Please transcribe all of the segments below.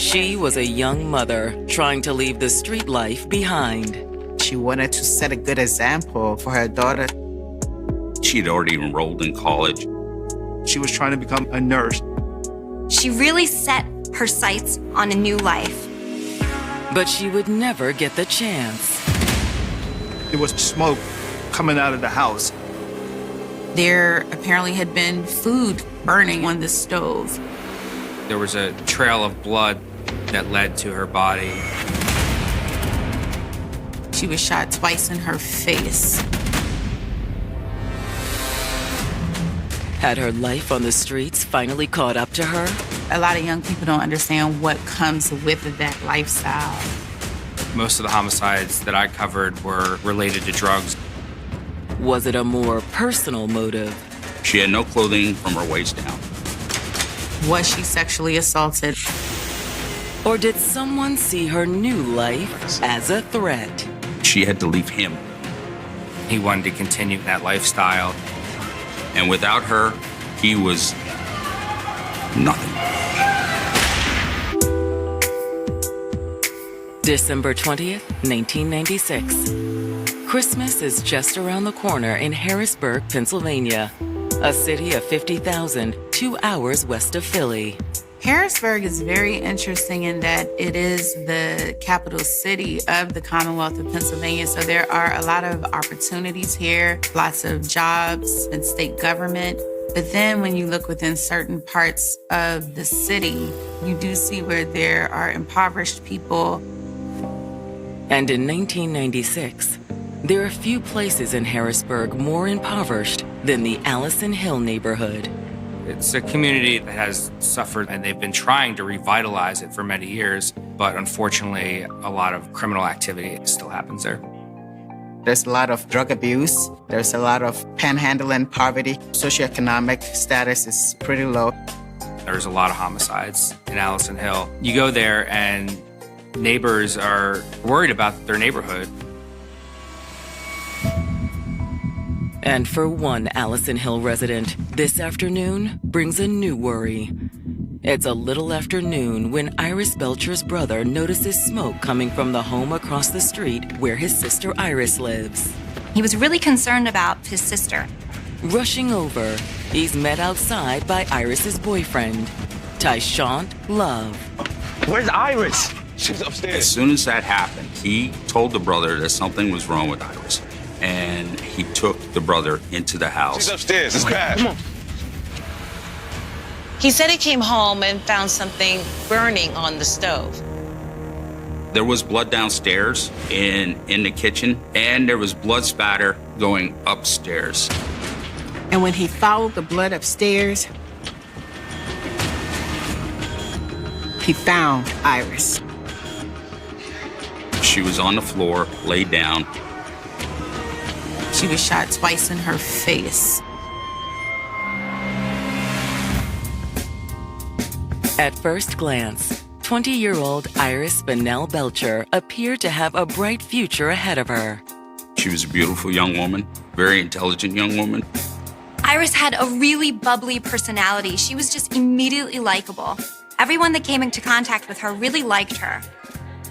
She was a young mother trying to leave the street life behind. She wanted to set a good example for her daughter. She had already enrolled in college. She was trying to become a nurse. She really set her sights on a new life. But she would never get the chance. There was smoke coming out of the house. There apparently had been food burning on the stove. There was a trail of blood that led to her body. She was shot twice in her face. Had her life on the streets finally caught up to her? A lot of young people don't understand what comes with that lifestyle. Most of the homicides that I covered were related to drugs. Was it a more personal motive? She had no clothing from her waist down. Was she sexually assaulted? Or did someone see her new life as a threat? She had to leave him. He wanted to continue that lifestyle. And without her, he was nothing. December 20th, 1996. Christmas is just around the corner in Harrisburg, Pennsylvania, a city of 50,000, 2 hours west of Philly. Harrisburg is very interesting in that it is the capital city of the Commonwealth of Pennsylvania. So there are a lot of opportunities here, lots of jobs and state government. But then when you look within certain parts of the city, you do see where there are impoverished people. And in 1996, there are few places in Harrisburg more impoverished than the Allison Hill neighborhood. It's a community that has suffered, and they've been trying to revitalize it for many years, but unfortunately, a lot of criminal activity still happens there. There's a lot of drug abuse. There's a lot of panhandling, poverty. Socioeconomic status is pretty low. There's a lot of homicides in Allison Hill. You go there and neighbors are worried about their neighborhood. And for one Allison Hill resident, this afternoon brings a new worry. It's a little after noon when Iris Belcher's brother notices smoke coming from the home across the street where his sister Iris lives. He was really concerned about his sister. Rushing over, he's met outside by Iris's boyfriend, Tyshant Love. Where's Iris? She's upstairs. As soon as that happened, he told the brother that something was wrong with Iris. And he took the brother into the house. She's upstairs. It's bad. Come on. He said he came home and found something burning on the stove. There was blood downstairs in the kitchen, and there was blood spatter going upstairs. And when he followed the blood upstairs, he found Iris. She was on the floor, laid down. She was shot twice in her face. At first glance, 20-year-old Iris Spinell Belcher appeared to have a bright future ahead of her. She was a beautiful young woman, very intelligent young woman. Iris had a really bubbly personality. She was just immediately likable. Everyone that came into contact with her really liked her.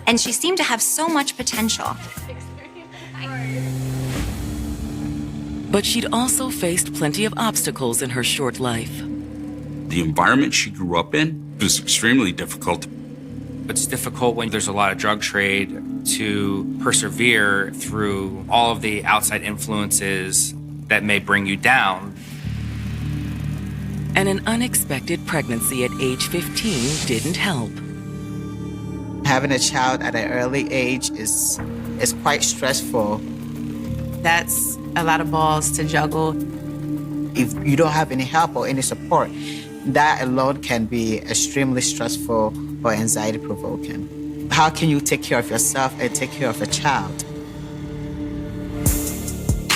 And she seemed to have so much potential. But she'd also faced plenty of obstacles in her short life. The environment she grew up in was extremely difficult. It's difficult when there's a lot of drug trade to persevere through all of the outside influences that may bring you down. And an unexpected pregnancy at age 15 didn't help. Having a child at an early age is quite stressful. That's a lot of balls to juggle. If you don't have any help or any support, that alone can be extremely stressful or anxiety-provoking. How can you take care of yourself and take care of a child?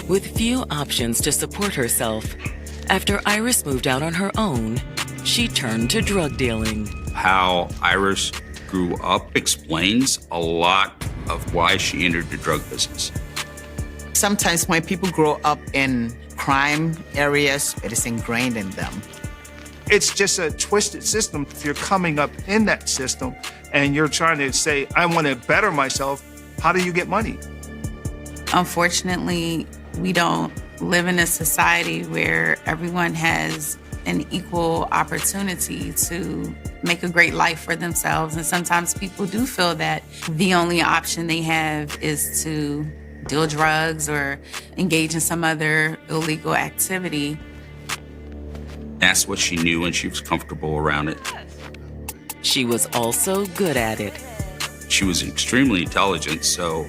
With few options to support herself, after Iris moved out on her own, she turned to drug dealing. How Iris grew up explains a lot of why she entered the drug business. Sometimes when people grow up in crime areas, it is ingrained in them. It's just a twisted system. If you're coming up in that system and you're trying to say, I want to better myself, how do you get money? Unfortunately, we don't live in a society where everyone has an equal opportunity to make a great life for themselves. And sometimes people do feel that the only option they have is to deal drugs or engage in some other illegal activity. That's what she knew, and she was comfortable around it. She was also good at it. She was extremely intelligent, so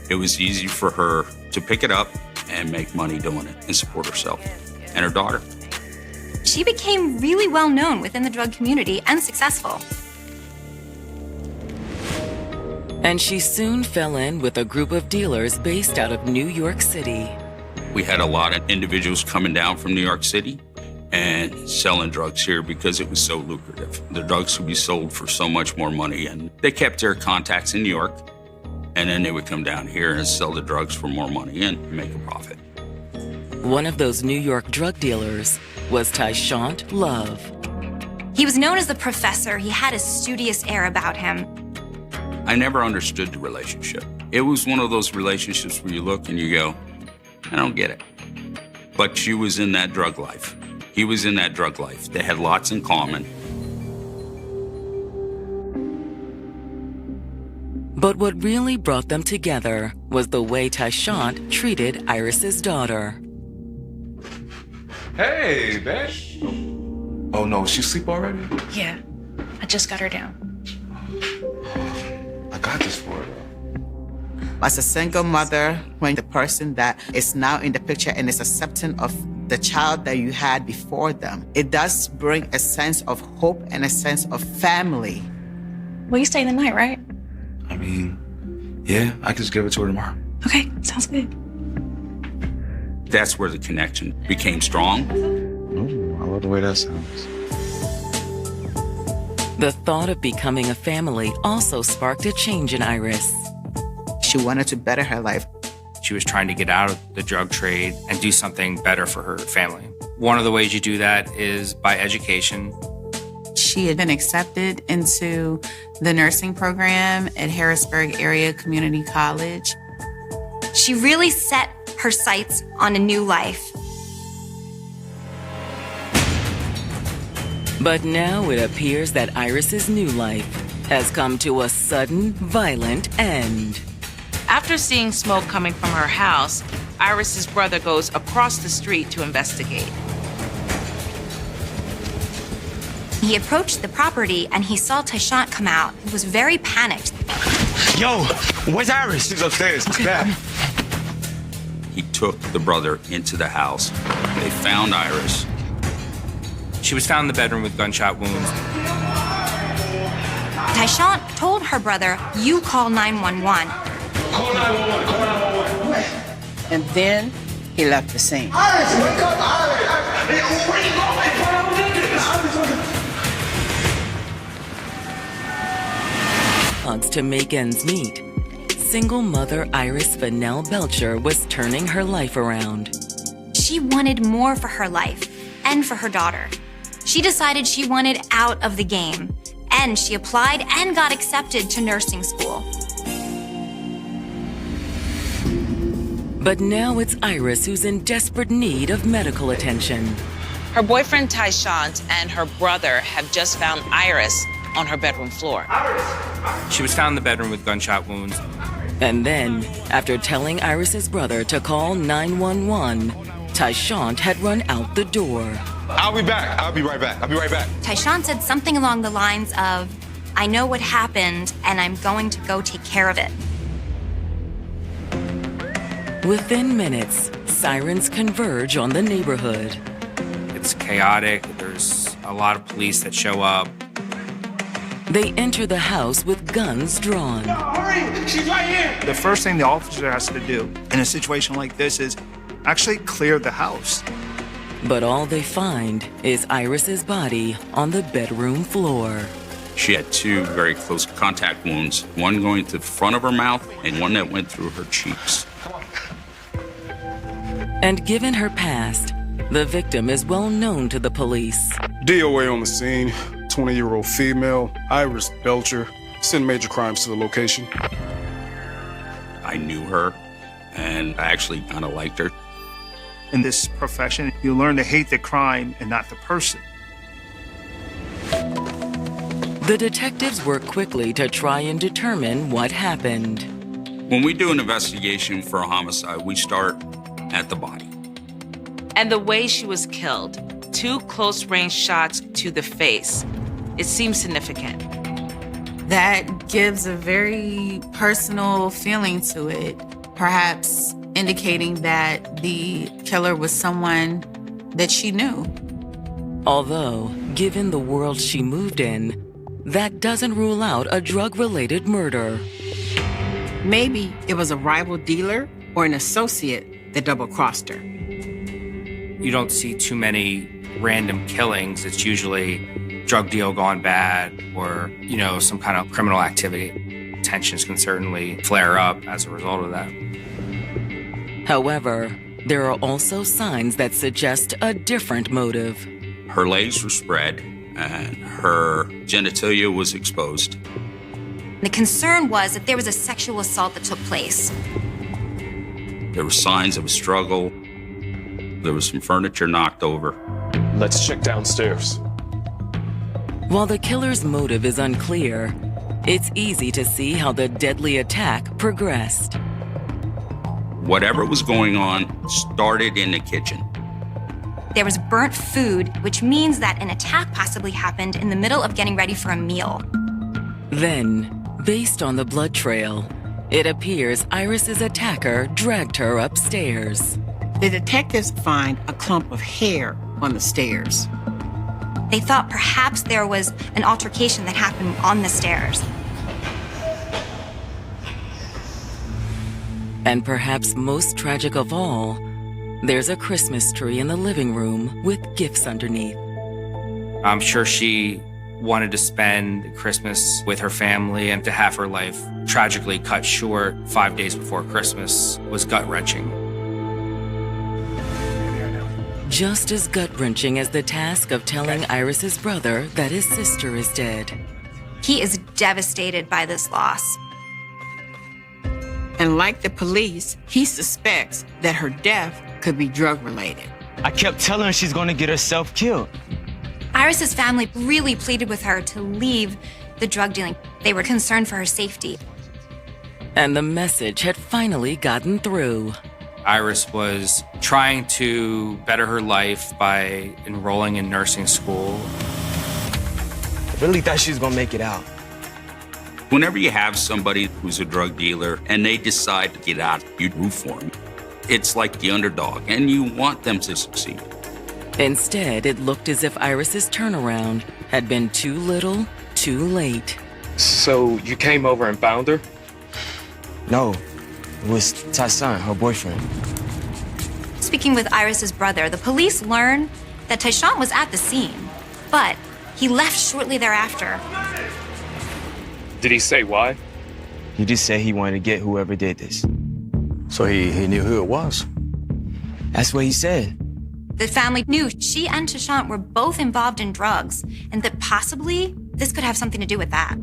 it was easy for her to pick it up and make money doing it and support herself and her daughter. She became really well known within the drug community and successful. And she soon fell in with a group of dealers based out of New York City. We had a lot of individuals coming down from New York City and selling drugs here because it was so lucrative. The drugs could be sold for so much more money, and they kept their contacts in New York, and then they would come down here and sell the drugs for more money and make a profit. One of those New York drug dealers was Tyshant Love. He was known as the professor. He had a studious air about him. I never understood the relationship. It was one of those relationships where you look and you go, I don't get it. But she was in that drug life. He was in that drug life. They had lots in common. But what really brought them together was the way Tyshant treated Iris's daughter. Hey, babe. Oh no, she sleep already? Yeah, I just got her down. I got this for her. As a single mother, when the person that is now in the picture and is accepting of the child that you had before them, it does bring a sense of hope and a sense of family. Will you stay the night, right? I mean, yeah, I can just give it to her tomorrow. Okay, sounds good. That's where the connection became strong. Ooh, I love the way that sounds. The thought of becoming a family also sparked a change in Iris. She wanted to better her life. She was trying to get out of the drug trade and do something better for her family. One of the ways you do that is by education. She had been accepted into the nursing program at Harrisburg Area Community College. She really set her sights on a new life. But now it appears that Iris's new life has come to a sudden, violent end. After seeing smoke coming from her house, Iris's brother goes across the street to investigate. He approached the property and he saw Tyshant come out. He was very panicked. Yo, where's Iris? She's upstairs. Dad. He took the brother into the house. They found Iris. She was found in the bedroom with gunshot wounds. Tyshant told her brother, "You call 911. Call 911. Call 911. And then he left the scene. Iris, wake up, Iris. Where you going? To make ends meet, single mother Iris Fennell Belcher was turning her life around. She wanted more for her life and for her daughter. She decided she wanted out of the game, and she applied and got accepted to nursing school. But now it's Iris who's in desperate need of medical attention. Her boyfriend Tyshant and her brother have just found Iris on her bedroom floor. She was found in the bedroom with gunshot wounds. And then, after telling Iris's brother to call 911, Tyshant had run out the door. I'll be back. I'll be right back. Tyshant said something along the lines of, "I know what happened, and I'm going to go take care of it." Within minutes, sirens converge on the neighborhood. It's chaotic. There's a lot of police that show up. They enter the house with guns drawn. Hurry! She's right here! The first thing the officer has to do in a situation like this is actually clear the house. But all they find is Iris's body on the bedroom floor. She had two very close contact wounds, one going to the front of her mouth and one that went through her cheeks. And given her past, the victim is well known to the police. DOA on the scene, 20-year-old female, Iris Belcher, sent major crimes to the location. I knew her, and I actually kind of liked her. In this profession, you learn to hate the crime and not the person. The detectives work quickly to try and determine what happened. When we do an investigation for a homicide, we start at the body. And the way she was killed, 2 close-range shots to the face, it seems significant. That gives a very personal feeling to it, perhaps indicating that the killer was someone that she knew. Although, given the world she moved in, that doesn't rule out a drug-related murder. Maybe it was a rival dealer or an associate that double-crossed her. You don't see too many random killings. It's usually drug deal gone bad or, some kind of criminal activity. Tensions can certainly flare up as a result of that. However, there are also signs that suggest a different motive. Her legs were spread and her genitalia was exposed. The concern was that there was a sexual assault that took place. There were signs of a struggle. There was some furniture knocked over. Let's check downstairs. While the killer's motive is unclear, it's easy to see how the deadly attack progressed. Whatever was going on started in the kitchen. There was burnt food, which means that an attack possibly happened in the middle of getting ready for a meal. Then, based on the blood trail, it appears Iris's attacker dragged her upstairs. The detectives find a clump of hair on the stairs. They thought perhaps there was an altercation that happened on the stairs. And perhaps most tragic of all, there's a Christmas tree in the living room with gifts underneath. I'm sure she wanted to spend Christmas with her family, and to have her life tragically cut short 5 days before Christmas was gut-wrenching. Just as gut-wrenching as the task of telling Iris's brother that his sister is dead. He is devastated by this loss. And like the police, he suspects that her death could be drug-related. I kept telling her she's going to get herself killed. Iris's family really pleaded with her to leave the drug dealing. They were concerned for her safety. And the message had finally gotten through. Iris was trying to better her life by enrolling in nursing school. I really thought she was going to make it out. Whenever you have somebody who's a drug dealer and they decide to get out, you root for them. It's like the underdog, and you want them to succeed. Instead, it looked as if Iris's turnaround had been too little, too late. So you came over and found her? No, it was Tyshawn, her boyfriend. Speaking with Iris's brother, the police learned that Tyshawn was at the scene, but he left shortly thereafter. Did he say why? He just said he wanted to get whoever did this. So he knew who it was? That's what he said. The family knew she and Tyshawn were both involved in drugs, and that possibly this could have something to do with that.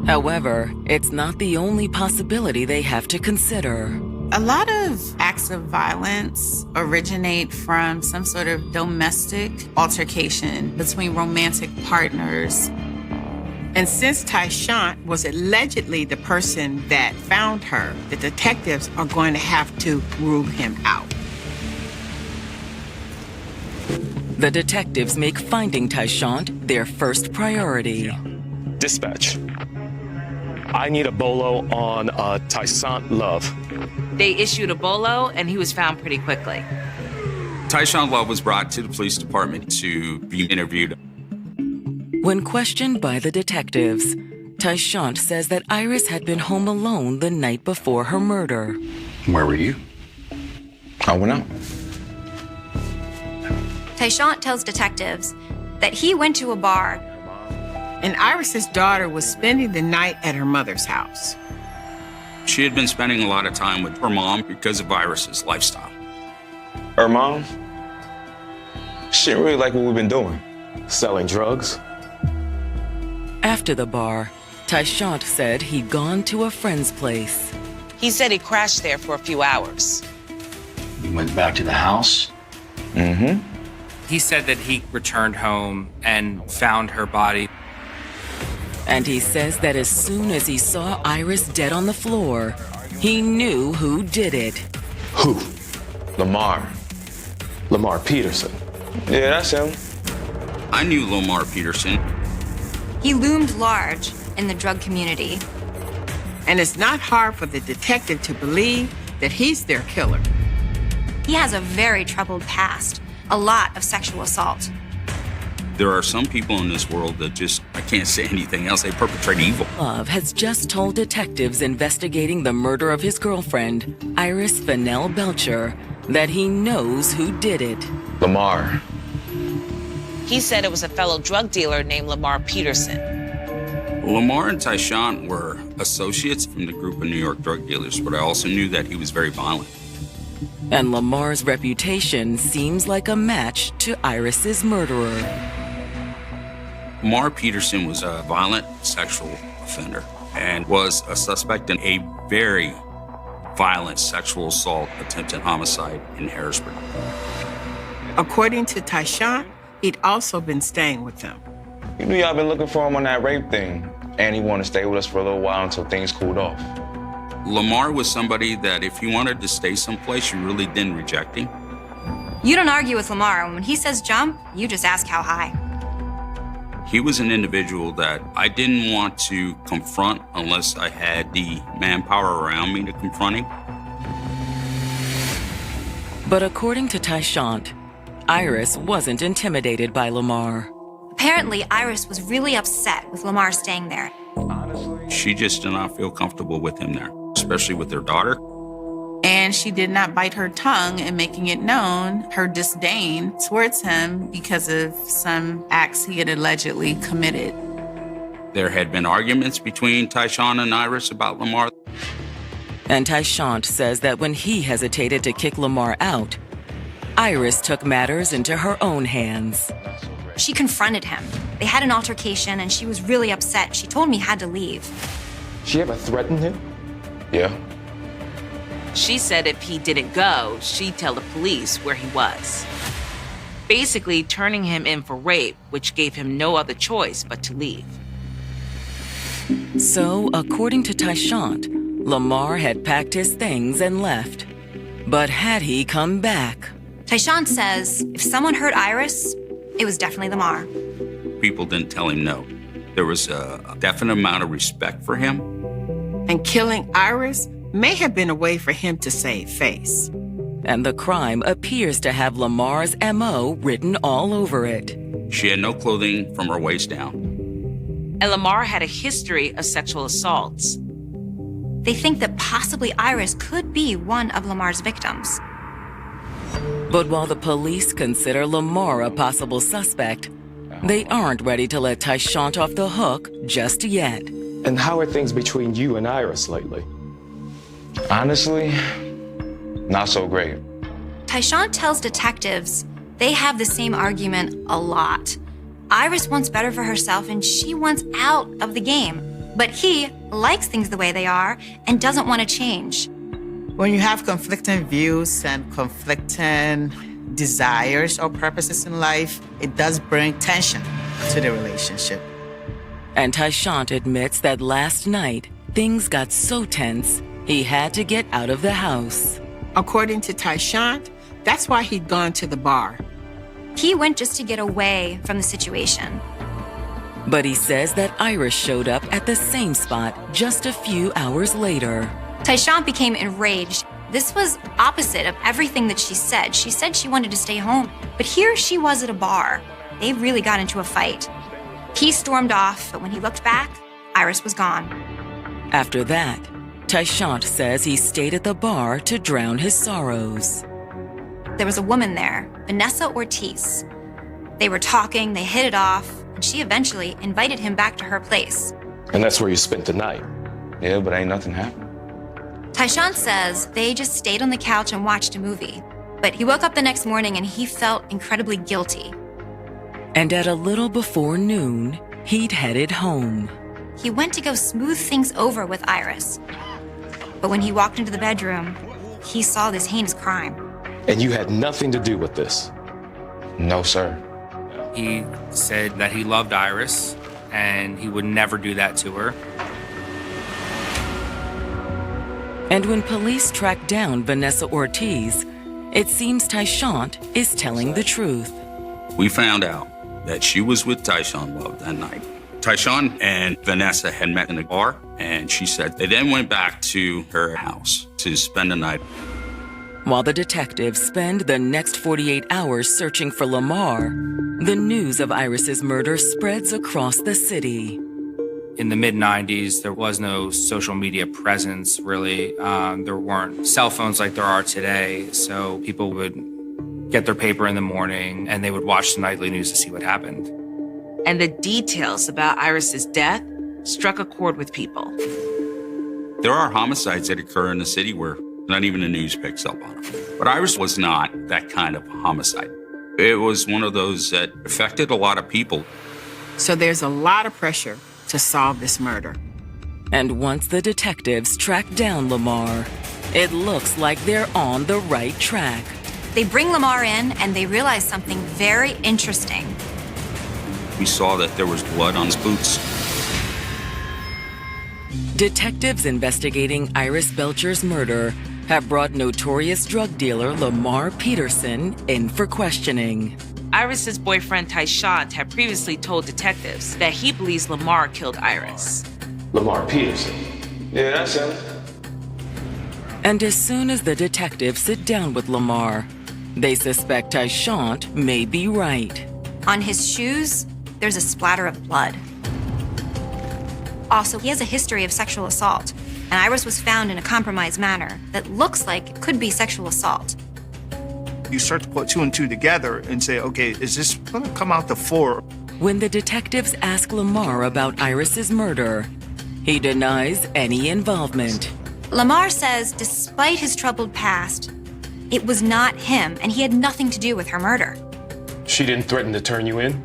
However, it's not the only possibility they have to consider. A lot of acts of violence originate from some sort of domestic altercation between romantic partners. And since Tyshawn was allegedly the person that found her, the detectives are going to have to rule him out. The detectives make finding Tyshawn their first priority. Dispatch. I need a bolo on Tyshawn Love. They issued a bolo, and he was found pretty quickly. Tyshawn Love was brought to the police department to be interviewed. When questioned by the detectives, Tyshawn says that Iris had been home alone the night before her murder. Where were you? I went out. Tyshawn tells detectives that he went to a bar. And Iris's daughter was spending the night at her mother's house. She had been spending a lot of time with her mom because of Iris's lifestyle. Her mom? She didn't really like what we've been doing. Selling drugs? After the bar, Tyshant said he'd gone to a friend's place. He said he crashed there for a few hours. You went back to the house? Mm-hmm. He said that he returned home and found her body. And he says that as soon as he saw Iris dead on the floor, he knew who did it. Who? Lamar. Lamar Peterson. Yeah, that's him. I knew Lamar Peterson. He loomed large in the drug community. And it's not hard for the detective to believe that he's their killer. He has a very troubled past, a lot of sexual assault. There are some people in this world that just, I can't say anything else, they perpetrate evil. Love has just told detectives investigating the murder of his girlfriend, Iris Fennell Belcher, that he knows who did it. Lamar. He said it was a fellow drug dealer named Lamar Peterson. Lamar and Tyshant were associates from the group of New York drug dealers, but I also knew that he was very violent. And Lamar's reputation seems like a match to Iris's murderer. Lamar Peterson was a violent sexual offender and was a suspect in a very violent sexual assault attempted homicide in Harrisburg. According to Tyshant, he'd also been staying with them. You knew y'all been looking for him on that rape thing, and he wanted to stay with us for a little while until things cooled off. Lamar was somebody that if you wanted to stay someplace, you really didn't reject him. You don't argue with Lamar. When he says jump, you just ask how high. He was an individual that I didn't want to confront unless I had the manpower around me to confront him. But according to Tyshant, Iris wasn't intimidated by Lamar. Apparently, Iris was really upset with Lamar staying there. She just did not feel comfortable with him there, especially with their daughter. And she did not bite her tongue in making it known her disdain towards him because of some acts he had allegedly committed. There had been arguments between Tyshant and Iris about Lamar. And Tyshant says that when he hesitated to kick Lamar out, Iris took matters into her own hands. She confronted him. They had an altercation and she was really upset. She told me he had to leave. She ever threatened him? Yeah. She said if he didn't go, she'd tell the police where he was. Basically turning him in for rape, which gave him no other choice but to leave. So, according to Tyshant, Lamar had packed his things and left. But had he come back? Tyshant says if someone hurt Iris, it was definitely Lamar. People didn't tell him no. There was a definite amount of respect for him. And killing Iris may have been a way for him to save face. And the crime appears to have Lamar's M.O. written all over it. She had no clothing from her waist down. And Lamar had a history of sexual assaults. They think that possibly Iris could be one of Lamar's victims. But while the police consider Lamar a possible suspect, they aren't ready to let Tyshant off the hook just yet. And how are things between you and Iris lately? Honestly, not so great. Tyshant tells detectives they have the same argument a lot. Iris wants better for herself and she wants out of the game. But he likes things the way they are and doesn't want to change. When you have conflicting views and conflicting desires or purposes in life, it does bring tension to the relationship. And Tyshant admits that last night, things got so tense, he had to get out of the house. According to Tyshant, that's why he'd gone to the bar. He went just to get away from the situation. But he says that Iris showed up at the same spot just a few hours later. Tyshant became enraged. This was opposite of everything that she said. She said she wanted to stay home, but here she was at a bar. They really got into a fight. He stormed off, but when he looked back, Iris was gone. After that, Tyshant says he stayed at the bar to drown his sorrows. There was a woman there, Vanessa Ortiz. They were talking, they hit it off, and she eventually invited him back to her place. And that's where you spent the night? Yeah, but ain't nothing happened. Tyshant says they just stayed on the couch and watched a movie. But he woke up the next morning and he felt incredibly guilty. And at a little before noon, he'd headed home. He went to go smooth things over with Iris. But when he walked into the bedroom, he saw this heinous crime. And you had nothing to do with this? No, sir. He said that he loved Iris and he would never do that to her. And when police tracked down Vanessa Ortiz, it seems Tyshant is telling the truth. We found out that she was with Tyshawn Love that night. Tyshawn and Vanessa had met in a bar, and she said they then went back to her house to spend the night. While the detectives spend the next 48 hours searching for Lamar, the news of Iris's murder spreads across the city. In the mid-90s, there was no social media presence, really. There weren't cell phones like there are today, so people would get their paper in the morning and they would watch the nightly news to see what happened. And the details about Iris's death struck a chord with people. There are homicides that occur in the city where not even the news picks up on them. But Iris was not that kind of homicide. It was one of those that affected a lot of people. So there's a lot of pressure to solve this murder. And once the detectives track down Lamar, it looks like they're on the right track. They bring Lamar in and they realize something very interesting. We saw that there was blood on his boots. Detectives investigating Iris Belcher's murder have brought notorious drug dealer Lamar Peterson in for questioning. Iris's boyfriend Tyshant had previously told detectives that he believes Lamar killed Iris. Lamar Peterson. Yeah, that's him. And as soon as the detectives sit down with Lamar, they suspect Tyshant may be right. On his shoes, there's a splatter of blood. Also, he has a history of sexual assault, and Iris was found in a compromised manner that looks like it could be sexual assault. You start to put two and two together and say, okay, is this going to come out to 4? When the detectives ask Lamar about Iris's murder, he denies any involvement. Lamar says despite his troubled past, it was not him and he had nothing to do with her murder. She didn't threaten to turn you in?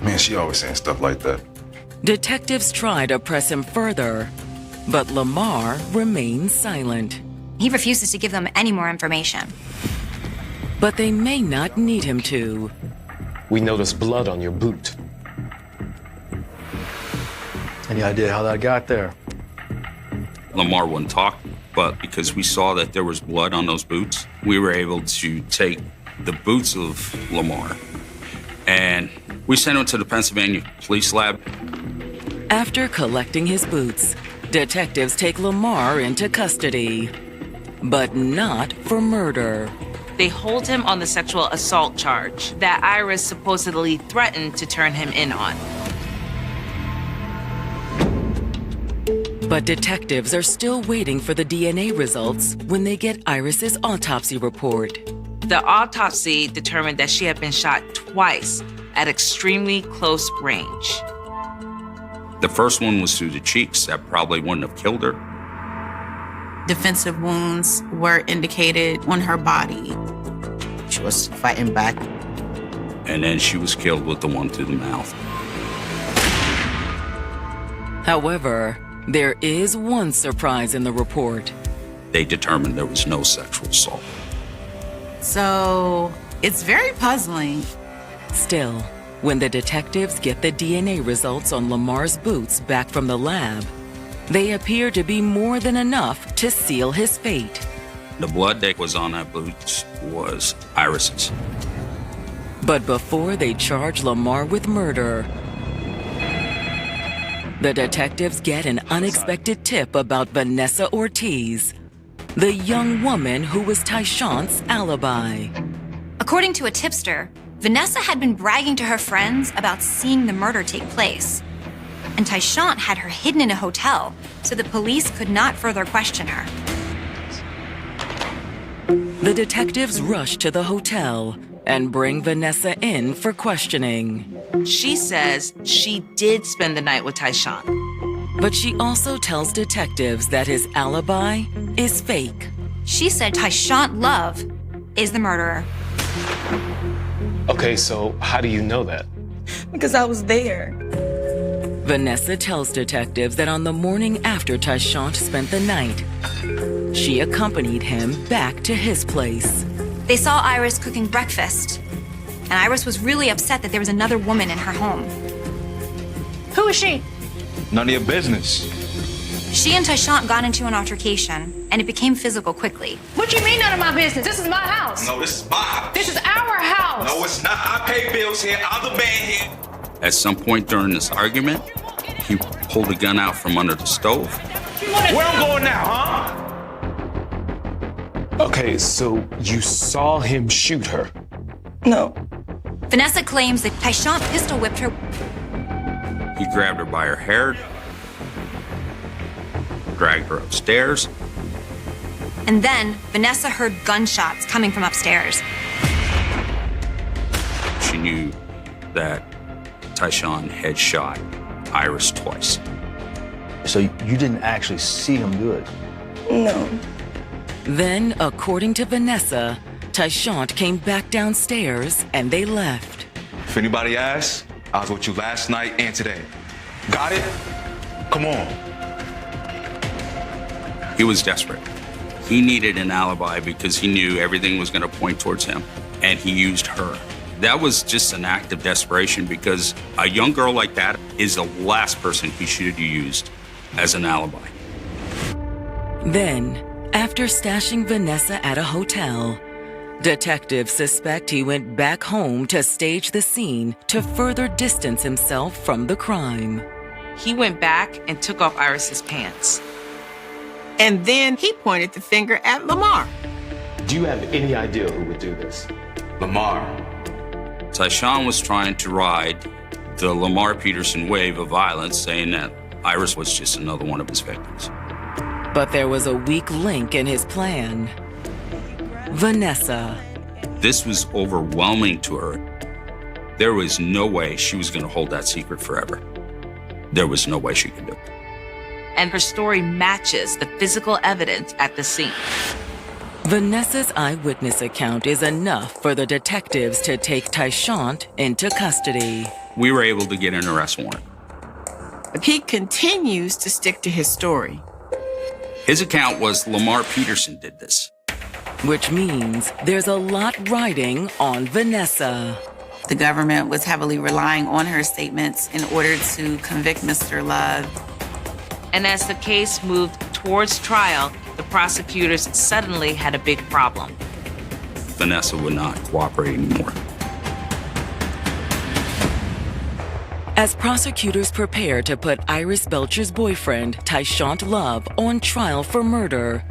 Man, she always saying stuff like that. Detectives try to press him further, but Lamar remains silent. He refuses to give them any more information. But they may not need him to. We noticed blood on your boot. Any idea how that got there? Lamar wouldn't talk, but because we saw that there was blood on those boots, we were able to take the boots of Lamar and we sent him to the Pennsylvania Police Lab. After collecting his boots, detectives take Lamar into custody, but not for murder. They hold him on the sexual assault charge that Iris supposedly threatened to turn him in on. But detectives are still waiting for the DNA results when they get Iris's autopsy report. The autopsy determined that she had been shot twice at extremely close range. The first one was through the cheeks. That probably wouldn't have killed her. Defensive wounds were indicated on her body. She was fighting back. And then she was killed with the one through the mouth. However, there is one surprise in the report. They determined there was no sexual assault. So it's very puzzling. Still, when the detectives get the DNA results on Lamar's boots back from the lab, they appear to be more than enough to seal his fate. The blood that was on that boots was Iris's. But before they charge Lamar with murder, the detectives get an unexpected tip about Vanessa Ortiz, the young woman who was Tyshant's alibi. According to a tipster, Vanessa had been bragging to her friends about seeing the murder take place. And Tyshant had her hidden in a hotel so the police could not further question her. The detectives rush to the hotel and bring Vanessa in for questioning. She says she did spend the night with Tyshant. But she also tells detectives that his alibi is fake. She said Tyshant Love is the murderer. Okay, so how do you know that? Because I was there. Vanessa tells detectives that on the morning after Tyshant spent the night, she accompanied him back to his place. They saw Iris cooking breakfast, and Iris was really upset that there was another woman in her home. Who is she? None of your business. She and Tyshant got into an altercation, and it became physical quickly. What do you mean none of my business? This is my house. No, this is my house. This is our house. No, it's not. I pay bills here. I'm the man here. At some point during this argument, he pulled a gun out from under the stove. Where I'm going now, huh? Okay, so you saw him shoot her? No. Vanessa claims that Tyshant pistol whipped her. He grabbed her by her hair, dragged her upstairs. And then Vanessa heard gunshots coming from upstairs. She knew that Tyshant had shot Iris twice. So you didn't actually see him do it? No. Then, according to Vanessa, Tyshant came back downstairs and they left. If anybody asks, I was with you last night and today. Got it? Come on. He was desperate. He needed an alibi because he knew everything was going to point towards him, and he used her. That was just an act of desperation because a young girl like that is the last person he should have used as an alibi. Then, after stashing Vanessa at a hotel, detectives suspect he went back home to stage the scene to further distance himself from the crime. He went back and took off Iris's pants. And then he pointed the finger at Lamar. Do you have any idea who would do this? Lamar. Tyshant was trying to ride the Lamar Peterson wave of violence, saying that Iris was just another one of his victims. But there was a weak link in his plan. Vanessa. This was overwhelming to her. There was no way she was going to hold that secret forever. There was no way she could do it. And her story matches the physical evidence at the scene. Vanessa's eyewitness account is enough for the detectives to take Tyshant into custody. We were able to get an arrest warrant. But he continues to stick to his story. His account was Lamar Peterson did this. Which means there's a lot riding on Vanessa. The government was heavily relying on her statements in order to convict Mr. Love. And as the case moved towards trial, the prosecutors suddenly had a big problem. Vanessa would not cooperate anymore. As prosecutors prepare to put Iris Belcher's boyfriend, Tyshant Love, on trial for murder,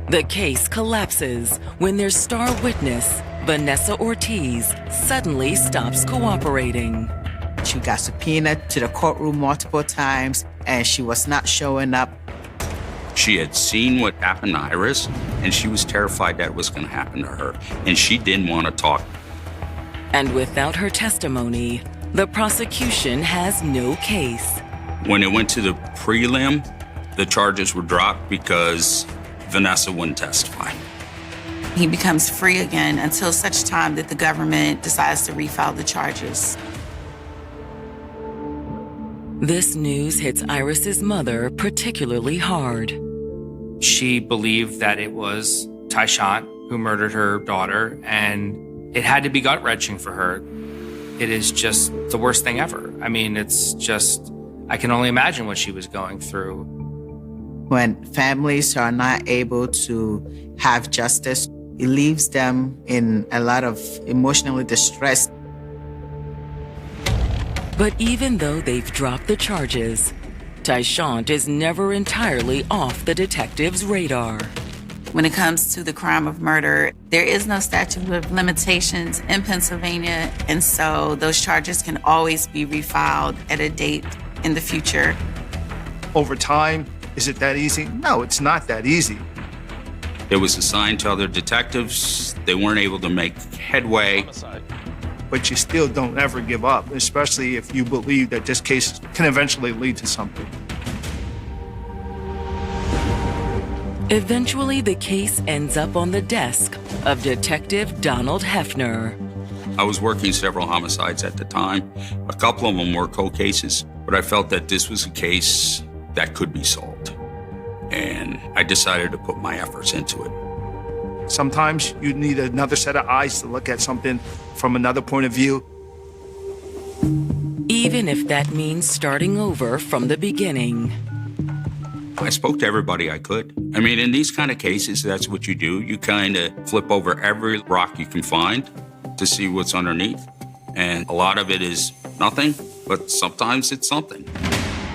the case collapses when their star witness, Vanessa Ortiz, suddenly stops cooperating. She got subpoenaed to the courtroom multiple times, and she was not showing up. She had seen what happened to Iris, and she was terrified that it was going to happen to her, and she didn't want to talk. And without her testimony, the prosecution has no case. When it went to the prelim, the charges were dropped because Vanessa wouldn't testify. He becomes free again until such time that the government decides to refile the charges. This news hits Iris's mother particularly hard. She believed that it was Tyshant who murdered her daughter, and it had to be gut-wrenching for her. It is just the worst thing ever. I mean, it's just, I can only imagine what she was going through. When families are not able to have justice, it leaves them in a lot of emotionally distress. But even though they've dropped the charges, Tyshant is never entirely off the detectives' radar. When it comes to the crime of murder, there is no statute of limitations in Pennsylvania, and so those charges can always be refiled at a date in the future. Over time, is it that easy? No, it's not that easy. It was assigned to other detectives. They weren't able to make headway. But you still don't ever give up, especially if you believe that this case can eventually lead to something. Eventually, the case ends up on the desk of Detective Donald Hefner. I was working several homicides at the time. A couple of them were cold cases, but I felt that this was a case that could be solved. And I decided to put my efforts into it. Sometimes you need another set of eyes to look at something from another point of view. Even if that means starting over from the beginning. I spoke to everybody I could. I mean, in these kind of cases, that's what you do. You kind of flip over every rock you can find to see what's underneath. And a lot of it is nothing, but sometimes it's something.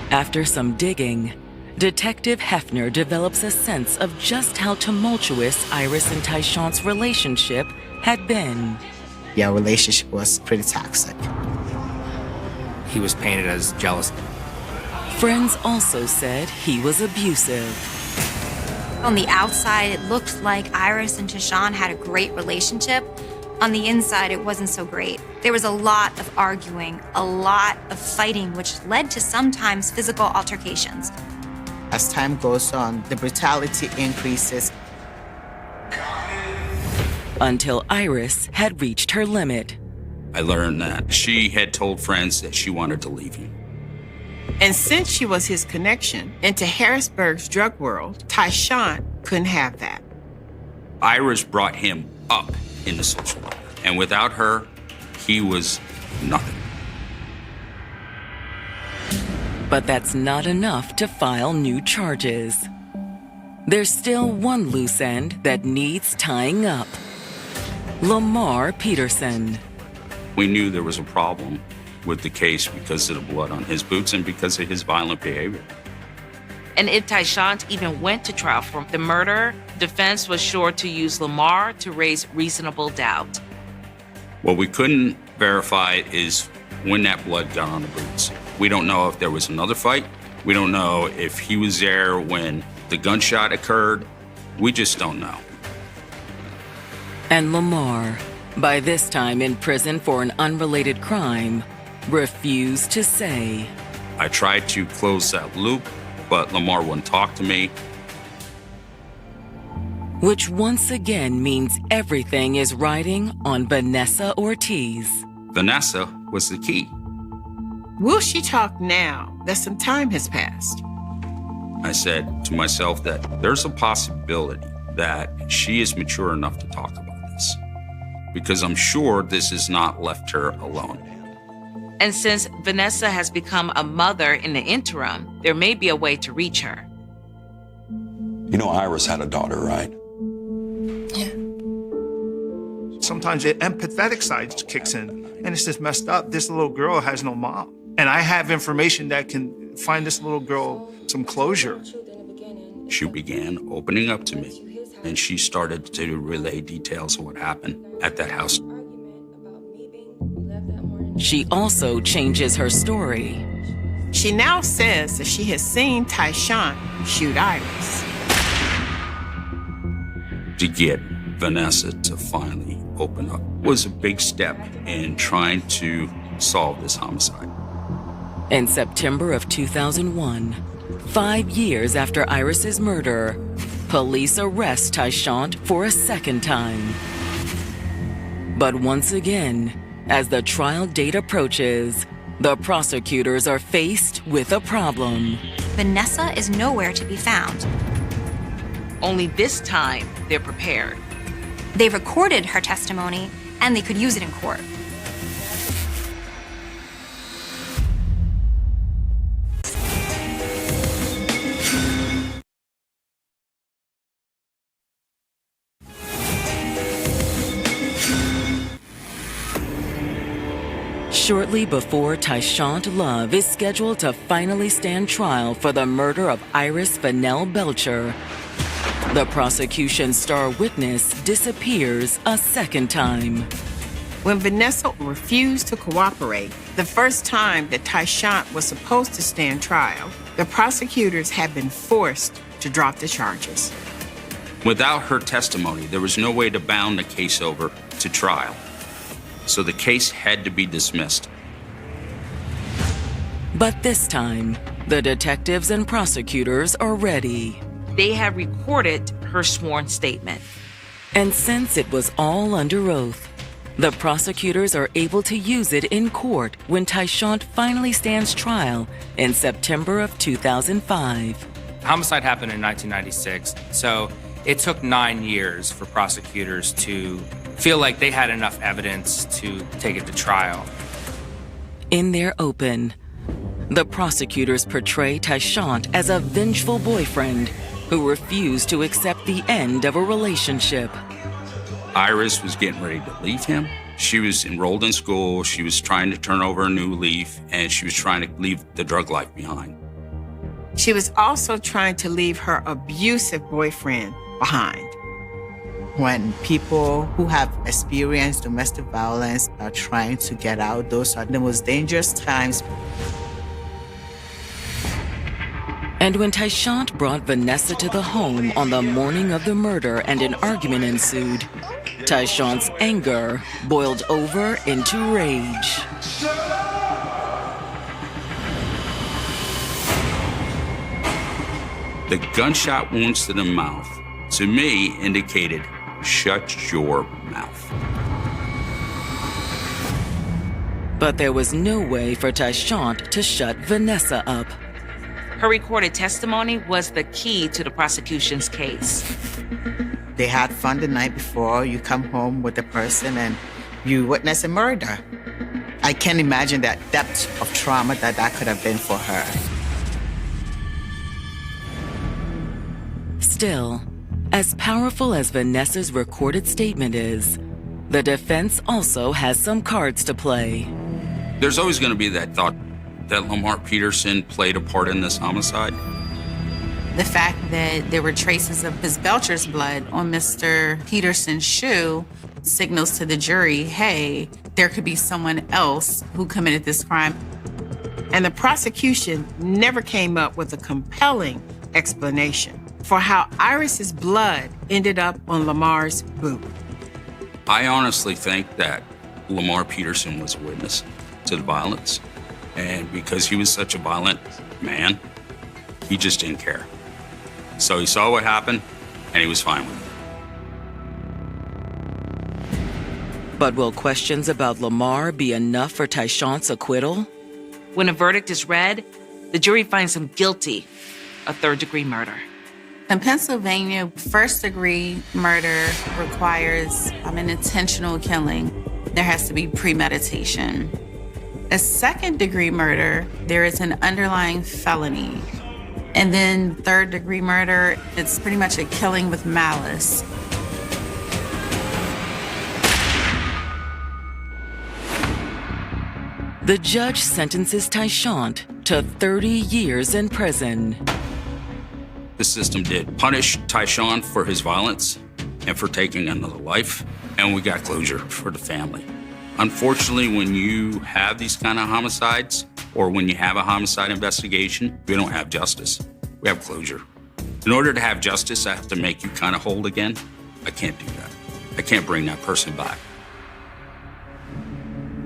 After some digging, Detective Hefner develops a sense of just how tumultuous Iris and Tyshawn's relationship had been. Your relationship was pretty toxic. He was painted as jealous. Friends also said he was abusive. On the outside, it looked like Iris and Tyshawn had a great relationship. On the inside, it wasn't so great. There was a lot of arguing, a lot of fighting, which led to sometimes physical altercations. As time goes on, the brutality increases. Until Iris had reached her limit. I learned that she had told friends that she wanted to leave him. And since she was his connection into Harrisburg's drug world, Tyshawn couldn't have that. Iris brought him up in the social ladder, and without her, he was nothing. But that's not enough to file new charges. There's still one loose end that needs tying up. Lamar Peterson. We knew there was a problem with the case because of the blood on his boots and because of his violent behavior. And if Tyshawn even went to trial for the murder, defense was sure to use Lamar to raise reasonable doubt. What we couldn't verify is when that blood got on the boots. We don't know if there was another fight. We don't know if he was there when the gunshot occurred. We just don't know. And Lamar, by this time in prison for an unrelated crime, refused to say. I tried to close that loop, but Lamar wouldn't talk to me. Which once again means everything is riding on Vanessa Ortiz. Vanessa was the key. Will she talk now that some time has passed? I said to myself that there's a possibility that she is mature enough to talk about this, because I'm sure this has not left her alone. And since Vanessa has become a mother in the interim, there may be a way to reach her. You know Iris had a daughter, right? Yeah. Sometimes the empathetic side kicks in, and it's just messed up. This little girl has no mom. And I have information that can find this little girl some closure. She began opening up to me, and she started to relay details of what happened at that house. She also changes her story. She now says that she has seen Tyshawn shoot Iris. To get Vanessa to finally open up was a big step in trying to solve this homicide. In September of 2001, 5 years after Iris's murder, police arrest Tyshawn for a second time. But once again, as the trial date approaches, the prosecutors are faced with a problem. Vanessa is nowhere to be found. Only this time, they're prepared. They recorded her testimony, and they could use it in court. Shortly before Tyshawn Love is scheduled to finally stand trial for the murder of Iris Fennell Belcher, the prosecution's star witness disappears a second time. When Vanessa refused to cooperate, the first time that Tyshawn was supposed to stand trial, the prosecutors had been forced to drop the charges. Without her testimony, there was no way to bound the case over to trial. So the case had to be dismissed. But this time, the detectives and prosecutors are ready. They had recorded her sworn statement. And since it was all under oath, the prosecutors are able to use it in court when Tyshawn finally stands trial in September of 2005. Homicide happened in 1996, so it took 9 years for prosecutors to feel like they had enough evidence to take it to trial. In their open, the prosecutors portray Tyshawn as a vengeful boyfriend who refused to accept the end of a relationship. Iris was getting ready to leave him. She was enrolled in school. She was trying to turn over a new leaf, and she was trying to leave the drug life behind. She was also trying to leave her abusive boyfriend behind. When people who have experienced domestic violence are trying to get out, those are the most dangerous times. And when Tyshawn brought Vanessa to the home on the morning of the murder and an argument ensued, Tyshawn's anger boiled over into rage. The gunshot wounds to the mouth, to me, indicated, shut your mouth. But there was no way for Tyshawn to shut Vanessa up. Her recorded testimony was the key to the prosecution's case. They had fun the night before. You come home with a person and you witness a murder. I can't imagine that depth of trauma that could have been for her. Still, as powerful as Vanessa's recorded statement is, the defense also has some cards to play. There's always going to be that thought that Lamar Peterson played a part in this homicide. The fact that there were traces of Ms. Belcher's blood on Mr. Peterson's shoe signals to the jury, hey, there could be someone else who committed this crime. And the prosecution never came up with a compelling explanation for how Iris's blood ended up on Lamar's boot. I honestly think that Lamar Peterson was a witness to the violence. And because he was such a violent man, he just didn't care. So he saw what happened, and he was fine with it. But will questions about Lamar be enough for Tyshawn's acquittal? When a verdict is read, the jury finds him guilty of third-degree murder. In Pennsylvania, first-degree murder requires an intentional killing. There has to be premeditation. A second-degree murder, there is an underlying felony. And then third-degree murder, it's pretty much a killing with malice. The judge sentences Tyshawn to 30 years in prison. The system did punish Tyshawn for his violence and for taking another life, and we got closure for the family. Unfortunately, when you have these kind of homicides, or when you have a homicide investigation, we don't have justice. We have closure. In order to have justice, I have to make you kind of whole again. I can't do that. I can't bring that person back.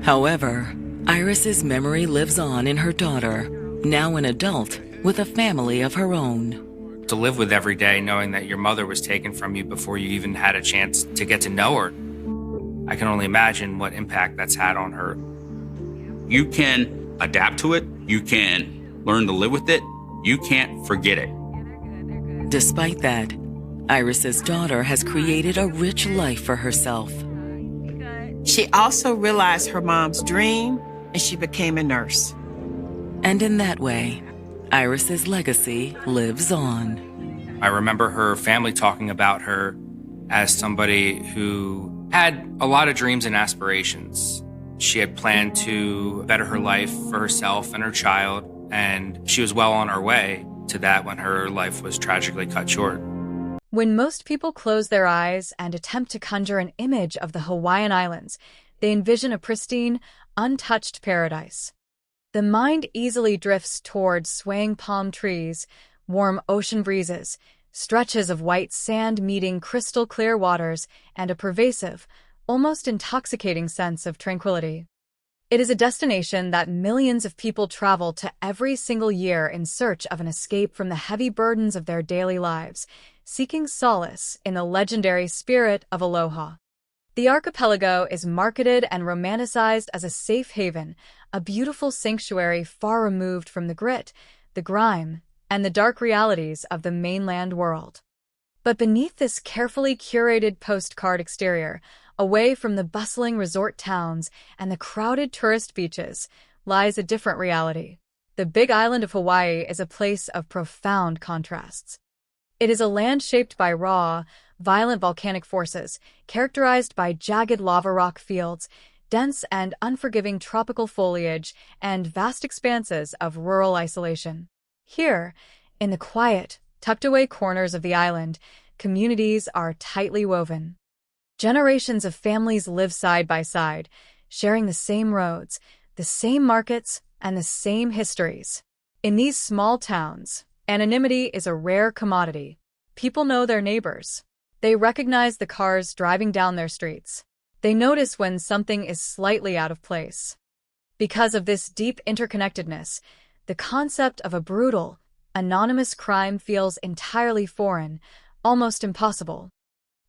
However, Iris's memory lives on in her daughter, now an adult with a family of her own. To live with every day knowing that your mother was taken from you before you even had a chance to get to know her, I can only imagine what impact that's had on her. You can adapt to it. You can learn to live with it. You can't forget it. Despite that, Iris's daughter has created a rich life for herself. She also realized her mom's dream, and she became a nurse. And in that way, Iris's legacy lives on. I remember her family talking about her as somebody who had a lot of dreams and aspirations. She had planned to better her life for herself and her child, and she was well on her way to that when her life was tragically cut short. When most people close their eyes and attempt to conjure an image of the Hawaiian Islands, they envision a pristine, untouched paradise. The mind easily drifts towards swaying palm trees, warm ocean breezes, stretches of white sand meeting crystal clear waters, and a pervasive, almost intoxicating sense of tranquility. It is a destination that millions of people travel to every single year in search of an escape from the heavy burdens of their daily lives, seeking solace in the legendary spirit of aloha. The archipelago is marketed and romanticized as a safe haven, a beautiful sanctuary far removed from the grit, the grime, and the dark realities of the mainland world. But beneath this carefully curated postcard exterior, away from the bustling resort towns and the crowded tourist beaches, lies a different reality. The Big Island of Hawaii is a place of profound contrasts. It is a land shaped by raw, violent volcanic forces, characterized by jagged lava rock fields, dense and unforgiving tropical foliage, and vast expanses of rural isolation. Here, in the quiet, tucked-away corners of the island, communities are tightly woven. Generations of families live side by side, sharing the same roads, the same markets, and the same histories. In these small towns, anonymity is a rare commodity. People know their neighbors. They recognize the cars driving down their streets. They notice when something is slightly out of place. Because of this deep interconnectedness, the concept of a brutal, anonymous crime feels entirely foreign, almost impossible.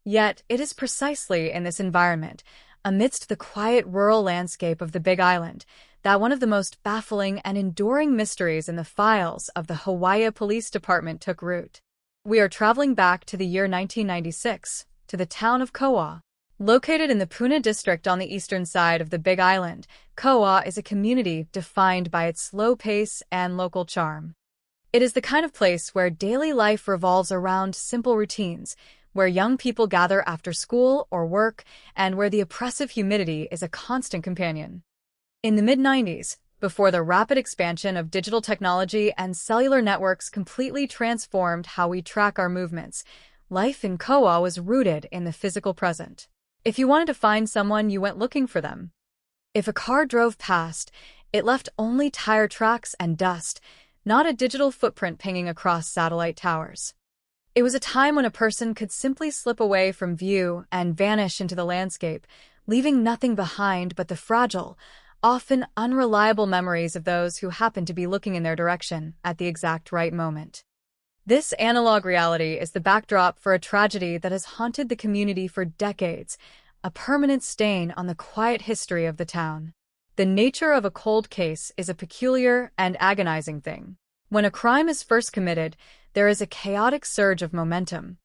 Yet, it is precisely in this environment, amidst the quiet rural landscape of the Big Island, that one of the most baffling and enduring mysteries in the files of the Hawaii Police Department took root. We are traveling back to the year 1996, to the town of Koa. Located in the Puna district on the eastern side of the Big Island, Koa is a community defined by its slow pace and local charm. It is the kind of place where daily life revolves around simple routines, where young people gather after school or work, and where the oppressive humidity is a constant companion. In the mid-90s, before the rapid expansion of digital technology and cellular networks completely transformed how we track our movements, life in Koa was rooted in the physical present. If you wanted to find someone, you went looking for them. If a car drove past, it left only tire tracks and dust, not a digital footprint pinging across satellite towers. It was a time when a person could simply slip away from view and vanish into the landscape, leaving nothing behind but the fragile, often unreliable memories of those who happened to be looking in their direction at the exact right moment. This analog reality is the backdrop for a tragedy that has haunted the community for decades, a permanent stain on the quiet history of the town. The nature of a cold case is a peculiar and agonizing thing. When a crime is first committed, there is a chaotic surge of momentum.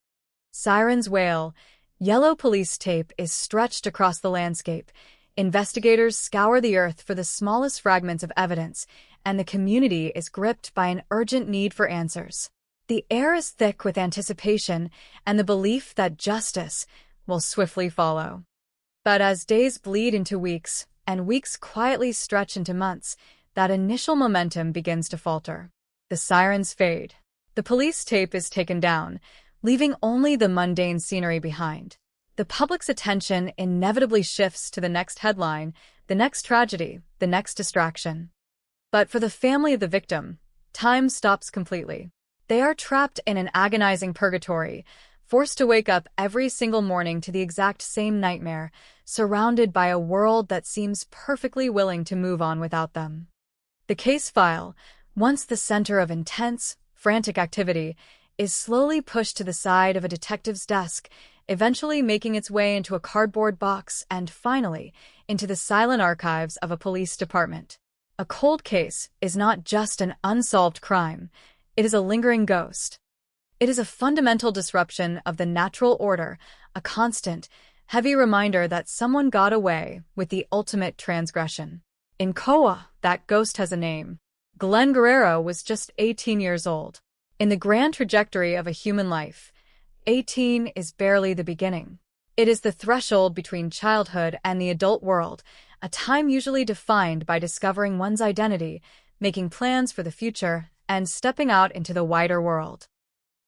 Sirens wail, yellow police tape is stretched across the landscape, investigators scour the earth for the smallest fragments of evidence, and the community is gripped by an urgent need for answers. The air is thick with anticipation and the belief that justice will swiftly follow. But as days bleed into weeks, and weeks quietly stretch into months, that initial momentum begins to falter. The sirens fade. The police tape is taken down, leaving only the mundane scenery behind. The public's attention inevitably shifts to the next headline, the next tragedy, the next distraction. But for the family of the victim, time stops completely. They are trapped in an agonizing purgatory, forced to wake up every single morning to the exact same nightmare, surrounded by a world that seems perfectly willing to move on without them. The case file, once the center of intense, frantic activity, is slowly pushed to the side of a detective's desk, eventually making its way into a cardboard box and, finally, into the silent archives of a police department. A cold case is not just an unsolved crime, it is a lingering ghost. It is a fundamental disruption of the natural order, a constant, heavy reminder that someone got away with the ultimate transgression. In Koa, that ghost has a name. Glenn Guerrero was just 18 years old. In the grand trajectory of a human life, 18 is barely the beginning. It is the threshold between childhood and the adult world, a time usually defined by discovering one's identity, making plans for the future, and stepping out into the wider world.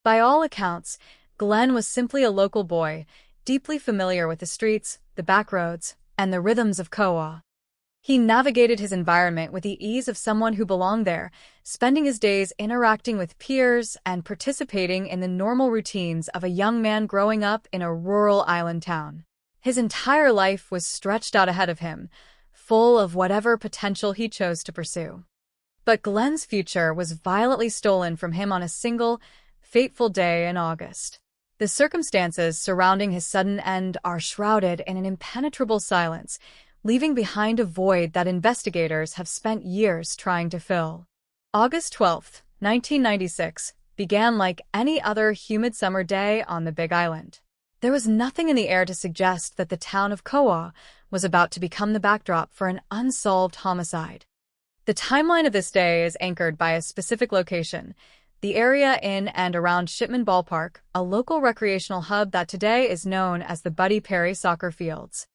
By all accounts, Glenn was simply a local boy, deeply familiar with the streets, the back roads, and the rhythms of Koa. He navigated his environment with the ease of someone who belonged there, spending his days interacting with peers and participating in the normal routines of a young man growing up in a rural island town. His entire life was stretched out ahead of him, full of whatever potential he chose to pursue. But Glenn's future was violently stolen from him on a single, fateful day in August. The circumstances surrounding his sudden end are shrouded in an impenetrable silence, leaving behind a void that investigators have spent years trying to fill. August 12, 1996, began like any other humid summer day on the Big Island. There was nothing in the air to suggest that the town of Koa was about to become the backdrop for an unsolved homicide. The timeline of this day is anchored by a specific location, the area in and around Shipman Ballpark, a local recreational hub that today is known as the Buddy Perry Soccer Fields.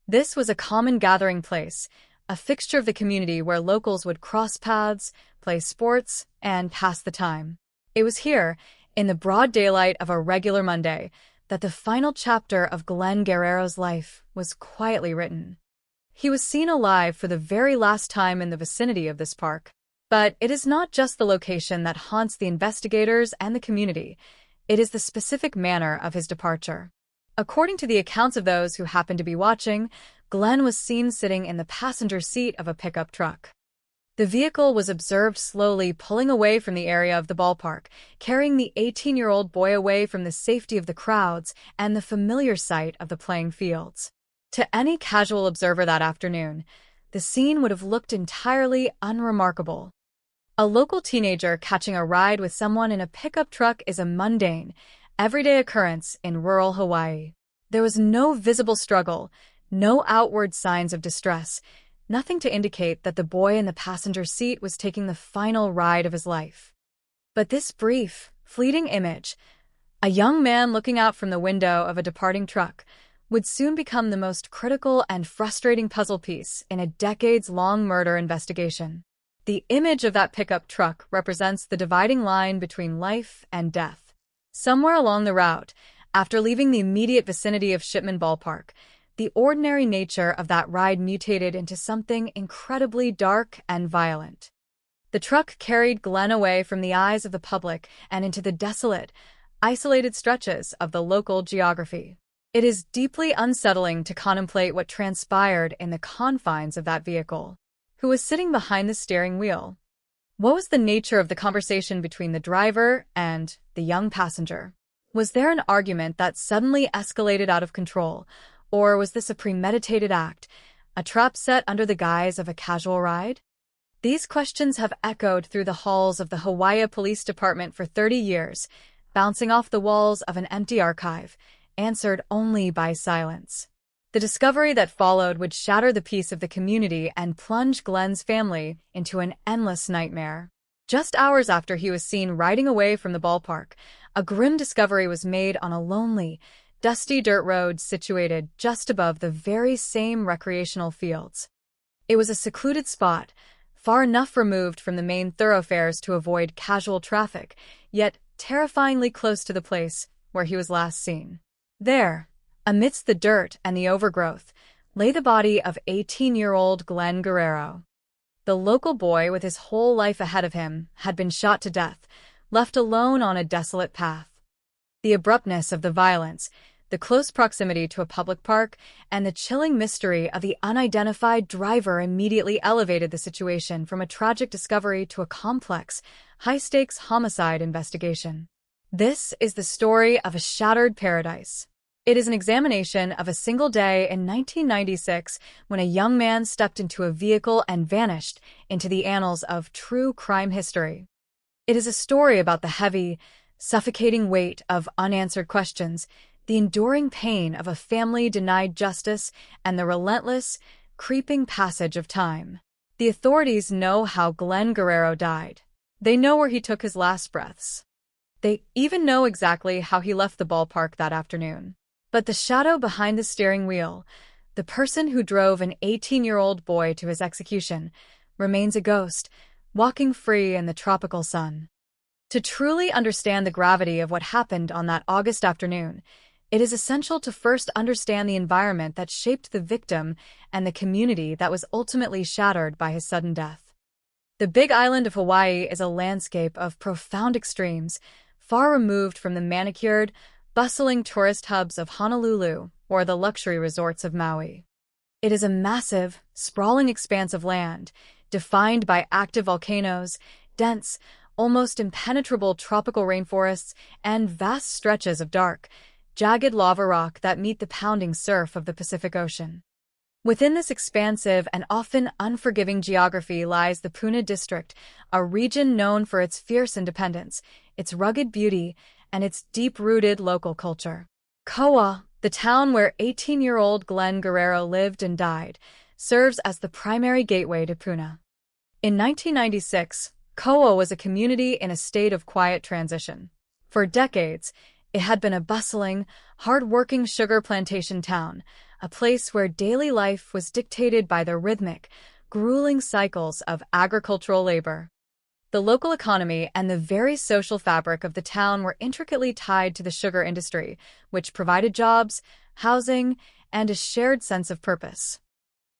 This was a common gathering place, a fixture of the community where locals would cross paths, play sports, and pass the time. It was here, in the broad daylight of a regular Monday, that the final chapter of Glenn Guerrero's life was quietly written. He was seen alive for the very last time in the vicinity of this park. But it is not just the location that haunts the investigators and the community. It is the specific manner of his departure. According to the accounts of those who happened to be watching, Glenn was seen sitting in the passenger seat of a pickup truck. The vehicle was observed slowly pulling away from the area of the ballpark, carrying the 18-year-old boy away from the safety of the crowds and the familiar sight of the playing fields. To any casual observer that afternoon, the scene would have looked entirely unremarkable. A local teenager catching a ride with someone in a pickup truck is a mundane, everyday occurrence in rural Hawaii. There was no visible struggle, no outward signs of distress, nothing to indicate that the boy in the passenger seat was taking the final ride of his life. But this brief, fleeting image, a young man looking out from the window of a departing truck, would soon become the most critical and frustrating puzzle piece in a decades-long murder investigation. The image of that pickup truck represents the dividing line between life and death. Somewhere along the route, after leaving the immediate vicinity of Shipman Ballpark, the ordinary nature of that ride mutated into something incredibly dark and violent. The truck carried Glenn away from the eyes of the public and into the desolate, isolated stretches of the local geography. It is deeply unsettling to contemplate what transpired in the confines of that vehicle. Who was sitting behind the steering wheel? What was the nature of the conversation between the driver and the young passenger? Was there an argument that suddenly escalated out of control, or was this a premeditated act, a trap set under the guise of a casual ride? These questions have echoed through the halls of the Hawaii Police Department for 30 years, bouncing off the walls of an empty archive, answered only by silence. The discovery that followed would shatter the peace of the community and plunge Glenn's family into an endless nightmare. Just hours after he was seen riding away from the ballpark, a grim discovery was made on a lonely, dusty dirt road situated just above the very same recreational fields. It was a secluded spot, far enough removed from the main thoroughfares to avoid casual traffic, yet terrifyingly close to the place where he was last seen. There, amidst the dirt and the overgrowth, lay the body of 18-year-old Glenn Guerrero. The local boy, with his whole life ahead of him, had been shot to death, left alone on a desolate path. The abruptness of the violence, the close proximity to a public park, and the chilling mystery of the unidentified driver immediately elevated the situation from a tragic discovery to a complex, high-stakes homicide investigation. This is the story of a shattered paradise. It is an examination of a single day in 1996 when a young man stepped into a vehicle and vanished into the annals of true crime history. It is a story about the heavy, suffocating weight of unanswered questions, the enduring pain of a family denied justice, and the relentless, creeping passage of time. The authorities know how Glenn Guerrero died. They know where he took his last breaths. They even know exactly how he left the ballpark that afternoon. But the shadow behind the steering wheel, the person who drove an 18-year-old boy to his execution, remains a ghost, walking free in the tropical sun. To truly understand the gravity of what happened on that August afternoon, it is essential to first understand the environment that shaped the victim and the community that was ultimately shattered by his sudden death. The Big Island of Hawaii is a landscape of profound extremes, far removed from the manicured, bustling tourist hubs of Honolulu or the luxury resorts of Maui. It is a massive, sprawling expanse of land, defined by active volcanoes, dense, almost impenetrable tropical rainforests, and vast stretches of dark, jagged lava rock that meet the pounding surf of the Pacific Ocean. Within this expansive and often unforgiving geography lies the Puna District, a region known for its fierce independence, its rugged beauty, and its deep-rooted local culture. Koa, the town where 18-year-old Glenn Guerrero lived and died, serves as the primary gateway to Puna. In 1996, Koa was a community in a state of quiet transition. For decades, it had been a bustling, hard-working sugar plantation town, a place where daily life was dictated by the rhythmic, grueling cycles of agricultural labor. The local economy and the very social fabric of the town were intricately tied to the sugar industry, which provided jobs, housing, and a shared sense of purpose.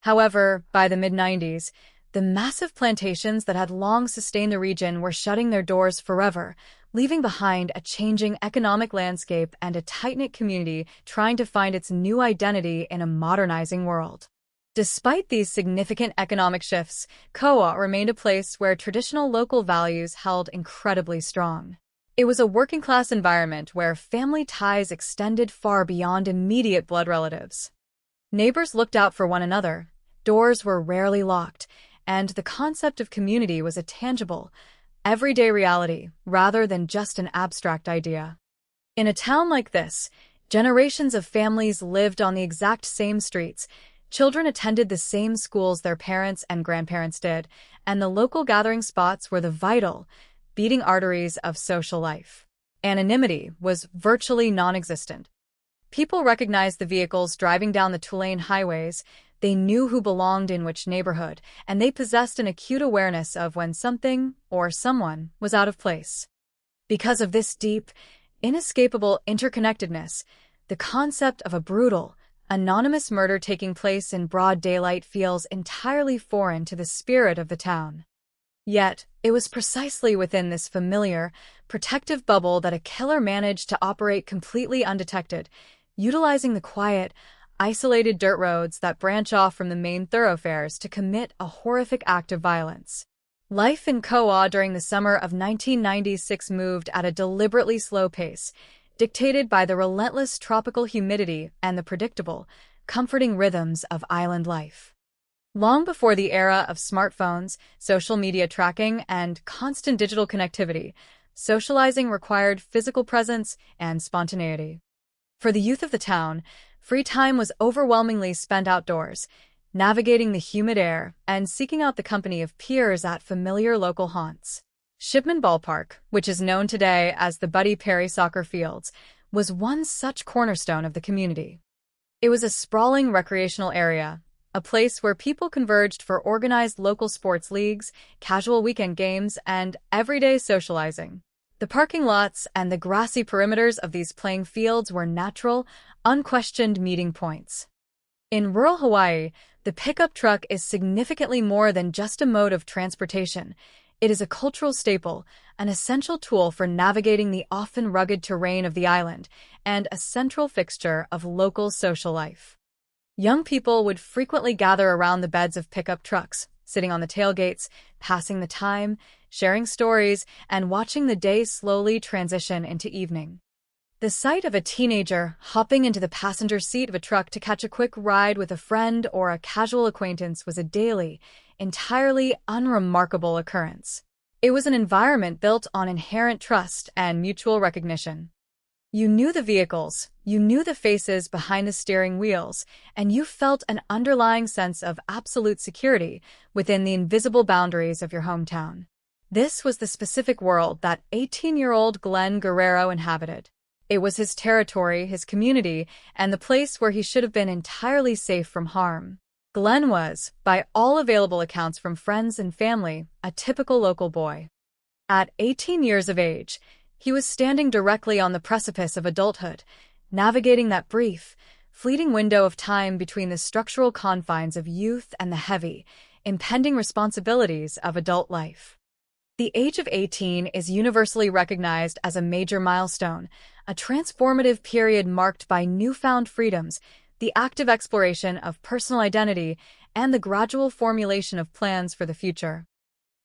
However, by the mid-90s, the massive plantations that had long sustained the region were shutting their doors forever, leaving behind a changing economic landscape and a tight-knit community trying to find its new identity in a modernizing world. Despite these significant economic shifts, Koa remained a place where traditional local values held incredibly strong. It was a working-class environment where family ties extended far beyond immediate blood relatives. Neighbors looked out for one another, doors were rarely locked, and the concept of community was a tangible, everyday reality rather than just an abstract idea. In a town like this, generations of families lived on the exact same streets, children attended the same schools their parents and grandparents did, and the local gathering spots were the vital, beating arteries of social life. Anonymity was virtually non-existent. People recognized the vehicles driving down the Tulane highways, they knew who belonged in which neighborhood, and they possessed an acute awareness of when something or someone was out of place. Because of this deep, inescapable interconnectedness, the concept of a brutal, anonymous murder taking place in broad daylight feels entirely foreign to the spirit of the town. Yet, it was precisely within this familiar, protective bubble that a killer managed to operate completely undetected, utilizing the quiet, isolated dirt roads that branch off from the main thoroughfares to commit a horrific act of violence. Life in Koa during the summer of 1996 moved at a deliberately slow pace, dictated by the relentless tropical humidity and the predictable, comforting rhythms of island life. Long before the era of smartphones, social media tracking, and constant digital connectivity, socializing required physical presence and spontaneity. For the youth of the town, free time was overwhelmingly spent outdoors, navigating the humid air and seeking out the company of peers at familiar local haunts. Shipman Ballpark, which is known today as the Buddy Perry Soccer Fields, was one such cornerstone of the community. It was a sprawling recreational area, a place where people converged for organized local sports leagues, casual weekend games, and everyday socializing. The parking lots and the grassy perimeters of these playing fields were natural, unquestioned meeting points. In rural Hawaii, the pickup truck is significantly more than just a mode of transportation. It is a cultural staple, an essential tool for navigating the often rugged terrain of the island, and a central fixture of local social life. Young people would frequently gather around the beds of pickup trucks, sitting on the tailgates, passing the time, sharing stories, and watching the day slowly transition into evening. The sight of a teenager hopping into the passenger seat of a truck to catch a quick ride with a friend or a casual acquaintance was a daily, entirely unremarkable occurrence. It was an environment built on inherent trust and mutual recognition. You knew the vehicles, you knew the faces behind the steering wheels, and you felt an underlying sense of absolute security within the invisible boundaries of your hometown. This was the specific world that 18-year-old Glenn Guerrero inhabited. It was his territory, his community, and the place where he should have been entirely safe from harm. Glenn was, by all available accounts from friends and family, a typical local boy. At 18 years of age, he was standing directly on the precipice of adulthood, navigating that brief, fleeting window of time between the structural confines of youth and the heavy, impending responsibilities of adult life. The age of 18 is universally recognized as a major milestone, a transformative period marked by newfound freedoms, the active exploration of personal identity, and the gradual formulation of plans for the future.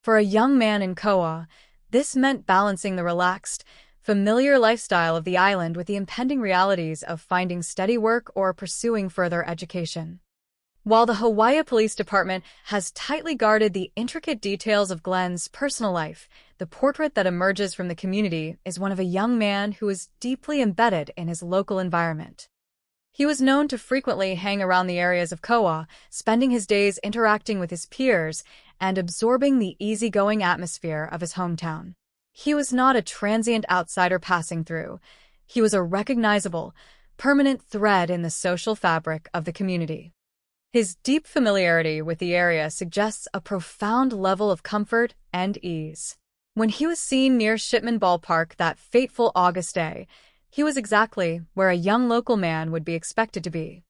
For a young man in Koa, this meant balancing the relaxed, familiar lifestyle of the island with the impending realities of finding steady work or pursuing further education. While the Hawaii Police Department has tightly guarded the intricate details of Glenn's personal life, the portrait that emerges from the community is one of a young man who is deeply embedded in his local environment. He was known to frequently hang around the areas of Koa, spending his days interacting with his peers and absorbing the easygoing atmosphere of his hometown. He was not a transient outsider passing through. He was a recognizable, permanent thread in the social fabric of the community. His deep familiarity with the area suggests a profound level of comfort and ease. When he was seen near Shipman Ballpark that fateful August day, he was exactly where a young local man would be expected to be.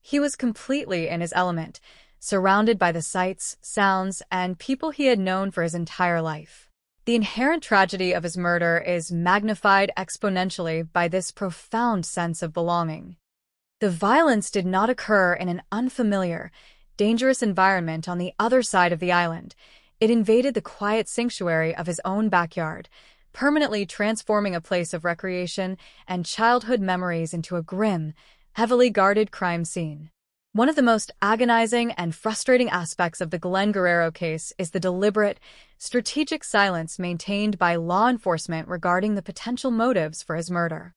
He was completely in his element, surrounded by the sights, sounds, and people he had known for his entire life. The inherent tragedy of his murder is magnified exponentially by this profound sense of belonging. The violence did not occur in an unfamiliar, dangerous environment on the other side of the island. It invaded the quiet sanctuary of his own backyard, permanently transforming a place of recreation and childhood memories into a grim, heavily guarded crime scene. One of the most agonizing and frustrating aspects of the Glenn Guerrero case is the deliberate, strategic silence maintained by law enforcement regarding the potential motives for his murder.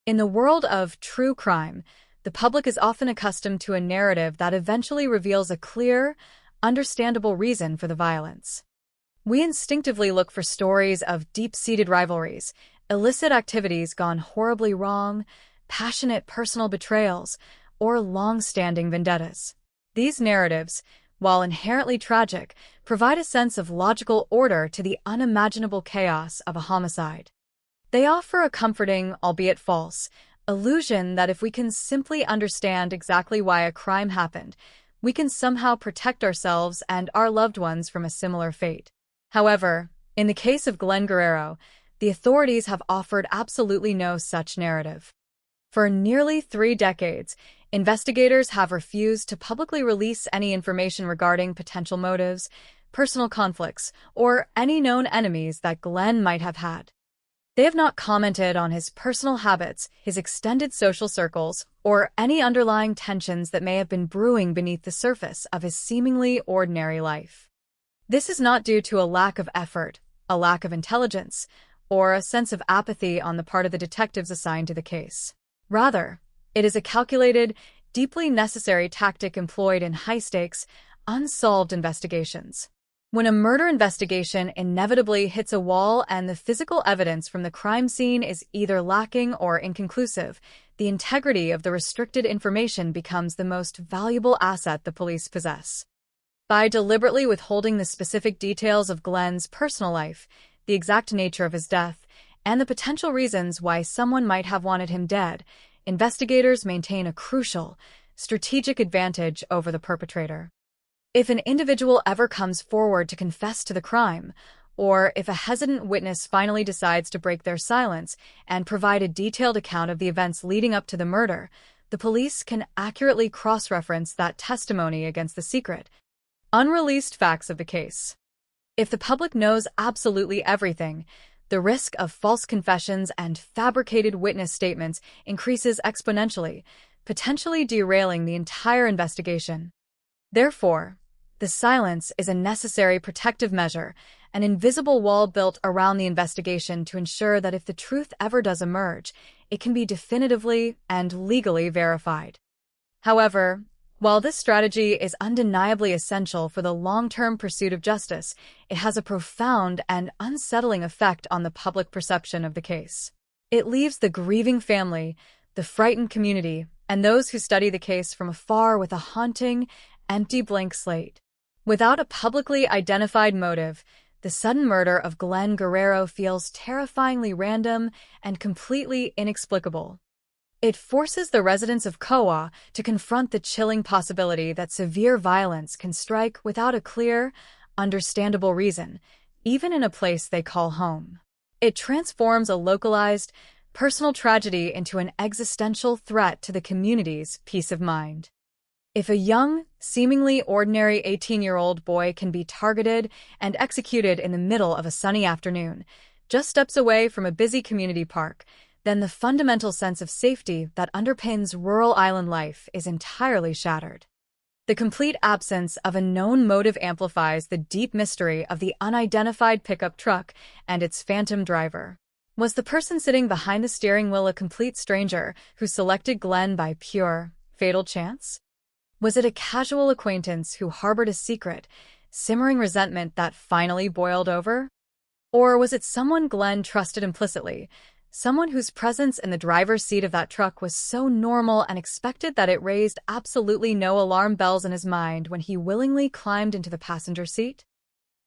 In the world of true crime, the public is often accustomed to a narrative that eventually reveals a clear, understandable reason for the violence. We instinctively look for stories of deep-seated rivalries, illicit activities gone horribly wrong, passionate personal betrayals, or long-standing vendettas. These narratives, while inherently tragic, provide a sense of logical order to the unimaginable chaos of a homicide. They offer a comforting, albeit false, illusion that if we can simply understand exactly why a crime happened, we can somehow protect ourselves and our loved ones from a similar fate. However, in the case of Glenn Guerrero, the authorities have offered absolutely no such narrative. For nearly 3 decades, investigators have refused to publicly release any information regarding potential motives, personal conflicts, or any known enemies that Glenn might have had. They have not commented on his personal habits, his extended social circles, or any underlying tensions that may have been brewing beneath the surface of his seemingly ordinary life. This is not due to a lack of effort, a lack of intelligence, or a sense of apathy on the part of the detectives assigned to the case. Rather, it is a calculated, deeply necessary tactic employed in high-stakes, unsolved investigations. When a murder investigation inevitably hits a wall and the physical evidence from the crime scene is either lacking or inconclusive, the integrity of the restricted information becomes the most valuable asset the police possess. By deliberately withholding the specific details of Glenn's personal life, the exact nature of his death, and the potential reasons why someone might have wanted him dead, investigators maintain a crucial, strategic advantage over the perpetrator. If an individual ever comes forward to confess to the crime, or if a hesitant witness finally decides to break their silence and provide a detailed account of the events leading up to the murder, the police can accurately cross-reference that testimony against the secret, unreleased facts of the case. If the public knows absolutely everything, the risk of false confessions and fabricated witness statements increases exponentially, potentially derailing the entire investigation. Therefore, the silence is a necessary protective measure, an invisible wall built around the investigation to ensure that if the truth ever does emerge, it can be definitively and legally verified. However, while this strategy is undeniably essential for the long-term pursuit of justice, it has a profound and unsettling effect on the public perception of the case. It leaves the grieving family, the frightened community, and those who study the case from afar with a haunting, empty blank slate. Without a publicly identified motive, the sudden murder of Glenn Guerrero feels terrifyingly random and completely inexplicable. It forces the residents of Koa to confront the chilling possibility that severe violence can strike without a clear, understandable reason, even in a place they call home. It transforms a localized, personal tragedy into an existential threat to the community's peace of mind. If a young, seemingly ordinary 18-year-old boy can be targeted and executed in the middle of a sunny afternoon, just steps away from a busy community park, then the fundamental sense of safety that underpins rural island life is entirely shattered. The complete absence of a known motive amplifies the deep mystery of the unidentified pickup truck and its phantom driver. Was the person sitting behind the steering wheel a complete stranger who selected Glenn by pure, fatal chance? Was it a casual acquaintance who harbored a secret, simmering resentment that finally boiled over? Or was it someone Glenn trusted implicitly, someone whose presence in the driver's seat of that truck was so normal and expected that it raised absolutely no alarm bells in his mind when he willingly climbed into the passenger seat?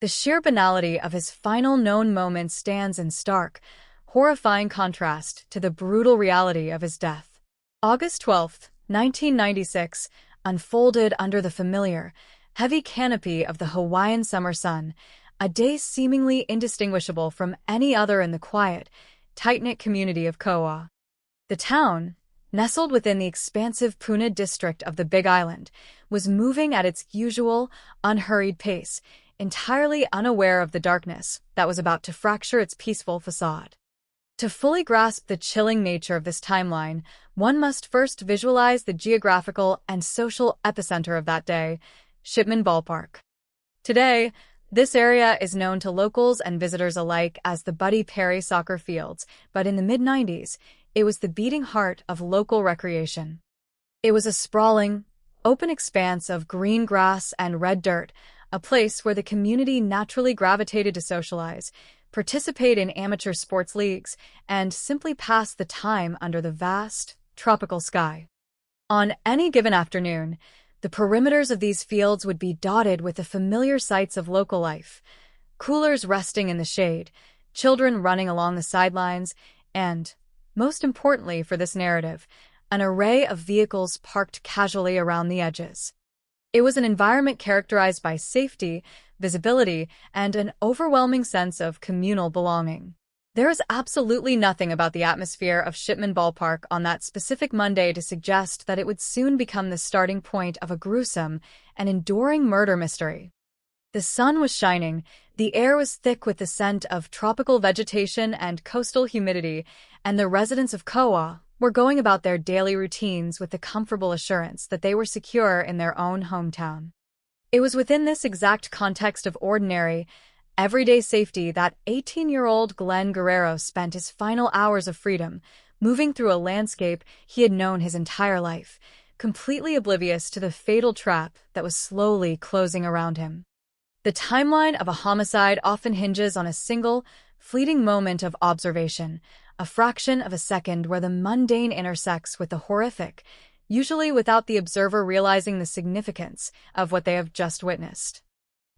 The sheer banality of his final known moment stands in stark, horrifying contrast to the brutal reality of his death. August 12, 1996, unfolded under the familiar, heavy canopy of the Hawaiian summer sun, a day seemingly indistinguishable from any other in the quiet, tight-knit community of Kauai. The town, nestled within the expansive Puna district of the Big Island, was moving at its usual, unhurried pace, entirely unaware of the darkness that was about to fracture its peaceful facade. To fully grasp the chilling nature of this timeline, one must first visualize the geographical and social epicenter of that day, Shipman Ballpark. Today, this area is known to locals and visitors alike as the Buddy Perry Soccer Fields, but in the mid-90s, it was the beating heart of local recreation. It was a sprawling, open expanse of green grass and red dirt, a place where the community naturally gravitated to socialize, participate in amateur sports leagues, and simply pass the time under the vast, tropical sky. On any given afternoon, the perimeters of these fields would be dotted with the familiar sights of local life: coolers resting in the shade, children running along the sidelines, and, most importantly for this narrative, an array of vehicles parked casually around the edges. It was an environment characterized by safety, visibility, and an overwhelming sense of communal belonging. There is absolutely nothing about the atmosphere of Shipman Ballpark on that specific Monday to suggest that it would soon become the starting point of a gruesome and enduring murder mystery. The sun was shining, the air was thick with the scent of tropical vegetation and coastal humidity, and the residents of Kauai were going about their daily routines with the comfortable assurance that they were secure in their own hometown. It was within this exact context of ordinary, everyday safety that 18-year-old Glenn Guerrero spent his final hours of freedom, moving through a landscape he had known his entire life, completely oblivious to the fatal trap that was slowly closing around him. The timeline of a homicide often hinges on a single, fleeting moment of observation, a fraction of a second where the mundane intersects with the horrific, usually without the observer realizing the significance of what they have just witnessed.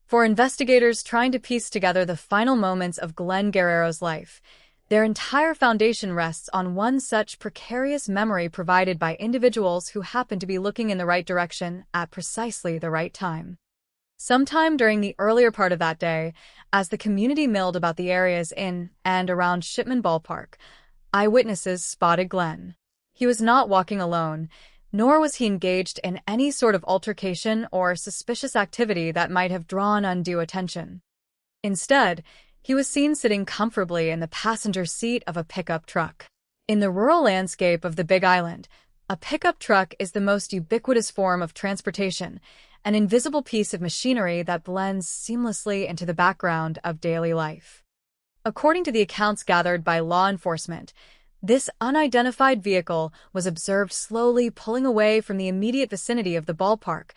For investigators trying to piece together the final moments of Glenn Guerrero's life, their entire foundation rests on one such precarious memory provided by individuals who happen to be looking in the right direction at precisely the right time. Sometime during the earlier part of that day, as the community milled about the areas in and around Shipman Ballpark, eyewitnesses spotted Glenn. He was not walking alone, nor was he engaged in any sort of altercation or suspicious activity that might have drawn undue attention. Instead, he was seen sitting comfortably in the passenger seat of a pickup truck. In the rural landscape of the Big Island, a pickup truck is the most ubiquitous form of transportation, an invisible piece of machinery that blends seamlessly into the background of daily life. According to the accounts gathered by law enforcement, this unidentified vehicle was observed slowly pulling away from the immediate vicinity of the ballpark,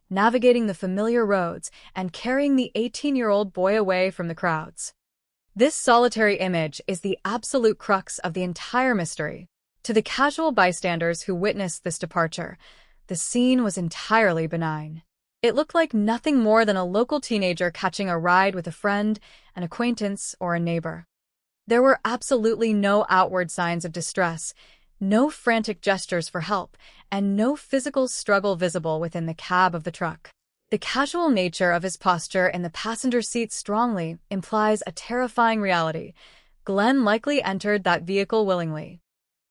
navigating the familiar roads and carrying the 18-year-old boy away from the crowds. This solitary image is the absolute crux of the entire mystery. To the casual bystanders who witnessed this departure, the scene was entirely benign. It looked like nothing more than a local teenager catching a ride with a friend, an acquaintance, or a neighbor. There were absolutely no outward signs of distress, no frantic gestures for help, and no physical struggle visible within the cab of the truck. The casual nature of his posture in the passenger seat strongly implies a terrifying reality. Glenn likely entered that vehicle willingly.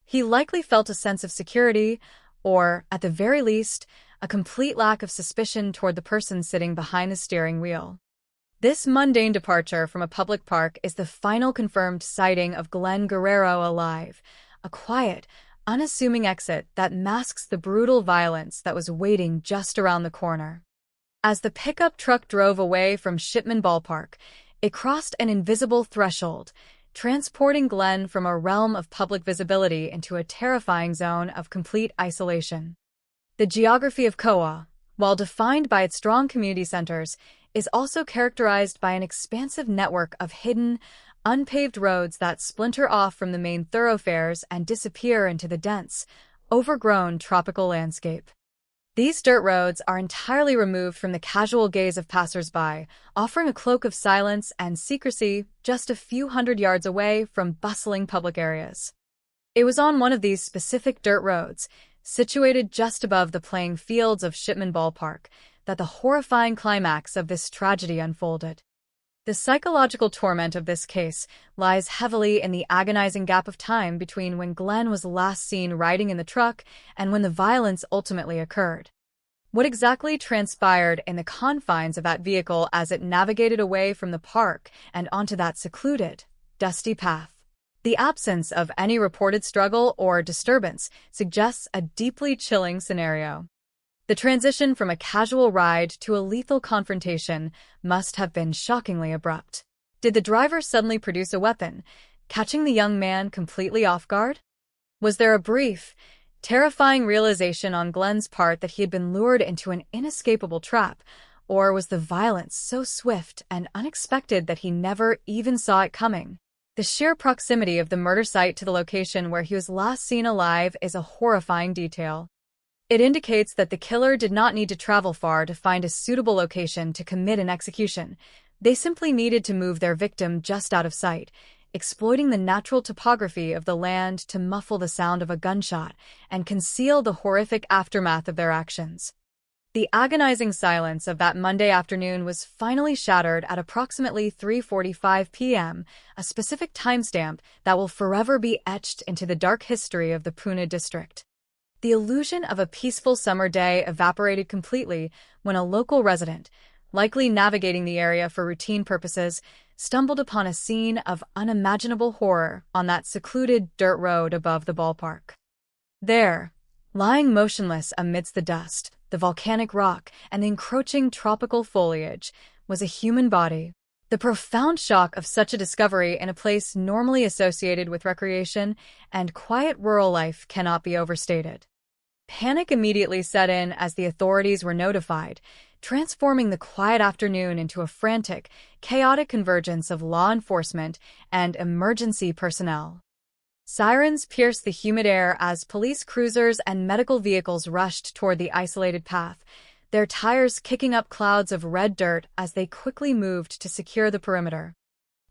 He likely felt a sense of security, or, at the very least, a complete lack of suspicion toward the person sitting behind the steering wheel. This mundane departure from a public park is the final confirmed sighting of Glenn Guerrero alive, a quiet, unassuming exit that masks the brutal violence that was waiting just around the corner. As the pickup truck drove away from Shipman Ballpark, it crossed an invisible threshold, transporting Glenn from a realm of public visibility into a terrifying zone of complete isolation. The geography of Koa, while defined by its strong community centers, is also characterized by an expansive network of hidden, unpaved roads that splinter off from the main thoroughfares and disappear into the dense, overgrown tropical landscape. These dirt roads are entirely removed from the casual gaze of passersby, offering a cloak of silence and secrecy just a few hundred yards away from bustling public areas. It was on one of these specific dirt roads, situated just above the playing fields of Shipman Ballpark, that the horrifying climax of this tragedy unfolded. The psychological torment of this case lies heavily in the agonizing gap of time between when Glenn was last seen riding in the truck and when the violence ultimately occurred. What exactly transpired in the confines of that vehicle as it navigated away from the park and onto that secluded, dusty path? The absence of any reported struggle or disturbance suggests a deeply chilling scenario. The transition from a casual ride to a lethal confrontation must have been shockingly abrupt. Did the driver suddenly produce a weapon, catching the young man completely off guard? Was there a brief, terrifying realization on Glenn's part that he had been lured into an inescapable trap, or was the violence so swift and unexpected that he never even saw it coming? The sheer proximity of the murder site to the location where he was last seen alive is a horrifying detail. It indicates that the killer did not need to travel far to find a suitable location to commit an execution. They simply needed to move their victim just out of sight, exploiting the natural topography of the land to muffle the sound of a gunshot and conceal the horrific aftermath of their actions. The agonizing silence of that Monday afternoon was finally shattered at approximately 3:45 p.m., a specific timestamp that will forever be etched into the dark history of the Pune district. The illusion of a peaceful summer day evaporated completely when a local resident, likely navigating the area for routine purposes, stumbled upon a scene of unimaginable horror on that secluded dirt road above the ballpark. There, lying motionless amidst the dust, the volcanic rock, and the encroaching tropical foliage, was a human body. The profound shock of such a discovery in a place normally associated with recreation and quiet rural life cannot be overstated. Panic immediately set in as the authorities were notified, transforming the quiet afternoon into a frantic, chaotic convergence of law enforcement and emergency personnel. Sirens pierced the humid air as police cruisers and medical vehicles rushed toward the isolated path, their tires kicking up clouds of red dirt as they quickly moved to secure the perimeter.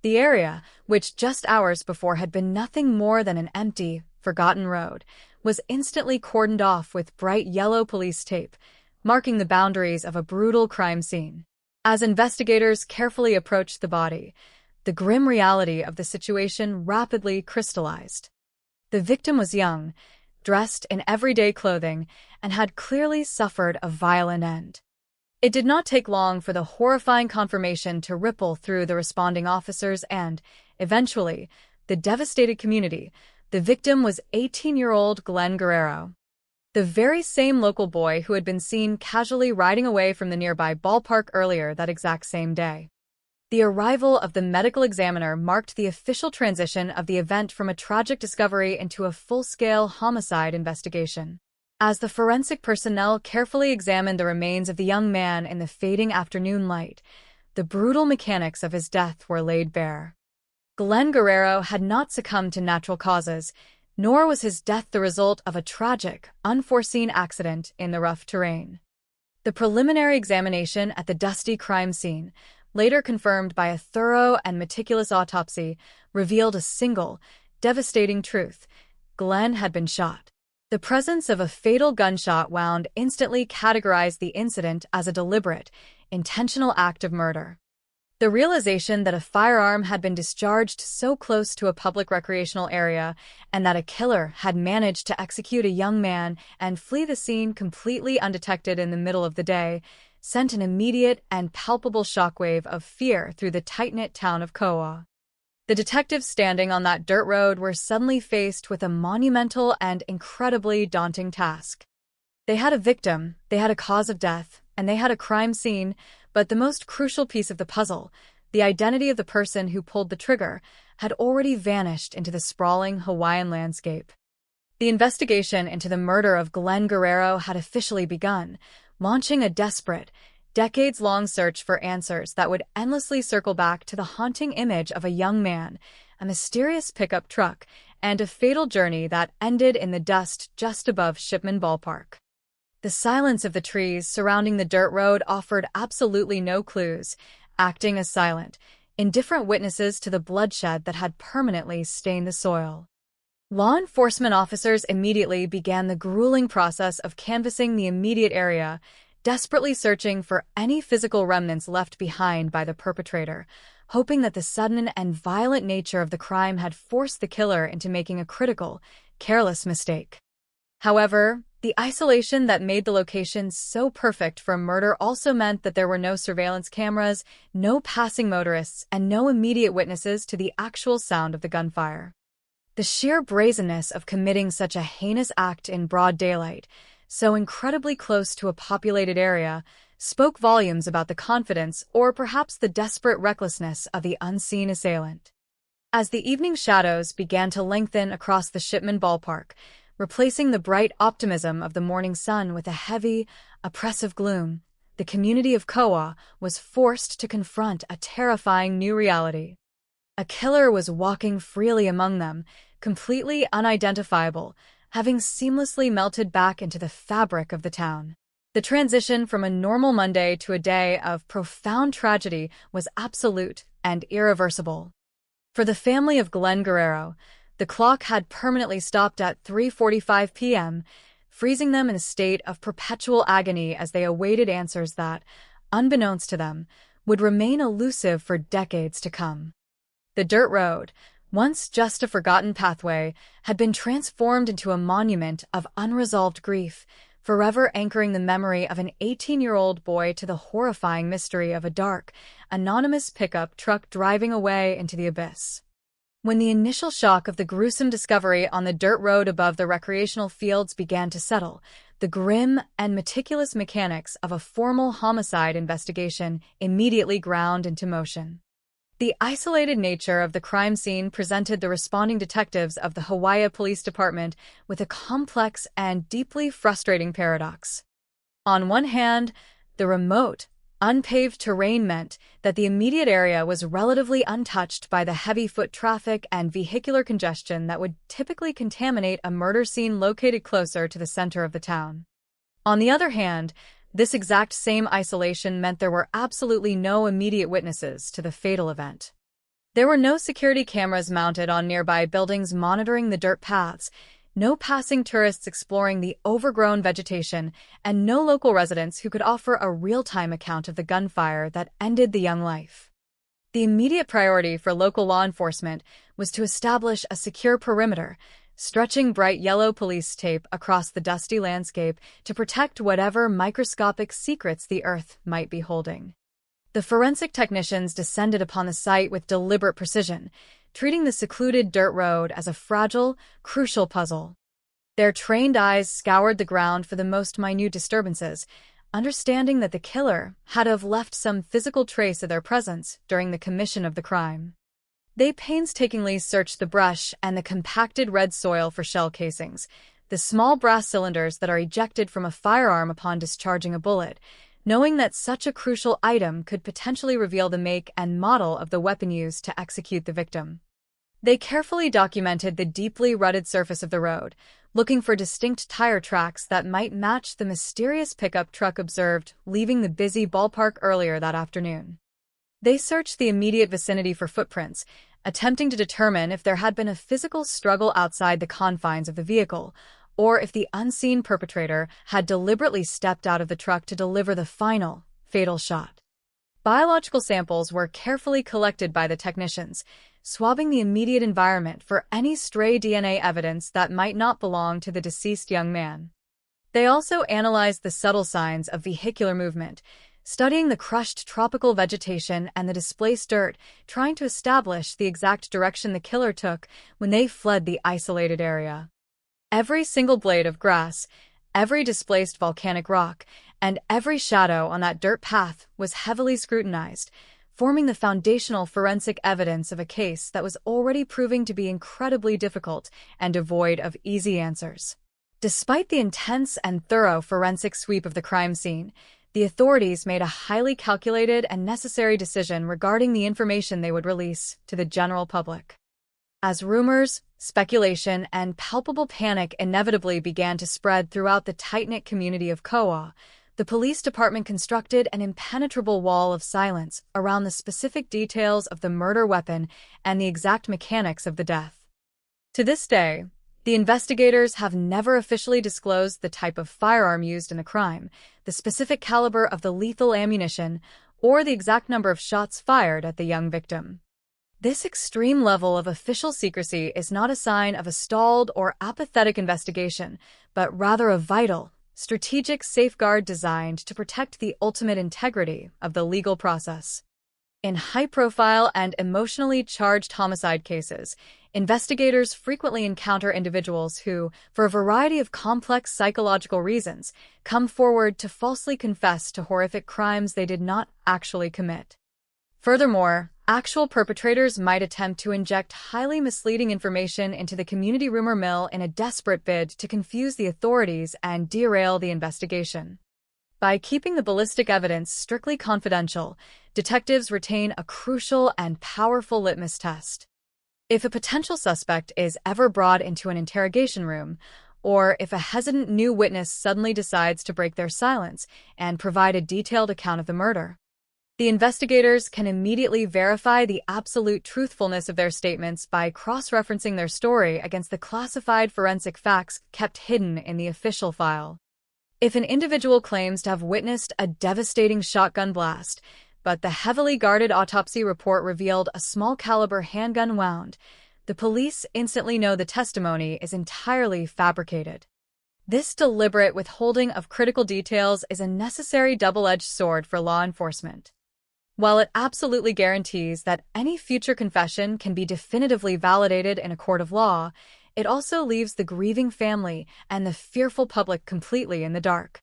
The area, which just hours before had been nothing more than an empty, forgotten road, was instantly cordoned off with bright yellow police tape, marking the boundaries of a brutal crime scene. As investigators carefully approached the body, the grim reality of the situation rapidly crystallized. The victim was young, dressed in everyday clothing, and had clearly suffered a violent end. It did not take long for the horrifying confirmation to ripple through the responding officers and, eventually, the devastated community. The victim was 18-year-old Glenn Guerrero, the very same local boy who had been seen casually riding away from the nearby ballpark earlier that exact same day. The arrival of the medical examiner marked the official transition of the event from a tragic discovery into a full-scale homicide investigation. As the forensic personnel carefully examined the remains of the young man in the fading afternoon light, the brutal mechanics of his death were laid bare. Glenn Guerrero had not succumbed to natural causes, nor was his death the result of a tragic, unforeseen accident in the rough terrain. The preliminary examination at the dusty crime scene, later confirmed by a thorough and meticulous autopsy, revealed a single, devastating truth: Glenn had been shot. The presence of a fatal gunshot wound instantly categorized the incident as a deliberate, intentional act of murder. The realization that a firearm had been discharged so close to a public recreational area and that a killer had managed to execute a young man and flee the scene completely undetected in the middle of the day sent an immediate and palpable shockwave of fear through the tight-knit town of Kowa. The detectives standing on that dirt road were suddenly faced with a monumental and incredibly daunting task. They had a victim, they had a cause of death, and they had a crime scene, but the most crucial piece of the puzzle, the identity of the person who pulled the trigger, had already vanished into the sprawling Hawaiian landscape. The investigation into the murder of Glenn Guerrero had officially begun, launching a desperate, decades-long search for answers that would endlessly circle back to the haunting image of a young man, a mysterious pickup truck, and a fatal journey that ended in the dust just above Shipman Ballpark. The silence of the trees surrounding the dirt road offered absolutely no clues, acting as silent, indifferent witnesses to the bloodshed that had permanently stained the soil. Law enforcement officers immediately began the grueling process of canvassing the immediate area, desperately searching for any physical remnants left behind by the perpetrator, hoping that the sudden and violent nature of the crime had forced the killer into making a critical, careless mistake. However, the isolation that made the location so perfect for a murder also meant that there were no surveillance cameras, no passing motorists, and no immediate witnesses to the actual sound of the gunfire. The sheer brazenness of committing such a heinous act in broad daylight, so incredibly close to a populated area, spoke volumes about the confidence or perhaps the desperate recklessness of the unseen assailant. As the evening shadows began to lengthen across the Shipman Ballpark, replacing the bright optimism of the morning sun with a heavy, oppressive gloom, the community of Kowa was forced to confront a terrifying new reality. A killer was walking freely among them, completely unidentifiable, having seamlessly melted back into the fabric of the town. The transition from a normal Monday to a day of profound tragedy was absolute and irreversible. For the family of Glenn Guerrero, the clock had permanently stopped at 3:45 p.m., freezing them in a state of perpetual agony as they awaited answers that, unbeknownst to them, would remain elusive for decades to come. The dirt road, once just a forgotten pathway, had been transformed into a monument of unresolved grief, forever anchoring the memory of an 18-year-old boy to the horrifying mystery of a dark, anonymous pickup truck driving away into the abyss. When the initial shock of the gruesome discovery on the dirt road above the recreational fields began to settle, the grim and meticulous mechanics of a formal homicide investigation immediately ground into motion. The isolated nature of the crime scene presented the responding detectives of the Hawaii Police Department with a complex and deeply frustrating paradox. On one hand, the remote, unpaved terrain meant that the immediate area was relatively untouched by the heavy foot traffic and vehicular congestion that would typically contaminate a murder scene located closer to the center of the town. On the other hand, this exact same isolation meant there were absolutely no immediate witnesses to the fatal event. There were no security cameras mounted on nearby buildings monitoring the dirt paths, no passing tourists exploring the overgrown vegetation, and no local residents who could offer a real-time account of the gunfire that ended the young life. The immediate priority for local law enforcement was to establish a secure perimeter, stretching bright yellow police tape across the dusty landscape to protect whatever microscopic secrets the earth might be holding. The forensic technicians descended upon the site with deliberate precision, treating the secluded dirt road as a fragile, crucial puzzle. Their trained eyes scoured the ground for the most minute disturbances, understanding that the killer had to have left some physical trace of their presence during the commission of the crime. They painstakingly searched the brush and the compacted red soil for shell casings, the small brass cylinders that are ejected from a firearm upon discharging a bullet, knowing that such a crucial item could potentially reveal the make and model of the weapon used to execute the victim. They carefully documented the deeply rutted surface of the road, looking for distinct tire tracks that might match the mysterious pickup truck observed leaving the busy ballpark earlier that afternoon. They searched the immediate vicinity for footprints, attempting to determine if there had been a physical struggle outside the confines of the vehicle, or if the unseen perpetrator had deliberately stepped out of the truck to deliver the final, fatal shot. Biological samples were carefully collected by the technicians, swabbing the immediate environment for any stray DNA evidence that might not belong to the deceased young man. They also analyzed the subtle signs of vehicular movement, studying the crushed tropical vegetation and the displaced dirt, trying to establish the exact direction the killer took when they fled the isolated area. Every single blade of grass, every displaced volcanic rock, and every shadow on that dirt path was heavily scrutinized, forming the foundational forensic evidence of a case that was already proving to be incredibly difficult and devoid of easy answers. Despite the intense and thorough forensic sweep of the crime scene, the authorities made a highly calculated and necessary decision regarding the information they would release to the general public. As rumors, speculation, and palpable panic inevitably began to spread throughout the tight-knit community of Koa, the police department constructed an impenetrable wall of silence around the specific details of the murder weapon and the exact mechanics of the death. To this day, the investigators have never officially disclosed the type of firearm used in the crime, the specific caliber of the lethal ammunition, or the exact number of shots fired at the young victim. This extreme level of official secrecy is not a sign of a stalled or apathetic investigation, but rather a vital, strategic safeguard designed to protect the ultimate integrity of the legal process. In high-profile and emotionally charged homicide cases, investigators frequently encounter individuals who, for a variety of complex psychological reasons, come forward to falsely confess to horrific crimes they did not actually commit. Furthermore, actual perpetrators might attempt to inject highly misleading information into the community rumor mill in a desperate bid to confuse the authorities and derail the investigation. By keeping the ballistic evidence strictly confidential, detectives retain a crucial and powerful litmus test. If a potential suspect is ever brought into an interrogation room, or if a hesitant new witness suddenly decides to break their silence and provide a detailed account of the murder, the investigators can immediately verify the absolute truthfulness of their statements by cross-referencing their story against the classified forensic facts kept hidden in the official file. If an individual claims to have witnessed a devastating shotgun blast, but the heavily guarded autopsy report revealed a small-caliber handgun wound, the police instantly know the testimony is entirely fabricated. This deliberate withholding of critical details is a necessary double-edged sword for law enforcement. While it absolutely guarantees that any future confession can be definitively validated in a court of law, it also leaves the grieving family and the fearful public completely in the dark,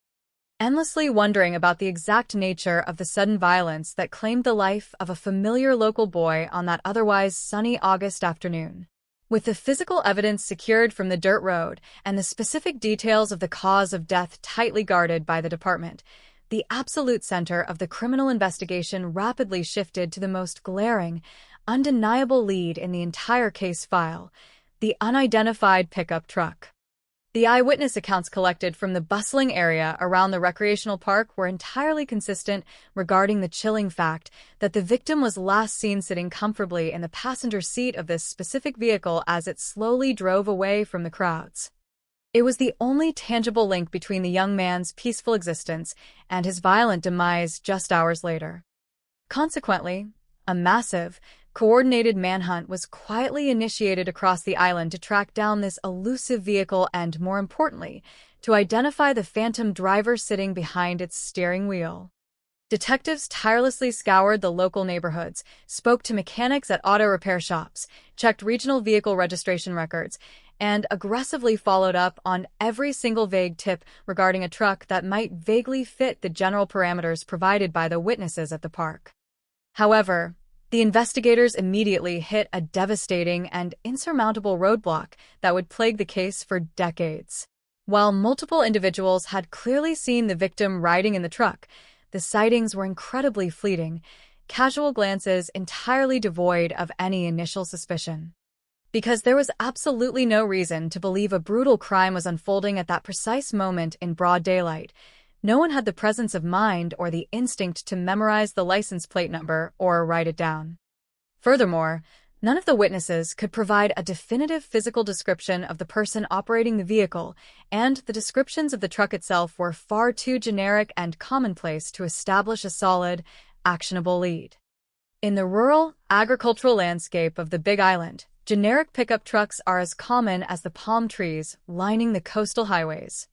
endlessly wondering about the exact nature of the sudden violence that claimed the life of a familiar local boy on that otherwise sunny August afternoon. With the physical evidence secured from the dirt road and the specific details of the cause of death tightly guarded by the department, the absolute center of the criminal investigation rapidly shifted to the most glaring, undeniable lead in the entire case file: the unidentified pickup truck. The eyewitness accounts collected from the bustling area around the recreational park were entirely consistent regarding the chilling fact that the victim was last seen sitting comfortably in the passenger seat of this specific vehicle as it slowly drove away from the crowds. It was the only tangible link between the young man's peaceful existence and his violent demise just hours later. Consequently, a massive, coordinated manhunt was quietly initiated across the island to track down this elusive vehicle and, more importantly, to identify the phantom driver sitting behind its steering wheel. Detectives tirelessly scoured the local neighborhoods, spoke to mechanics at auto repair shops, checked regional vehicle registration records, and aggressively followed up on every single vague tip regarding a truck that might vaguely fit the general parameters provided by the witnesses at the park. However, the investigators immediately hit a devastating and insurmountable roadblock that would plague the case for decades. While multiple individuals had clearly seen the victim riding in the truck, the sightings were incredibly fleeting, casual glances entirely devoid of any initial suspicion. Because there was absolutely no reason to believe a brutal crime was unfolding at that precise moment in broad daylight, no one had the presence of mind or the instinct to memorize the license plate number or write it down. Furthermore, none of the witnesses could provide a definitive physical description of the person operating the vehicle, and the descriptions of the truck itself were far too generic and commonplace to establish a solid, actionable lead. In the rural, agricultural landscape of the Big Island, generic pickup trucks are as common as the palm trees lining the coastal highways.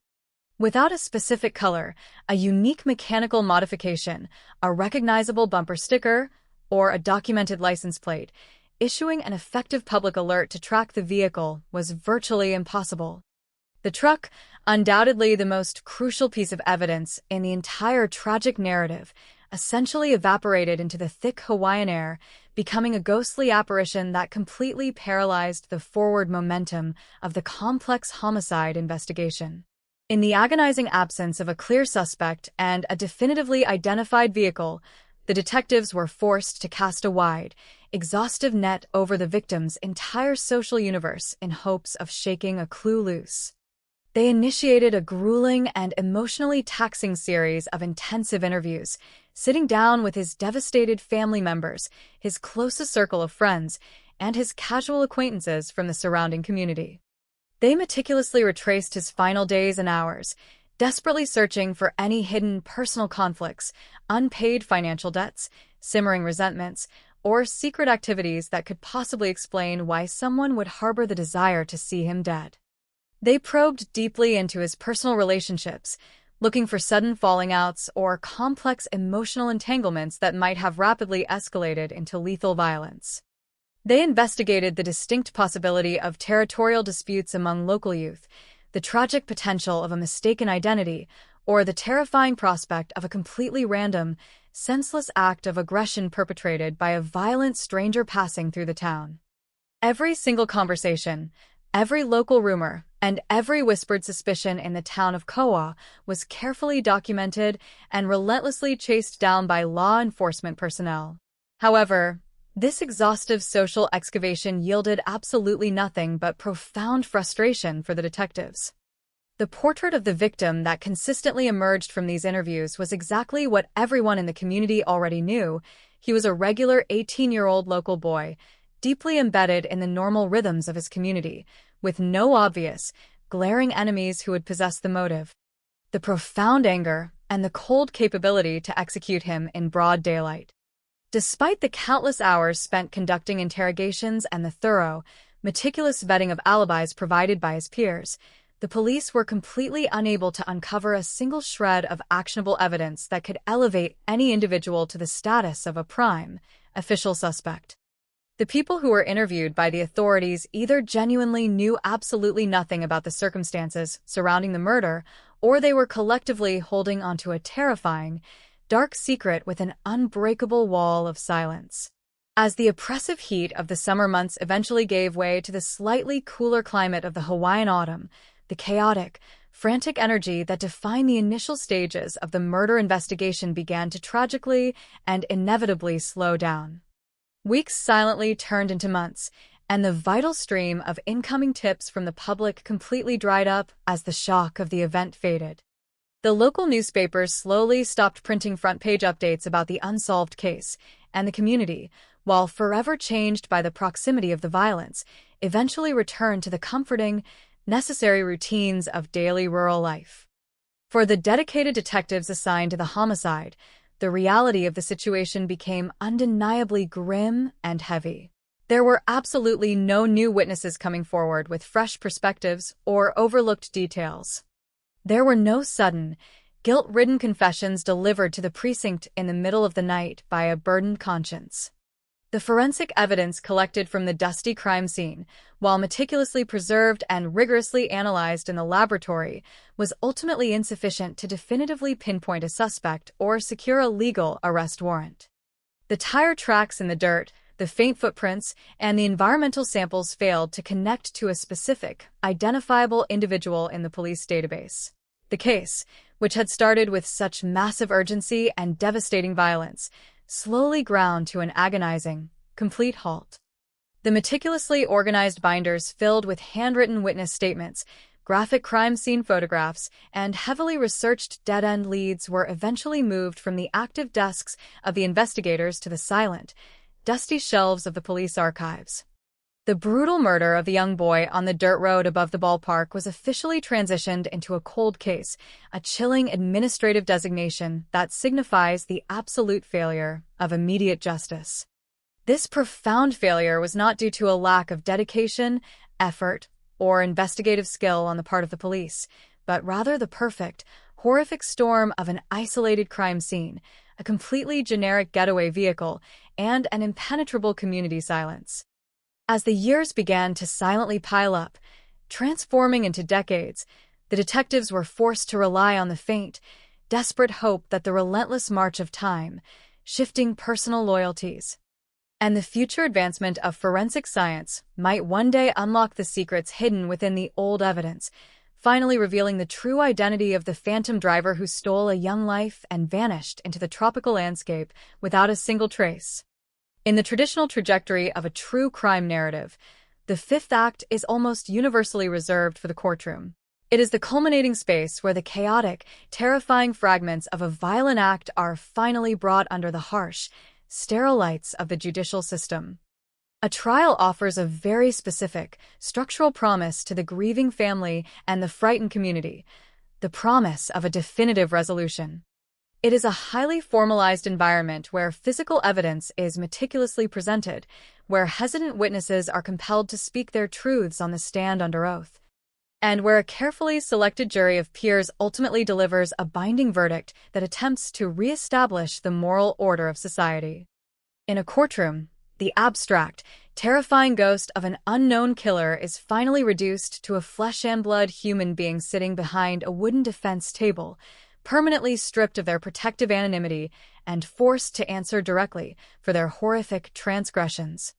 Without a specific color, a unique mechanical modification, a recognizable bumper sticker, or a documented license plate, issuing an effective public alert to track the vehicle was virtually impossible. The truck, undoubtedly the most crucial piece of evidence in the entire tragic narrative, essentially evaporated into the thick Hawaiian air, becoming a ghostly apparition that completely paralyzed the forward momentum of the complex homicide investigation. In the agonizing absence of a clear suspect and a definitively identified vehicle, the detectives were forced to cast a wide, exhaustive net over the victim's entire social universe in hopes of shaking a clue loose. They initiated a grueling and emotionally taxing series of intensive interviews, sitting down with his devastated family members, his closest circle of friends, and his casual acquaintances from the surrounding community. They meticulously retraced his final days and hours, desperately searching for any hidden personal conflicts, unpaid financial debts, simmering resentments, or secret activities that could possibly explain why someone would harbor the desire to see him dead. They probed deeply into his personal relationships, looking for sudden falling outs or complex emotional entanglements that might have rapidly escalated into lethal violence. They investigated the distinct possibility of territorial disputes among local youth, the tragic potential of a mistaken identity, or the terrifying prospect of a completely random, senseless act of aggression perpetrated by a violent stranger passing through the town. Every single conversation, every local rumor, and every whispered suspicion in the town of Koa was carefully documented and relentlessly chased down by law enforcement personnel. However, this exhaustive social excavation yielded absolutely nothing but profound frustration for the detectives. The portrait of the victim that consistently emerged from these interviews was exactly what everyone in the community already knew. He was a regular 18-year-old local boy, deeply embedded in the normal rhythms of his community, with no obvious, glaring enemies who would possess the motive, the profound anger, and the cold capability to execute him in broad daylight. Despite the countless hours spent conducting interrogations and the thorough, meticulous vetting of alibis provided by his peers, the police were completely unable to uncover a single shred of actionable evidence that could elevate any individual to the status of a prime, official suspect. The people who were interviewed by the authorities either genuinely knew absolutely nothing about the circumstances surrounding the murder, or they were collectively holding onto a terrifying, dark secret with an unbreakable wall of silence. As the oppressive heat of the summer months eventually gave way to the slightly cooler climate of the Hawaiian autumn, the chaotic, frantic energy that defined the initial stages of the murder investigation began to tragically and inevitably slow down. Weeks silently turned into months, and the vital stream of incoming tips from the public completely dried up as the shock of the event faded. The local newspapers slowly stopped printing front-page updates about the unsolved case, and the community, while forever changed by the proximity of the violence, eventually returned to the comforting, necessary routines of daily rural life. For the dedicated detectives assigned to the homicide, the reality of the situation became undeniably grim and heavy. There were absolutely no new witnesses coming forward with fresh perspectives or overlooked details. There were no sudden, guilt-ridden confessions delivered to the precinct in the middle of the night by a burdened conscience. The forensic evidence collected from the dusty crime scene, while meticulously preserved and rigorously analyzed in the laboratory, was ultimately insufficient to definitively pinpoint a suspect or secure a legal arrest warrant. The tire tracks in the dirt, the faint footprints, and the environmental samples failed to connect to a specific, identifiable individual in the police database. The case, which had started with such massive urgency and devastating violence, slowly ground to an agonizing, complete halt. The meticulously organized binders filled with handwritten witness statements, graphic crime scene photographs, and heavily researched dead-end leads were eventually moved from the active desks of the investigators to the silent, dusty shelves of the police archives. The brutal murder of the young boy on the dirt road above the ballpark was officially transitioned into a cold case, a chilling administrative designation that signifies the absolute failure of immediate justice. This profound failure was not due to a lack of dedication, effort, or investigative skill on the part of the police, but rather the perfect, horrific storm of an isolated crime scene, a completely generic getaway vehicle, and an impenetrable community silence. As the years began to silently pile up, transforming into decades, the detectives were forced to rely on the faint, desperate hope that the relentless march of time, shifting personal loyalties, and the future advancement of forensic science might one day unlock the secrets hidden within the old evidence, finally revealing the true identity of the phantom driver who stole a young life and vanished into the tropical landscape without a single trace. In the traditional trajectory of a true crime narrative, the fifth act is almost universally reserved for the courtroom. It is the culminating space where the chaotic, terrifying fragments of a violent act are finally brought under the harsh, sterile lights of the judicial system. A trial offers a very specific, structural promise to the grieving family and the frightened community, the promise of a definitive resolution. It is a highly formalized environment where physical evidence is meticulously presented, where hesitant witnesses are compelled to speak their truths on the stand under oath, and where a carefully selected jury of peers ultimately delivers a binding verdict that attempts to re-establish the moral order of society. In a courtroom, the abstract, terrifying ghost of an unknown killer is finally reduced to a flesh-and-blood human being sitting behind a wooden defense table, permanently stripped of their protective anonymity and forced to answer directly for their horrific transgressions.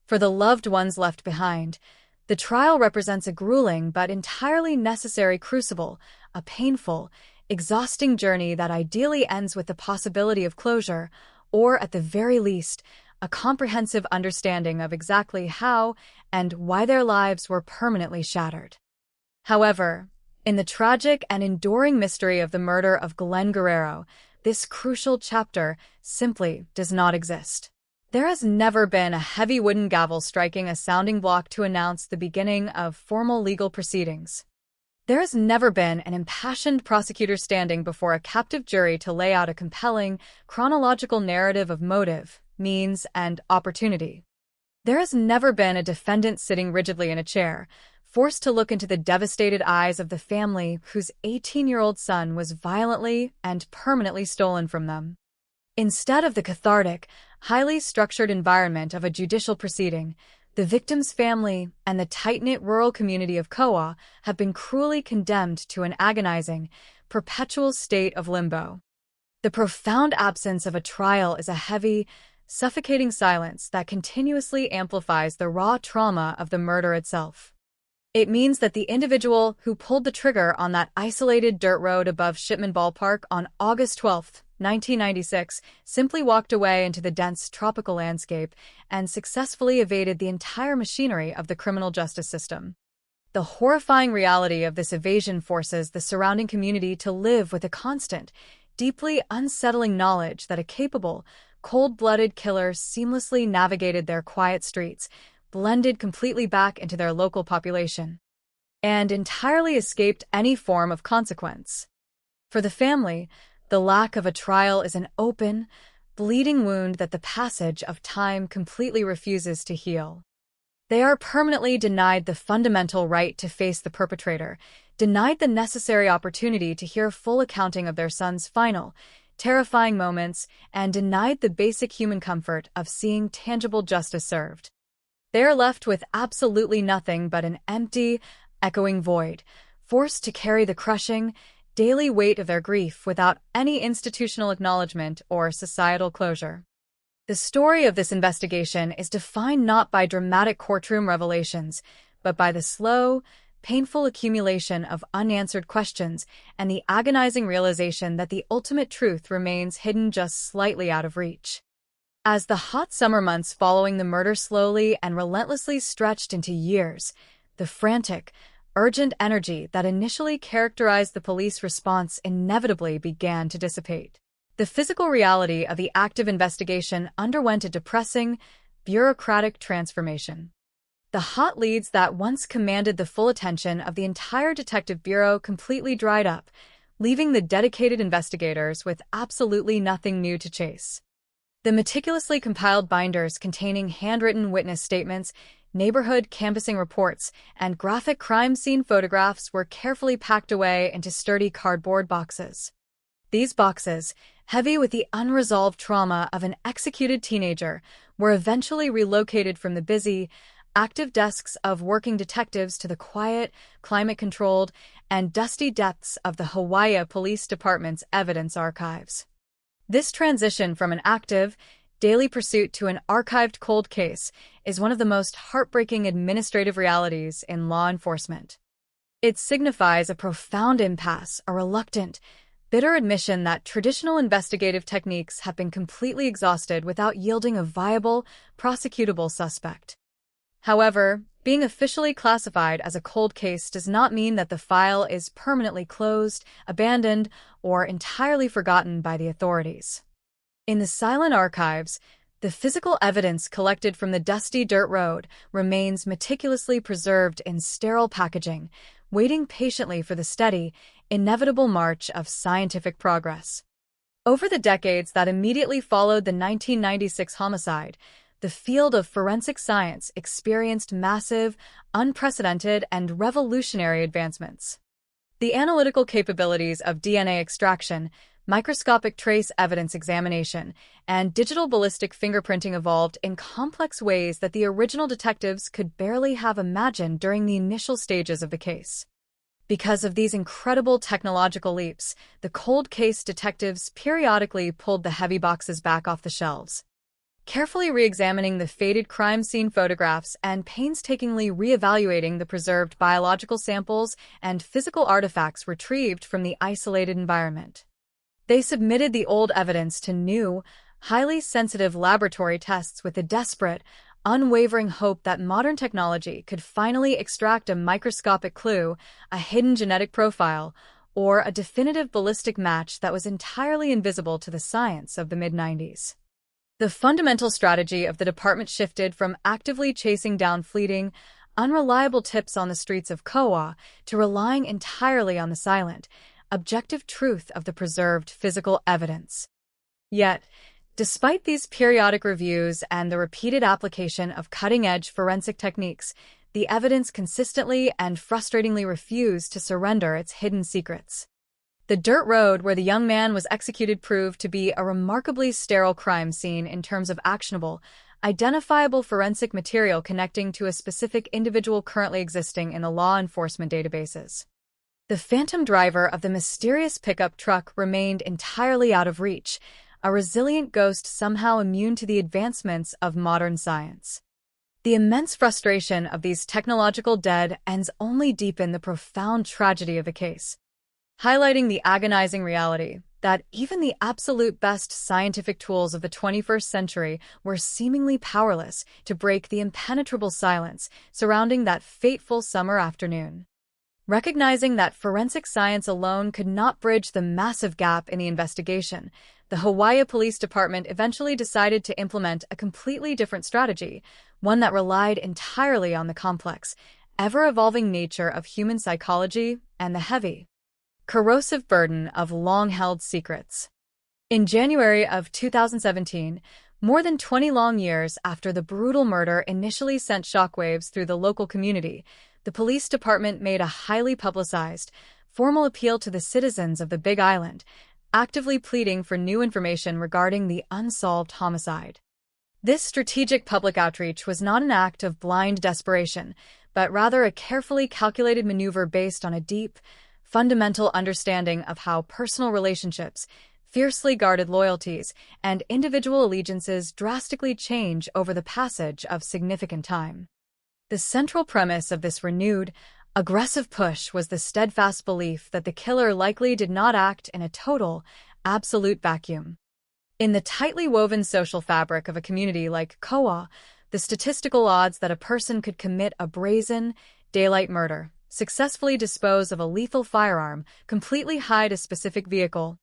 For the loved ones left behind, the trial represents a grueling but entirely necessary crucible, a painful, exhausting journey that ideally ends with the possibility of closure, or at the very least, a comprehensive understanding of exactly how and why their lives were permanently shattered. However, in the tragic and enduring mystery of the murder of Glenn Guerrero, this crucial chapter simply does not exist. There has never been a heavy wooden gavel striking a sounding block to announce the beginning of formal legal proceedings. There has never been an impassioned prosecutor standing before a captive jury to lay out a compelling, chronological narrative of motive, means, and opportunity. There has never been a defendant sitting rigidly in a chair, forced to look into the devastated eyes of the family whose 18-year-old son was violently and permanently stolen from them. Instead of the cathartic, highly structured environment of a judicial proceeding, the victim's family and the tight-knit rural community of Koa have been cruelly condemned to an agonizing, perpetual state of limbo. The profound absence of a trial is a heavy, suffocating silence that continuously amplifies the raw trauma of the murder itself. It means that the individual who pulled the trigger on that isolated dirt road above Shipman Ballpark on August 12, 1996, simply walked away into the dense tropical landscape and successfully evaded the entire machinery of the criminal justice system. The horrifying reality of this evasion forces the surrounding community to live with a constant, deeply unsettling knowledge that a capable, cold-blooded killer seamlessly navigated their quiet streets, blended completely back into their local population, and entirely escaped any form of consequence. For the family, the lack of a trial is an open, bleeding wound that the passage of time completely refuses to heal. They are permanently denied the fundamental right to face the perpetrator, denied the necessary opportunity to hear full accounting of their son's final, terrifying moments, and denied the basic human comfort of seeing tangible justice served. They are left with absolutely nothing but an empty, echoing void, forced to carry the crushing, daily weight of their grief without any institutional acknowledgement or societal closure. The story of this investigation is defined not by dramatic courtroom revelations, but by the slow, painful accumulation of unanswered questions and the agonizing realization that the ultimate truth remains hidden just slightly out of reach. As the hot summer months following the murder slowly and relentlessly stretched into years, the frantic, urgent energy that initially characterized the police response inevitably began to dissipate. The physical reality of the active investigation underwent a depressing, bureaucratic transformation. The hot leads that once commanded the full attention of the entire detective bureau completely dried up, leaving the dedicated investigators with absolutely nothing new to chase. The meticulously compiled binders containing handwritten witness statements, neighborhood canvassing reports, and graphic crime scene photographs were carefully packed away into sturdy cardboard boxes. These boxes, heavy with the unresolved trauma of an executed teenager, were eventually relocated from the busy, active desks of working detectives to the quiet, climate-controlled, and dusty depths of the Hawaii Police Department's evidence archives. This transition from an active, daily pursuit to an archived cold case is one of the most heartbreaking administrative realities in law enforcement. It signifies a profound impasse, a reluctant, bitter admission that traditional investigative techniques have been completely exhausted without yielding a viable, prosecutable suspect. However, being officially classified as a cold case does not mean that the file is permanently closed, abandoned, or entirely forgotten by the authorities. In the silent archives, the physical evidence collected from the dusty dirt road remains meticulously preserved in sterile packaging, waiting patiently for the steady, inevitable march of scientific progress. Over the decades that immediately followed the 1996 homicide, the field of forensic science experienced massive, unprecedented, and revolutionary advancements. The analytical capabilities of DNA extraction, microscopic trace evidence examination, and digital ballistic fingerprinting evolved in complex ways that the original detectives could barely have imagined during the initial stages of the case. Because of these incredible technological leaps, the cold case detectives periodically pulled the heavy boxes back off the shelves, carefully re-examining the faded crime scene photographs and painstakingly re-evaluating the preserved biological samples and physical artifacts retrieved from the isolated environment. They submitted the old evidence to new, highly sensitive laboratory tests with the desperate, unwavering hope that modern technology could finally extract a microscopic clue, a hidden genetic profile, or a definitive ballistic match that was entirely invisible to the science of the mid-90s. The fundamental strategy of the department shifted from actively chasing down fleeting, unreliable tips on the streets of Kauai to relying entirely on the silent, objective truth of the preserved physical evidence. Yet, despite these periodic reviews and the repeated application of cutting-edge forensic techniques, the evidence consistently and frustratingly refused to surrender its hidden secrets. The dirt road where the young man was executed proved to be a remarkably sterile crime scene in terms of actionable, identifiable forensic material connecting to a specific individual currently existing in the law enforcement databases. The phantom driver of the mysterious pickup truck remained entirely out of reach, a resilient ghost somehow immune to the advancements of modern science. The immense frustration of these technological dead ends only deepen the profound tragedy of the case, highlighting the agonizing reality that even the absolute best scientific tools of the 21st century were seemingly powerless to break the impenetrable silence surrounding that fateful summer afternoon. Recognizing that forensic science alone could not bridge the massive gap in the investigation, the Hawaii Police Department eventually decided to implement a completely different strategy, one that relied entirely on the complex, ever-evolving nature of human psychology and the heavy, corrosive burden of long-held secrets. In January of 2017, more than 20 long years after the brutal murder initially sent shockwaves through the local community, the police department made a highly publicized, formal appeal to the citizens of the Big Island, actively pleading for new information regarding the unsolved homicide. This strategic public outreach was not an act of blind desperation, but rather a carefully calculated maneuver based on a deep, fundamental understanding of how personal relationships, fiercely guarded loyalties, and individual allegiances drastically change over the passage of significant time. The central premise of this renewed, aggressive push was the steadfast belief that the killer likely did not act in a total, absolute vacuum. In the tightly woven social fabric of a community like Kauai, the statistical odds that a person could commit a brazen, daylight murder, successfully dispose of a lethal firearm, completely hide a specific vehicle,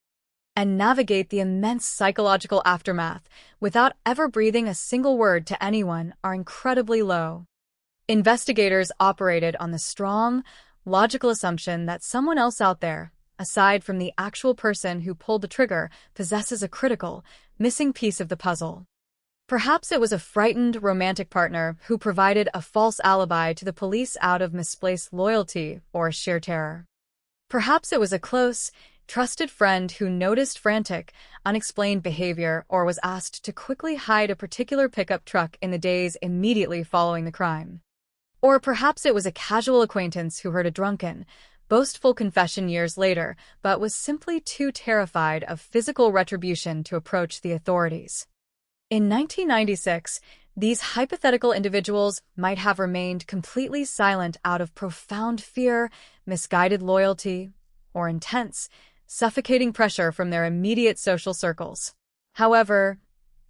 and navigate the immense psychological aftermath without ever breathing a single word to anyone are incredibly low. Investigators operated on the strong, logical assumption that someone else out there, aside from the actual person who pulled the trigger, possesses a critical, missing piece of the puzzle. Perhaps it was a frightened romantic partner who provided a false alibi to the police out of misplaced loyalty or sheer terror. Perhaps it was a close, trusted friend who noticed frantic, unexplained behavior or was asked to quickly hide a particular pickup truck in the days immediately following the crime. Or perhaps it was a casual acquaintance who heard a drunken, boastful confession years later, but was simply too terrified of physical retribution to approach the authorities. In 1996, these hypothetical individuals might have remained completely silent out of profound fear, misguided loyalty, or intense, suffocating pressure from their immediate social circles. However,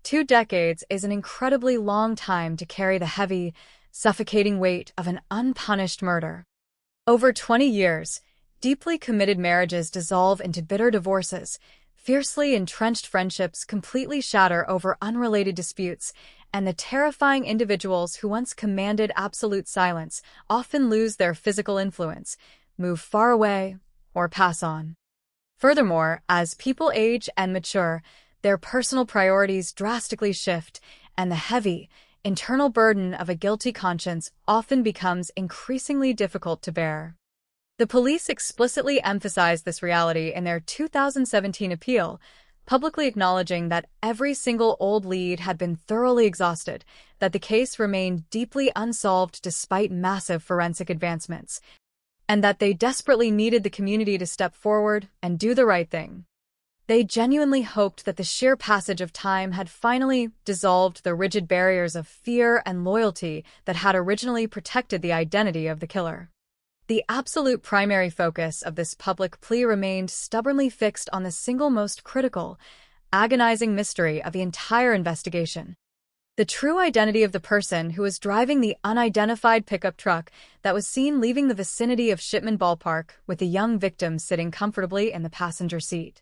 2 decades is an incredibly long time to carry the heavy, suffocating weight of an unpunished murder. Over 20 years, deeply committed marriages dissolve into bitter divorces, fiercely entrenched friendships completely shatter over unrelated disputes, and the terrifying individuals who once commanded absolute silence often lose their physical influence, move far away, or pass on. Furthermore, as people age and mature, their personal priorities drastically shift, and the heavy, internal burden of a guilty conscience often becomes increasingly difficult to bear. The police explicitly emphasized this reality in their 2017 appeal, publicly acknowledging that every single old lead had been thoroughly exhausted, that the case remained deeply unsolved despite massive forensic advancements, and that they desperately needed the community to step forward and do the right thing. They genuinely hoped that the sheer passage of time had finally dissolved the rigid barriers of fear and loyalty that had originally protected the identity of the killer. The absolute primary focus of this public plea remained stubbornly fixed on the single most critical, agonizing mystery of the entire investigation: the true identity of the person who was driving the unidentified pickup truck that was seen leaving the vicinity of Shipman Ballpark with the young victim sitting comfortably in the passenger seat.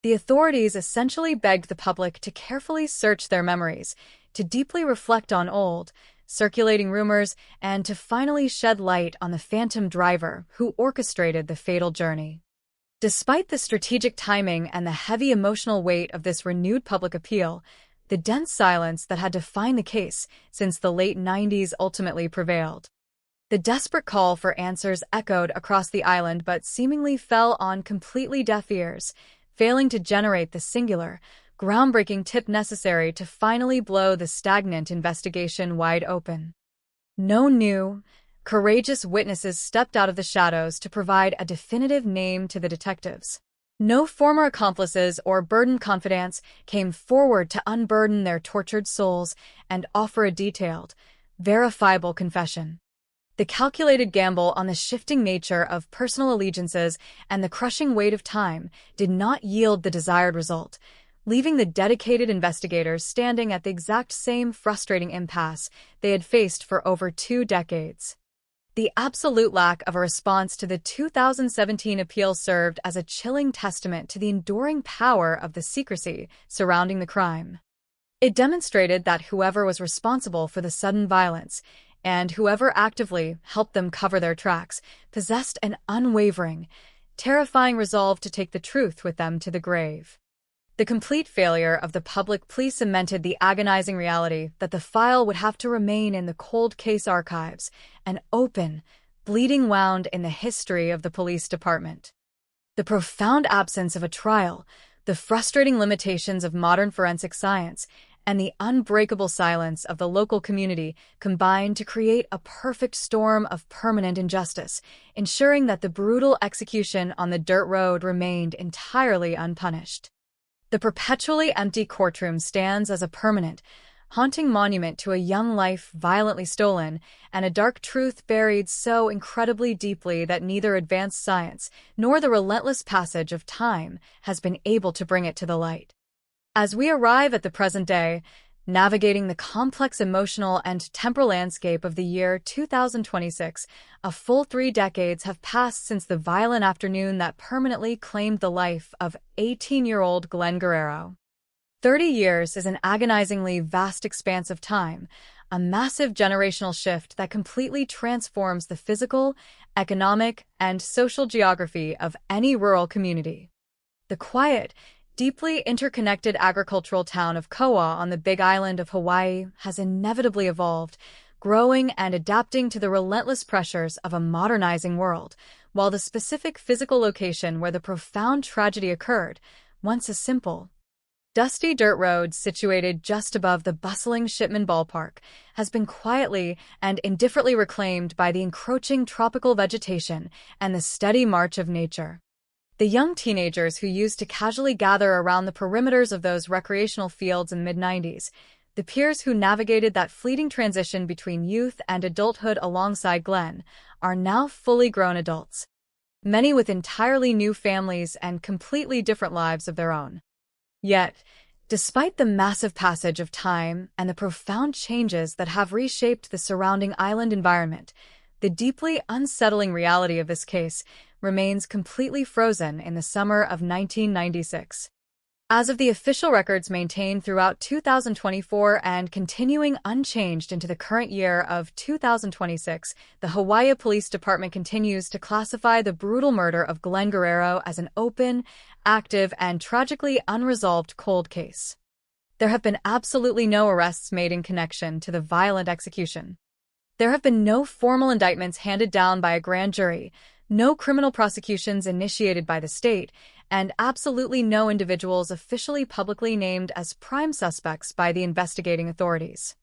The authorities essentially begged the public to carefully search their memories, to deeply reflect on old, circulating rumors, and to finally shed light on the phantom driver who orchestrated the fatal journey. Despite the strategic timing and the heavy emotional weight of this renewed public appeal, the dense silence that had defined the case since the late 90s ultimately prevailed. The desperate call for answers echoed across the island but seemingly fell on completely deaf ears, failing to generate the singular, groundbreaking tip necessary to finally blow the stagnant investigation wide open. No new, courageous witnesses stepped out of the shadows to provide a definitive name to the detectives. No former accomplices or burdened confidants came forward to unburden their tortured souls and offer a detailed, verifiable confession. The calculated gamble on the shifting nature of personal allegiances and the crushing weight of time did not yield the desired result, leaving the dedicated investigators standing at the exact same frustrating impasse they had faced for over 2 decades. The absolute lack of a response to the 2017 appeal served as a chilling testament to the enduring power of the secrecy surrounding the crime. It demonstrated that whoever was responsible for the sudden violence, and whoever actively helped them cover their tracks, possessed an unwavering, terrifying resolve to take the truth with them to the grave. The complete failure of the public plea cemented the agonizing reality that the file would have to remain in the cold case archives, an open, bleeding wound in the history of the police department. The profound absence of a trial, the frustrating limitations of modern forensic science, and the unbreakable silence of the local community combined to create a perfect storm of permanent injustice, ensuring that the brutal execution on the dirt road remained entirely unpunished. The perpetually empty courtroom stands as a permanent, haunting monument to a young life violently stolen and a dark truth buried so incredibly deeply that neither advanced science nor the relentless passage of time has been able to bring it to the light. As we arrive at the present day, navigating the complex emotional and temporal landscape of the year 2026, a full 3 decades have passed since the violent afternoon that permanently claimed the life of 18-year-old Glenn Guerrero. 30 years is an agonizingly vast expanse of time, a massive generational shift that completely transforms the physical, economic, and social geography of any rural community. The quiet, deeply interconnected agricultural town of Kauai on the Big Island of Hawaii has inevitably evolved, growing and adapting to the relentless pressures of a modernizing world, while the specific physical location where the profound tragedy occurred, once a simple, dusty dirt road situated just above the bustling Shipman Ballpark, has been quietly and indifferently reclaimed by the encroaching tropical vegetation and the steady march of nature. The young teenagers who used to casually gather around the perimeters of those recreational fields in the mid-90s, the peers who navigated that fleeting transition between youth and adulthood alongside Glenn, are now fully grown adults, many with entirely new families and completely different lives of their own. Yet, despite the massive passage of time and the profound changes that have reshaped the surrounding island environment, the deeply unsettling reality of this case remains completely frozen in the summer of 1996. As of the official records maintained throughout 2024 and continuing unchanged into the current year of 2026, the Hawaii Police Department continues to classify the brutal murder of Glenn Guerrero as an open, active, and tragically unresolved cold case. There have been absolutely no arrests made in connection to the violent execution. There have been no formal indictments handed down by a grand jury, no criminal prosecutions initiated by the state, and absolutely no individuals officially publicly named as prime suspects by the investigating authorities.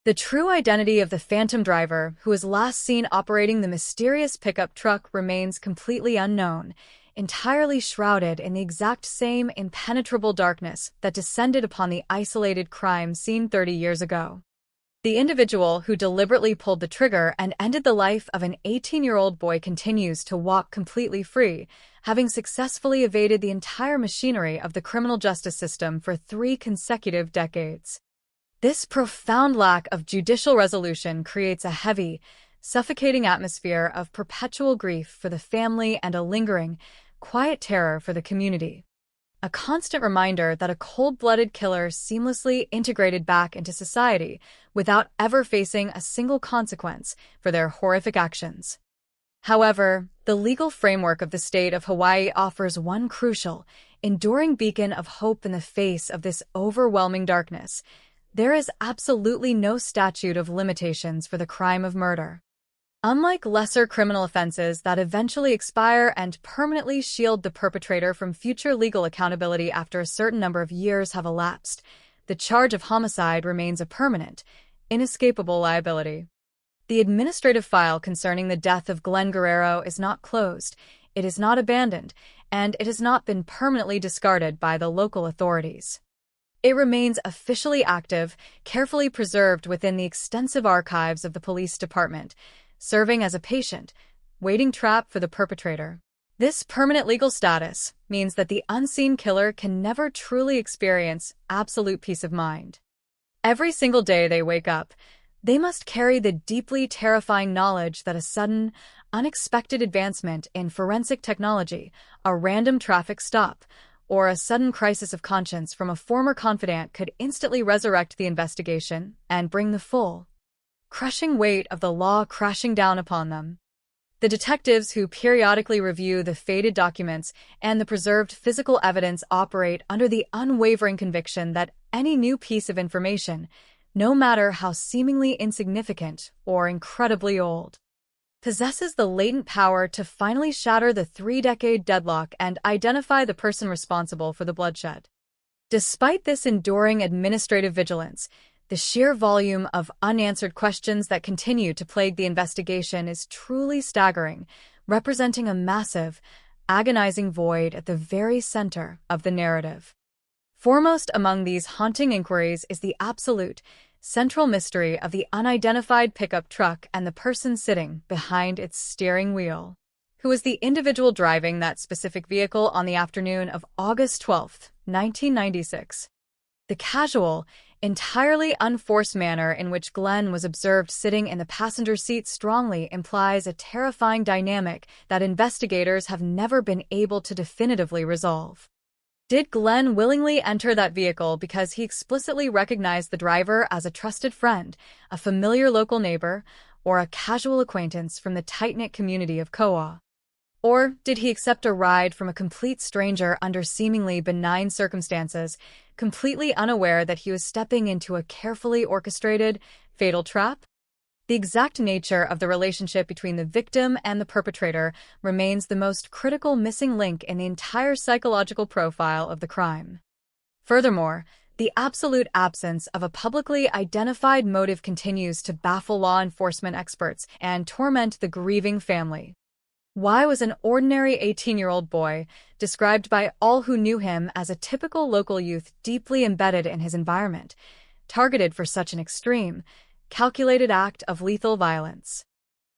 The true identity of the phantom driver who was last seen operating the mysterious pickup truck remains completely unknown, entirely shrouded in the exact same impenetrable darkness that descended upon the isolated crime scene 30 years ago. The individual who deliberately pulled the trigger and ended the life of an 18-year-old boy continues to walk completely free, having successfully evaded the entire machinery of the criminal justice system for 3 consecutive decades. This profound lack of judicial resolution creates a heavy, suffocating atmosphere of perpetual grief for the family and a lingering, quiet terror for the community. A constant reminder that a cold-blooded killer seamlessly integrated back into society without ever facing a single consequence for their horrific actions. However, the legal framework of the state of Hawaii offers one crucial, enduring beacon of hope in the face of this overwhelming darkness. There is absolutely no statute of limitations for the crime of murder. Unlike lesser criminal offenses that eventually expire and permanently shield the perpetrator from future legal accountability after a certain number of years have elapsed, the charge of homicide remains a permanent, inescapable liability. The administrative file concerning the death of Glenn Guerrero is not closed, it is not abandoned, and it has not been permanently discarded by the local authorities. It remains officially active, carefully preserved within the extensive archives of the police department, serving as a patient, waiting trap for the perpetrator. This permanent legal status means that the unseen killer can never truly experience absolute peace of mind. Every single day they wake up, they must carry the deeply terrifying knowledge that a sudden, unexpected advancement in forensic technology, a random traffic stop, or a sudden crisis of conscience from a former confidant could instantly resurrect the investigation and bring the full, crushing weight of the law crashing down upon them. The detectives who periodically review the faded documents and the preserved physical evidence operate under the unwavering conviction that any new piece of information, no matter how seemingly insignificant or incredibly old, possesses the latent power to finally shatter the 3-decade deadlock and identify the person responsible for the bloodshed. Despite this enduring administrative vigilance, the sheer volume of unanswered questions that continue to plague the investigation is truly staggering, representing a massive, agonizing void at the very center of the narrative. Foremost among these haunting inquiries is the absolute, central mystery of the unidentified pickup truck and the person sitting behind its steering wheel. Who was the individual driving that specific vehicle on the afternoon of August 12, 1996? The casual, entirely unforced manner in which Glenn was observed sitting in the passenger seat strongly implies a terrifying dynamic that investigators have never been able to definitively resolve. Did Glenn willingly enter that vehicle because he explicitly recognized the driver as a trusted friend, a familiar local neighbor, or a casual acquaintance from the tight-knit community of Koa? Or did he accept a ride from a complete stranger under seemingly benign circumstances, completely unaware that he was stepping into a carefully orchestrated, fatal trap? The exact nature of the relationship between the victim and the perpetrator remains the most critical missing link in the entire psychological profile of the crime. Furthermore, the absolute absence of a publicly identified motive continues to baffle law enforcement experts and torment the grieving family. Why was an ordinary 18-year-old boy, described by all who knew him as a typical local youth deeply embedded in his environment, targeted for such an extreme, calculated act of lethal violence?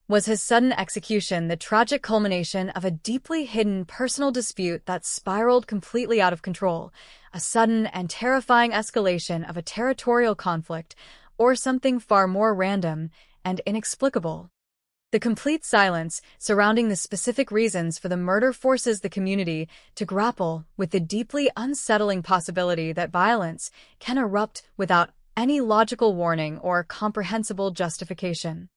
Was his sudden execution the tragic culmination of a deeply hidden personal dispute that spiraled completely out of control, a sudden and terrifying escalation of a territorial conflict, or something far more random and inexplicable? The complete silence surrounding the specific reasons for the murder forces the community to grapple with the deeply unsettling possibility that violence can erupt without any logical warning or comprehensible justification.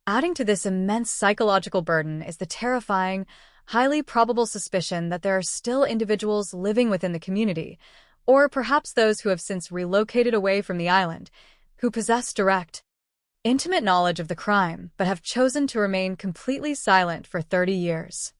Adding to this immense psychological burden is the terrifying, highly probable suspicion that there are still individuals living within the community, or perhaps those who have since relocated away from the island, who possess direct, intimate knowledge of the crime but have chosen to remain completely silent for 30 years.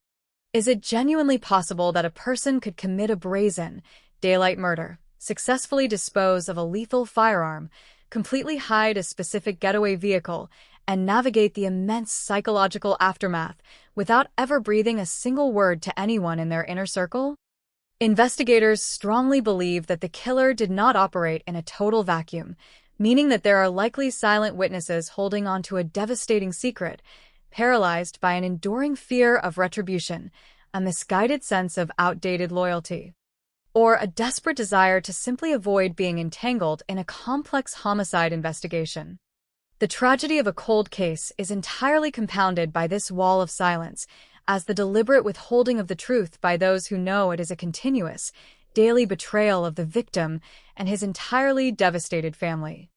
Is it genuinely possible that a person could commit a brazen, daylight murder, successfully dispose of a lethal firearm, completely hide a specific getaway vehicle, and navigate the immense psychological aftermath without ever breathing a single word to anyone in their inner circle? Investigators strongly believe that the killer did not operate in a total vacuum, meaning that there are likely silent witnesses holding on to a devastating secret, paralyzed by an enduring fear of retribution, a misguided sense of outdated loyalty, or a desperate desire to simply avoid being entangled in a complex homicide investigation. The tragedy of a cold case is entirely compounded by this wall of silence, as the deliberate withholding of the truth by those who know it is a continuous, daily betrayal of the victim and his entirely devastated family.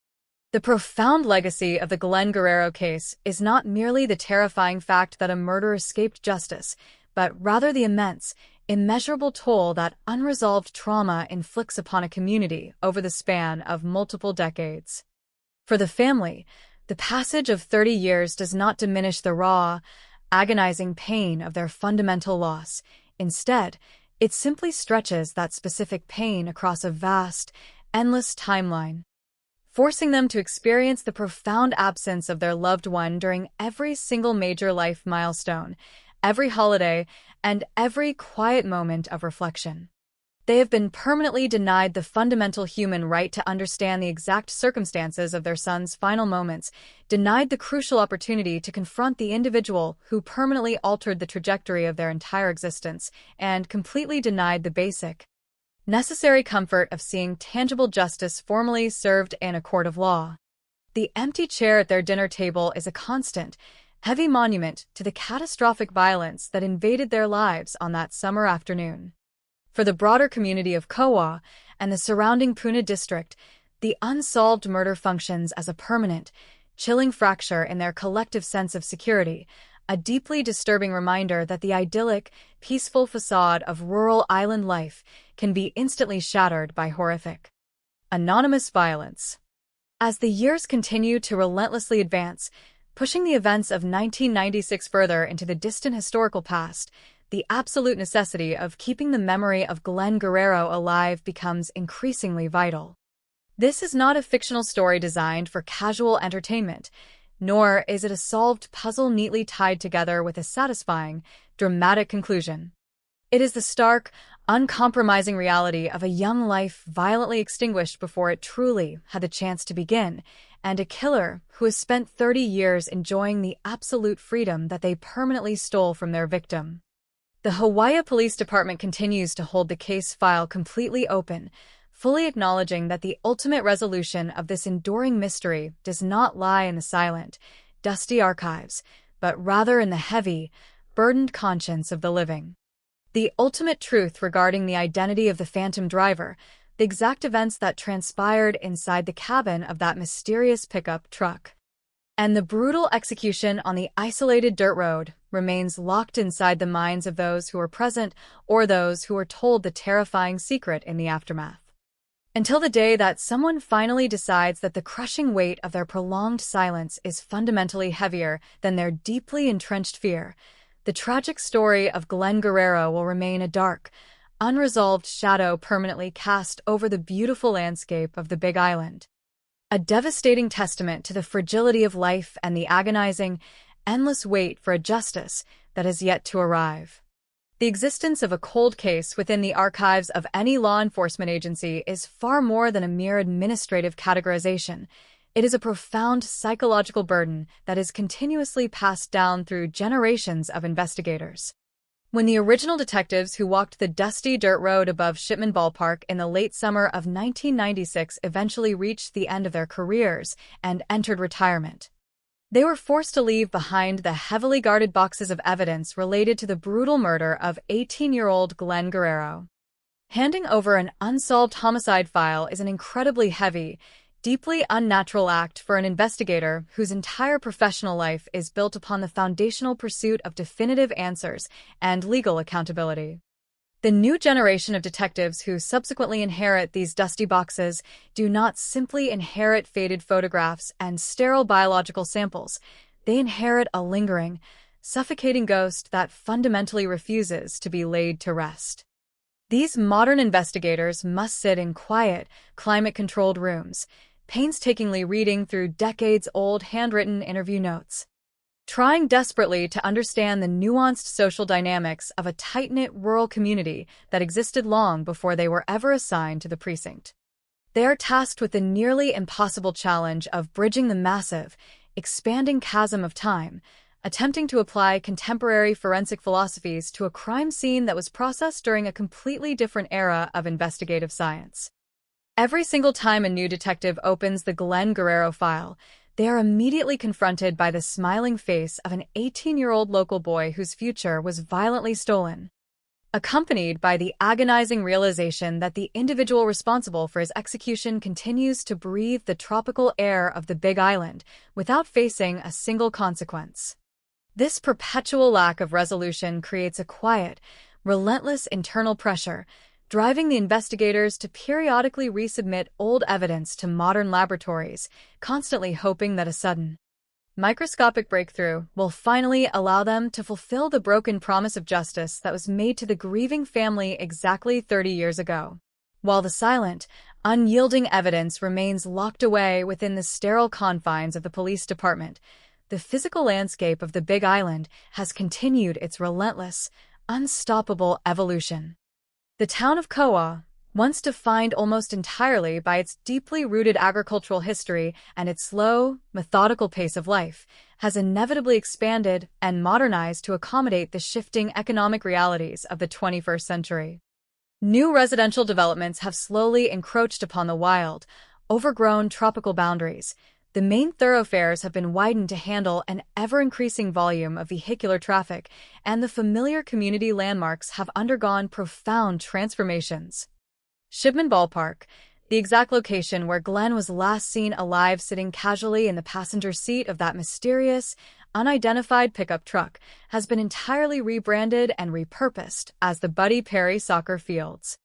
The profound legacy of the Glenn Guerrero case is not merely the terrifying fact that a murder escaped justice, but rather the immense, immeasurable toll that unresolved trauma inflicts upon a community over the span of multiple decades. For the family, the passage of 30 years does not diminish the raw, agonizing pain of their fundamental loss. Instead, it simply stretches that specific pain across a vast, endless timeline, forcing them to experience the profound absence of their loved one during every single major life milestone, every holiday, and every quiet moment of reflection. They have been permanently denied the fundamental human right to understand the exact circumstances of their son's final moments, denied the crucial opportunity to confront the individual who permanently altered the trajectory of their entire existence, and completely denied the basic, necessary comfort of seeing tangible justice formally served in a court of law. The empty chair at their dinner table is a constant, heavy monument to the catastrophic violence that invaded their lives on that summer afternoon. For the broader community of Koa and the surrounding Pune district, the unsolved murder functions as a permanent, chilling fracture in their collective sense of security, a deeply disturbing reminder that the idyllic, peaceful facade of rural island life can be instantly shattered by horrific, anonymous violence. As the years continue to relentlessly advance, pushing the events of 1996 further into the distant historical past, the absolute necessity of keeping the memory of Glenn Guerrero alive becomes increasingly vital. This is not a fictional story designed for casual entertainment, nor is it a solved puzzle neatly tied together with a satisfying, dramatic conclusion. It is the stark, uncompromising reality of a young life violently extinguished before it truly had the chance to begin, and a killer who has spent 30 years enjoying the absolute freedom that they permanently stole from their victim. The Hawaii Police Department continues to hold the case file completely open, fully acknowledging that the ultimate resolution of this enduring mystery does not lie in the silent, dusty archives, but rather in the heavy, burdened conscience of the living. The ultimate truth regarding the identity of the phantom driver, the exact events that transpired inside the cabin of that mysterious pickup truck. And the brutal execution on the isolated dirt road remains locked inside the minds of those who were present or those who were told the terrifying secret in the aftermath. Until the day that someone finally decides that the crushing weight of their prolonged silence is fundamentally heavier than their deeply entrenched fear, the tragic story of Glenn Guerrero will remain a dark, unresolved shadow permanently cast over the beautiful landscape of the Big Island. A devastating testament to the fragility of life and the agonizing, endless wait for a justice that has yet to arrive. The existence of a cold case within the archives of any law enforcement agency is far more than a mere administrative categorization. It is a profound psychological burden that is continuously passed down through generations of investigators. When the original detectives who walked the dusty dirt road above Shipman Ballpark in the late summer of 1996 eventually reached the end of their careers and entered retirement, they were forced to leave behind the heavily guarded boxes of evidence related to the brutal murder of 18-year-old Glenn Guerrero. Handing over an unsolved homicide file is an incredibly heavy, deeply unnatural act for an investigator whose entire professional life is built upon the foundational pursuit of definitive answers and legal accountability. The new generation of detectives who subsequently inherit these dusty boxes do not simply inherit faded photographs and sterile biological samples. They inherit a lingering, suffocating ghost that fundamentally refuses to be laid to rest. These modern investigators must sit in quiet, climate-controlled rooms, painstakingly reading through decades-old handwritten interview notes, trying desperately to understand the nuanced social dynamics of a tight-knit rural community that existed long before they were ever assigned to the precinct. They are tasked with the nearly impossible challenge of bridging the massive, expanding chasm of time, attempting to apply contemporary forensic philosophies to a crime scene that was processed during a completely different era of investigative science. Every single time a new detective opens the Glenn Guerrero file, they are immediately confronted by the smiling face of an 18-year-old local boy whose future was violently stolen, accompanied by the agonizing realization that the individual responsible for his execution continues to breathe the tropical air of the Big Island without facing a single consequence. This perpetual lack of resolution creates a quiet, relentless internal pressure, driving the investigators to periodically resubmit old evidence to modern laboratories, constantly hoping that a sudden, microscopic breakthrough will finally allow them to fulfill the broken promise of justice that was made to the grieving family exactly 30 years ago. While the silent, unyielding evidence remains locked away within the sterile confines of the police department, the physical landscape of the Big Island has continued its relentless, unstoppable evolution. The town of Koa, once defined almost entirely by its deeply rooted agricultural history and its slow, methodical pace of life, has inevitably expanded and modernized to accommodate the shifting economic realities of the 21st century. New residential developments have slowly encroached upon the wild, overgrown tropical boundaries. The main thoroughfares have been widened to handle an ever-increasing volume of vehicular traffic, and the familiar community landmarks have undergone profound transformations. Shipman Ballpark, the exact location where Glenn was last seen alive sitting casually in the passenger seat of that mysterious, unidentified pickup truck, has been entirely rebranded and repurposed as the Buddy Perry Soccer Fields.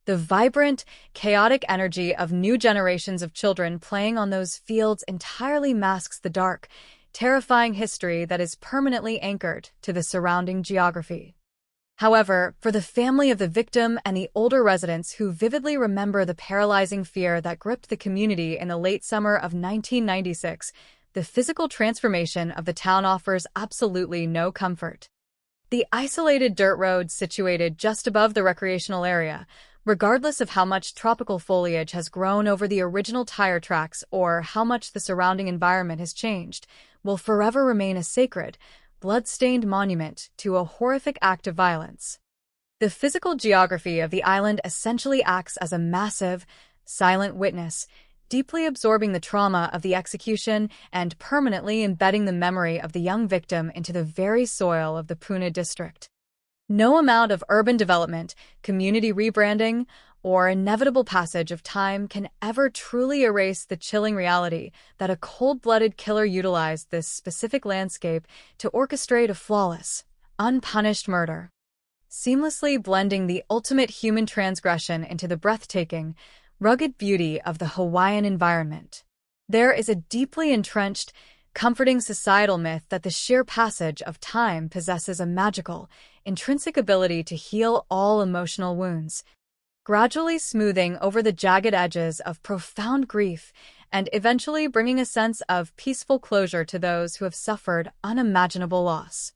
The vibrant, chaotic energy of new generations of children playing on those fields entirely masks the dark, terrifying history that is permanently anchored to the surrounding geography. However, for the family of the victim and the older residents who vividly remember the paralyzing fear that gripped the community in the late summer of 1996, the physical transformation of the town offers absolutely no comfort. The isolated dirt road situated just above the recreational area, regardless of how much tropical foliage has grown over the original tire tracks or how much the surrounding environment has changed, will forever remain a sacred, blood-stained monument to a horrific act of violence. The physical geography of the island essentially acts as a massive, silent witness, deeply absorbing the trauma of the execution and permanently embedding the memory of the young victim into the very soil of the Puna district. No amount of urban development, community rebranding, or inevitable passage of time can ever truly erase the chilling reality that a cold-blooded killer utilized this specific landscape to orchestrate a flawless, unpunished murder, seamlessly blending the ultimate human transgression into the breathtaking, rugged beauty of the Hawaiian environment. There is a deeply entrenched, comforting societal myth that the sheer passage of time possesses a magical, intrinsic ability to heal all emotional wounds, gradually smoothing over the jagged edges of profound grief and eventually bringing a sense of peaceful closure to those who have suffered unimaginable loss.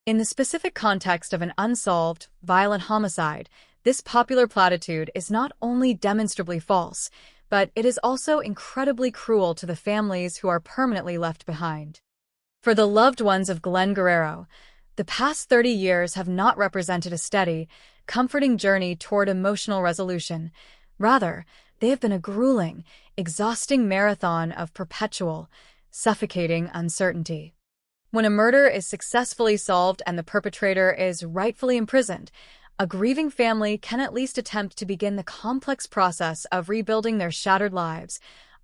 In the specific context of an unsolved, violent homicide, this popular platitude is not only demonstrably false, but it is also incredibly cruel to the families who are permanently left behind. For the loved ones of Glenn Guerrero, the past 30 years have not represented a steady, comforting journey toward emotional resolution. Rather, they have been a grueling, exhausting marathon of perpetual, suffocating uncertainty. When a murder is successfully solved and the perpetrator is rightfully imprisoned, a grieving family can at least attempt to begin the complex process of rebuilding their shattered lives,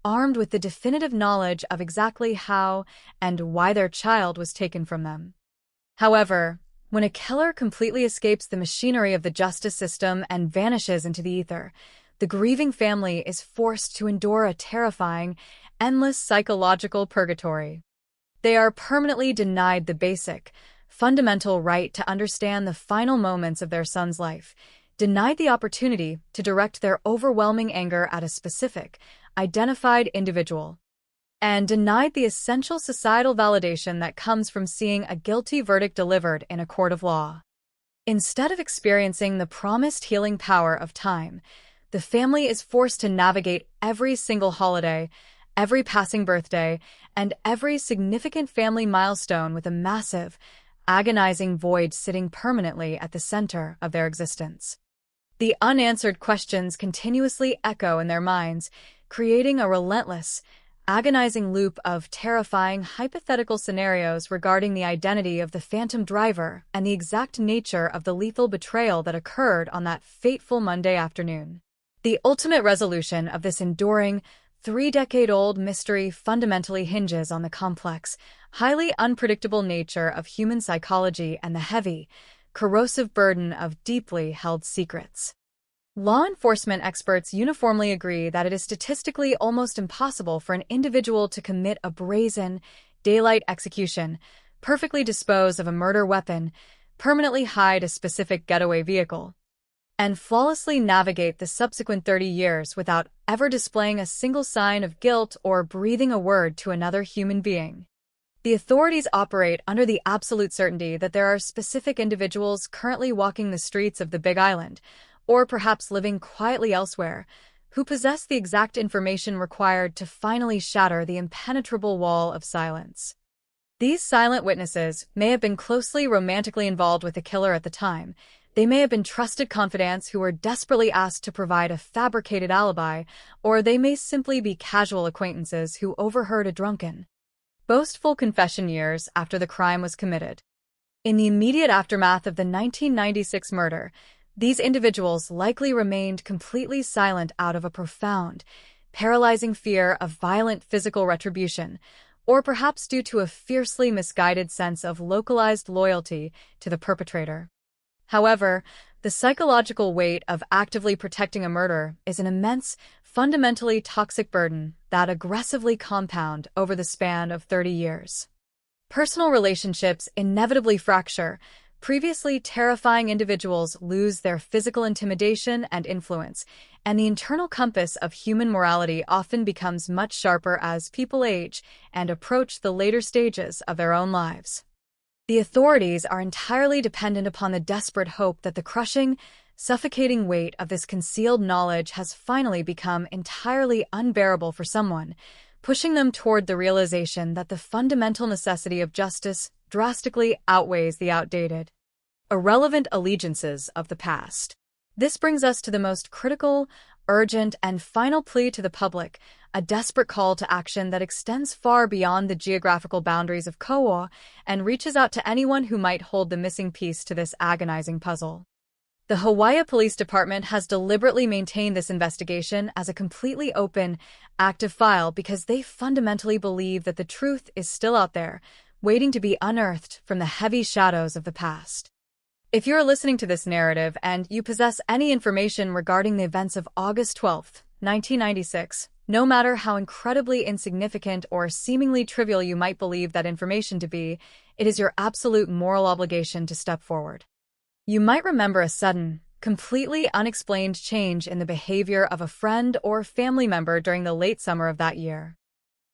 armed with the definitive knowledge of exactly how and why their child was taken from them. However, when a killer completely escapes the machinery of the justice system and vanishes into the ether, the grieving family is forced to endure a terrifying, endless psychological purgatory. They are permanently denied the basic, fundamental right to understand the final moments of their son's life, denied the opportunity to direct their overwhelming anger at a specific, identified individual, and denied the essential societal validation that comes from seeing a guilty verdict delivered in a court of law. Instead of experiencing the promised healing power of time, the family is forced to navigate every single holiday, every passing birthday, and every significant family milestone with a massive, agonizing void sitting permanently at the center of their existence. The unanswered questions continuously echo in their minds, creating a relentless, agonizing loop of terrifying hypothetical scenarios regarding the identity of the phantom driver and the exact nature of the lethal betrayal that occurred on that fateful Monday afternoon. The ultimate resolution of this enduring, 3-decade-old mystery fundamentally hinges on the complex, highly unpredictable nature of human psychology and the heavy, corrosive burden of deeply held secrets. Law enforcement experts uniformly agree that it is statistically almost impossible for an individual to commit a brazen, daylight execution, perfectly dispose of a murder weapon, permanently hide a specific getaway vehicle, and flawlessly navigate the subsequent 30 years without ever displaying a single sign of guilt or breathing a word to another human being. The authorities operate under the absolute certainty that there are specific individuals currently walking the streets of the Big Island, or perhaps living quietly elsewhere, who possess the exact information required to finally shatter the impenetrable wall of silence. These silent witnesses may have been closely romantically involved with the killer at the time. They may have been trusted confidants who were desperately asked to provide a fabricated alibi, or they may simply be casual acquaintances who overheard a drunken, boastful confession years after the crime was committed. In the immediate aftermath of the 1996 murder, these individuals likely remained completely silent out of a profound, paralyzing fear of violent physical retribution, or perhaps due to a fiercely misguided sense of localized loyalty to the perpetrator. However, the psychological weight of actively protecting a murder is an immense, fundamentally toxic burden that aggressively compounds over the span of 30 years. Personal relationships inevitably fracture. Previously terrifying individuals lose their physical intimidation and influence, and the internal compass of human morality often becomes much sharper as people age and approach the later stages of their own lives. The authorities are entirely dependent upon the desperate hope that the crushing, suffocating weight of this concealed knowledge has finally become entirely unbearable for someone, pushing them toward the realization that the fundamental necessity of justice drastically outweighs the outdated, irrelevant allegiances of the past. This brings us to the most critical, urgent and final plea to the public, a desperate call to action that extends far beyond the geographical boundaries of Kauai and reaches out to anyone who might hold the missing piece to this agonizing puzzle. The Hawaii Police Department has deliberately maintained this investigation as a completely open, active file because they fundamentally believe that the truth is still out there, waiting to be unearthed from the heavy shadows of the past. If you're listening to this narrative and you possess any information regarding the events of August 12, 1996, no matter how incredibly insignificant or seemingly trivial you might believe that information to be, it is your absolute moral obligation to step forward. You might remember a sudden, completely unexplained change in the behavior of a friend or family member during the late summer of that year.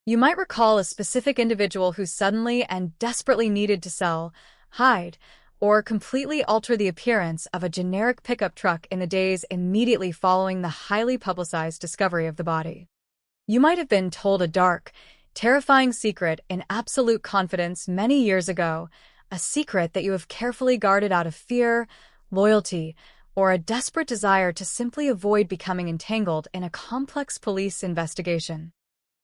You might recall a specific individual who suddenly and desperately needed to sell, hide, or completely alter the appearance of a generic pickup truck in the days immediately following the highly publicized discovery of the body. You might have been told a dark, terrifying secret in absolute confidence many years ago, a secret that you have carefully guarded out of fear, loyalty, or a desperate desire to simply avoid becoming entangled in a complex police investigation.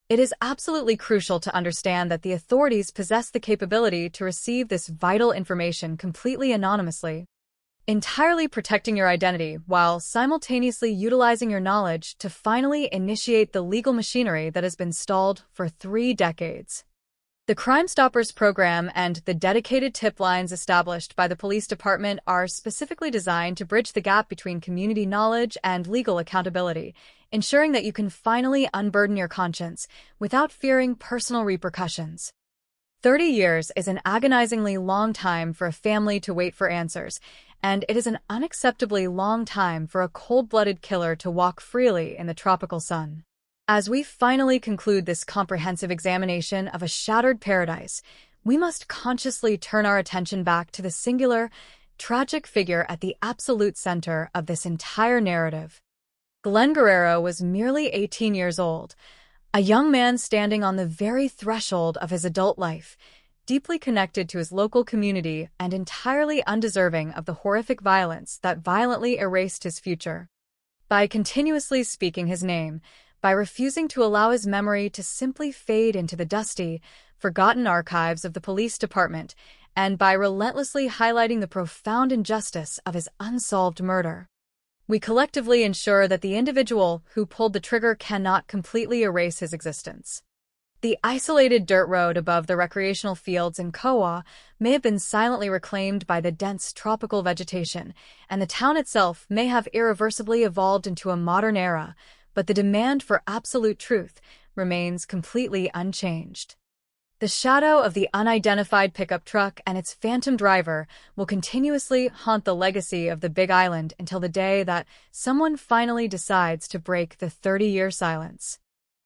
It is absolutely crucial to understand that the authorities possess the capability to receive this vital information completely anonymously, entirely protecting your identity while simultaneously utilizing your knowledge to finally initiate the legal machinery that has been stalled for 3 decades. The Crime Stoppers program and the dedicated tip lines established by the police department are specifically designed to bridge the gap between community knowledge and legal accountability, ensuring that you can finally unburden your conscience without fearing personal repercussions. 30 years is an agonizingly long time for a family to wait for answers, and it is an unacceptably long time for a cold-blooded killer to walk freely in the tropical sun. As we finally conclude this comprehensive examination of a shattered paradise, we must consciously turn our attention back to the singular, tragic figure at the absolute center of this entire narrative. Glenn Guerrero was merely 18 years old, a young man standing on the very threshold of his adult life, deeply connected to his local community and entirely undeserving of the horrific violence that violently erased his future. By continuously speaking his name, by refusing to allow his memory to simply fade into the dusty, forgotten archives of the police department, and by relentlessly highlighting the profound injustice of his unsolved murder, we collectively ensure that the individual who pulled the trigger cannot completely erase his existence. The isolated dirt road above the recreational fields in Kauai may have been silently reclaimed by the dense tropical vegetation, and the town itself may have irreversibly evolved into a modern era, but the demand for absolute truth remains completely unchanged. The shadow of the unidentified pickup truck and its phantom driver will continuously haunt the legacy of the Big Island until the day that someone finally decides to break the 30-year silence.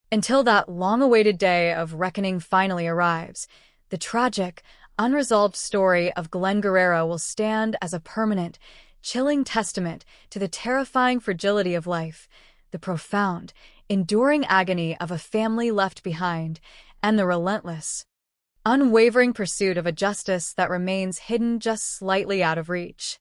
Until that long-awaited day of reckoning finally arrives, the tragic, unresolved story of Glenn Guerrero will stand as a permanent, chilling testament to the terrifying fragility of life, the profound, enduring agony of a family left behind, and the relentless, unwavering pursuit of a justice that remains hidden just slightly out of reach.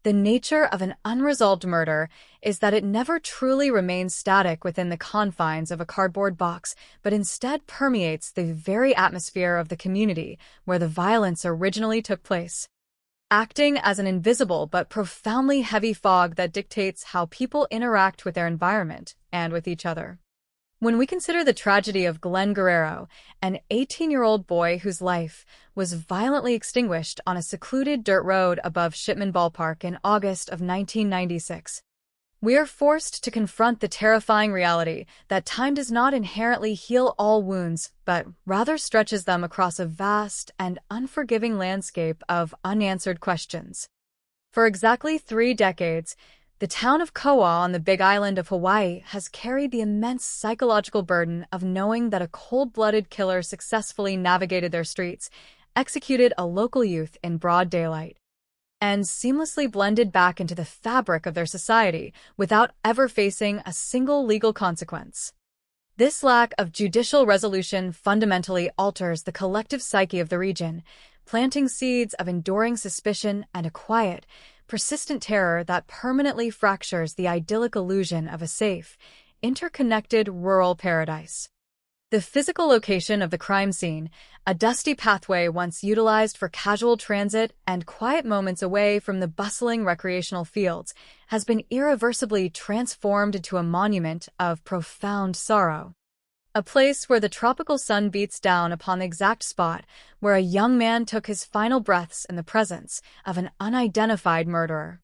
The nature of an unresolved murder is that it never truly remains static within the confines of a cardboard box, but instead permeates the very atmosphere of the community where the violence originally took place, acting as an invisible but profoundly heavy fog that dictates how people interact with their environment and with each other. When we consider the tragedy of Glenn Guerrero, an 18-year-old boy whose life was violently extinguished on a secluded dirt road above Shipman Ballpark in August of 1996, we are forced to confront the terrifying reality that time does not inherently heal all wounds, but rather stretches them across a vast and unforgiving landscape of unanswered questions. For exactly 3 decades, the town of Kauai on the Big Island of Hawaii has carried the immense psychological burden of knowing that a cold-blooded killer successfully navigated their streets, executed a local youth in broad daylight, and seamlessly blended back into the fabric of their society without ever facing a single legal consequence. This lack of judicial resolution fundamentally alters the collective psyche of the region, planting seeds of enduring suspicion and a quiet, persistent terror that permanently fractures the idyllic illusion of a safe, interconnected rural paradise. The physical location of the crime scene, a dusty pathway once utilized for casual transit and quiet moments away from the bustling recreational fields, has been irreversibly transformed into a monument of profound sorrow. A place where the tropical sun beats down upon the exact spot where a young man took his final breaths in the presence of an unidentified murderer.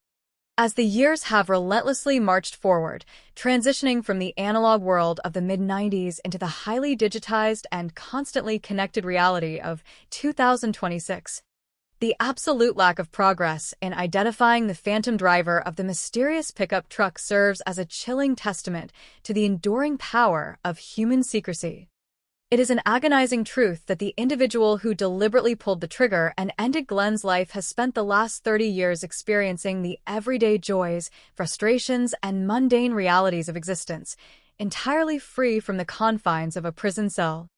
As the years have relentlessly marched forward, transitioning from the analog world of the mid-90s into the highly digitized and constantly connected reality of 2026, the absolute lack of progress in identifying the phantom driver of the mysterious pickup truck serves as a chilling testament to the enduring power of human secrecy. It is an agonizing truth that the individual who deliberately pulled the trigger and ended Glenn's life has spent the last 30 years experiencing the everyday joys, frustrations, and mundane realities of existence, entirely free from the confines of a prison cell,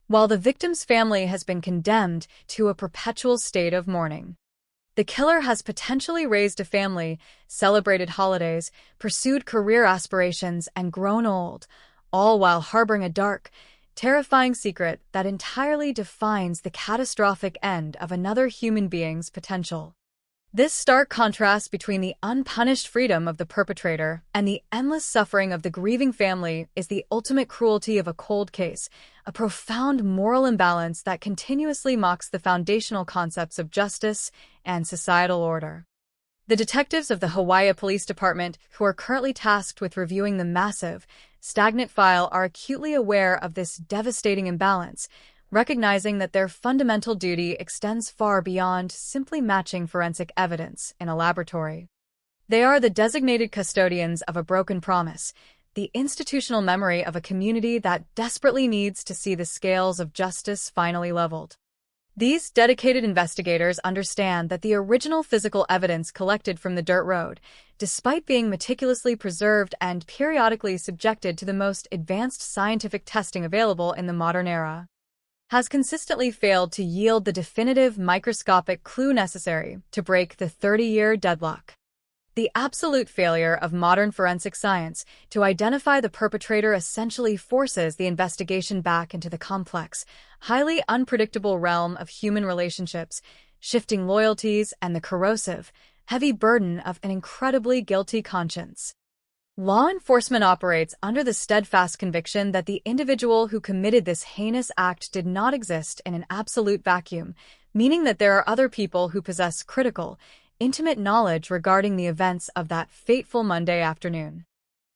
while the victim's family has been condemned to a perpetual state of mourning. The killer has potentially raised a family, celebrated holidays, pursued career aspirations, and grown old, all while harboring a dark, terrifying secret that entirely defines the catastrophic end of another human being's potential. This stark contrast between the unpunished freedom of the perpetrator and the endless suffering of the grieving family is the ultimate cruelty of a cold case, a profound moral imbalance that continuously mocks the foundational concepts of justice and societal order. The detectives of the Hawaii Police Department, who are currently tasked with reviewing the massive, stagnant file, are acutely aware of this devastating imbalance, recognizing that their fundamental duty extends far beyond simply matching forensic evidence in a laboratory. They are the designated custodians of a broken promise, the institutional memory of a community that desperately needs to see the scales of justice finally leveled. These dedicated investigators understand that the original physical evidence collected from the dirt road, despite being meticulously preserved and periodically subjected to the most advanced scientific testing available in the modern era, has consistently failed to yield the definitive microscopic clue necessary to break the 30-year deadlock. The absolute failure of modern forensic science to identify the perpetrator essentially forces the investigation back into the complex, highly unpredictable realm of human relationships, shifting loyalties, and the corrosive, heavy burden of an incredibly guilty conscience. Law enforcement operates under the steadfast conviction that the individual who committed this heinous act did not exist in an absolute vacuum, meaning that there are other people who possess critical, intimate knowledge regarding the events of that fateful Monday afternoon.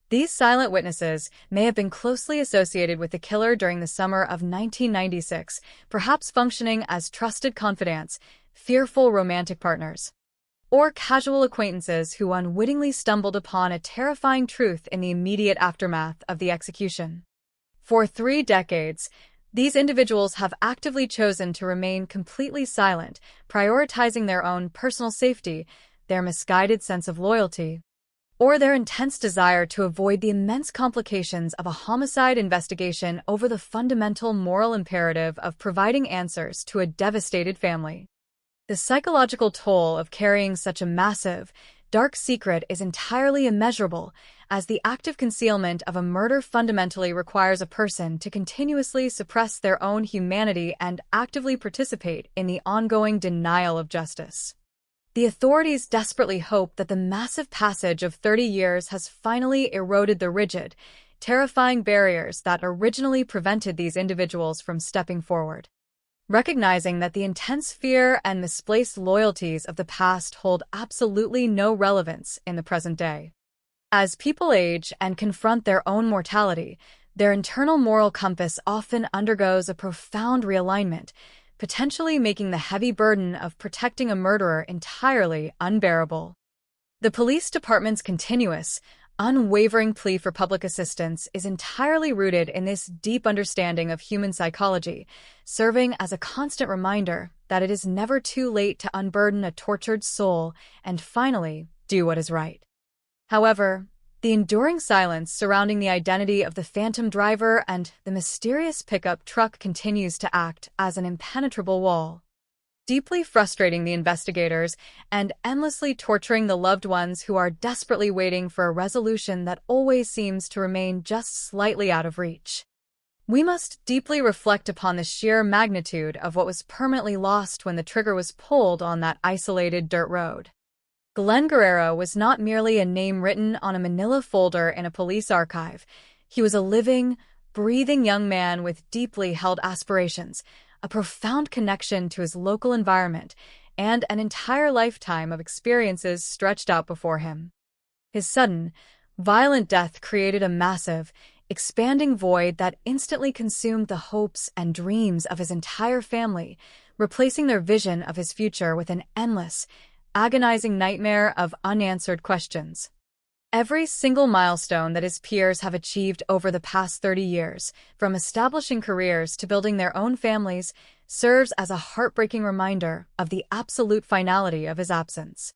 These silent witnesses may have been closely associated with the killer during the summer of 1996, perhaps functioning as trusted confidants, fearful romantic partners, or casual acquaintances who unwittingly stumbled upon a terrifying truth in the immediate aftermath of the execution. For 3 decades, these individuals have actively chosen to remain completely silent, prioritizing their own personal safety, their misguided sense of loyalty, or their intense desire to avoid the immense complications of a homicide investigation over the fundamental moral imperative of providing answers to a devastated family. The psychological toll of carrying such a massive, dark secret is entirely immeasurable, as the active concealment of a murder fundamentally requires a person to continuously suppress their own humanity and actively participate in the ongoing denial of justice. The authorities desperately hope that the massive passage of 30 years has finally eroded the rigid, terrifying barriers that originally prevented these individuals from stepping forward. Recognizing that the intense fear and misplaced loyalties of the past hold absolutely no relevance in the present day. As people age and confront their own mortality, their internal moral compass often undergoes a profound realignment, potentially making the heavy burden of protecting a murderer entirely unbearable. The police department's continuous, unwavering plea for public assistance is entirely rooted in this deep understanding of human psychology, serving as a constant reminder that it is never too late to unburden a tortured soul and finally do what is right. However, the enduring silence surrounding the identity of the phantom driver and the mysterious pickup truck continues to act as an impenetrable wall. deeply frustrating the investigators and endlessly torturing the loved ones who are desperately waiting for a resolution that always seems to remain just slightly out of reach. We must deeply reflect upon the sheer magnitude of what was permanently lost when the trigger was pulled on that isolated dirt road. Glenn Guerrero was not merely a name written on a manila folder in a police archive. He was a living, breathing young man with deeply held aspirations, a profound connection to his local environment, and an entire lifetime of experiences stretched out before him. His sudden, violent death created a massive, expanding void that instantly consumed the hopes and dreams of his entire family, replacing their vision of his future with an endless, agonizing nightmare of unanswered questions. Every single milestone that his peers have achieved over the past 30 years, from establishing careers to building their own families, serves as a heartbreaking reminder of the absolute finality of his absence.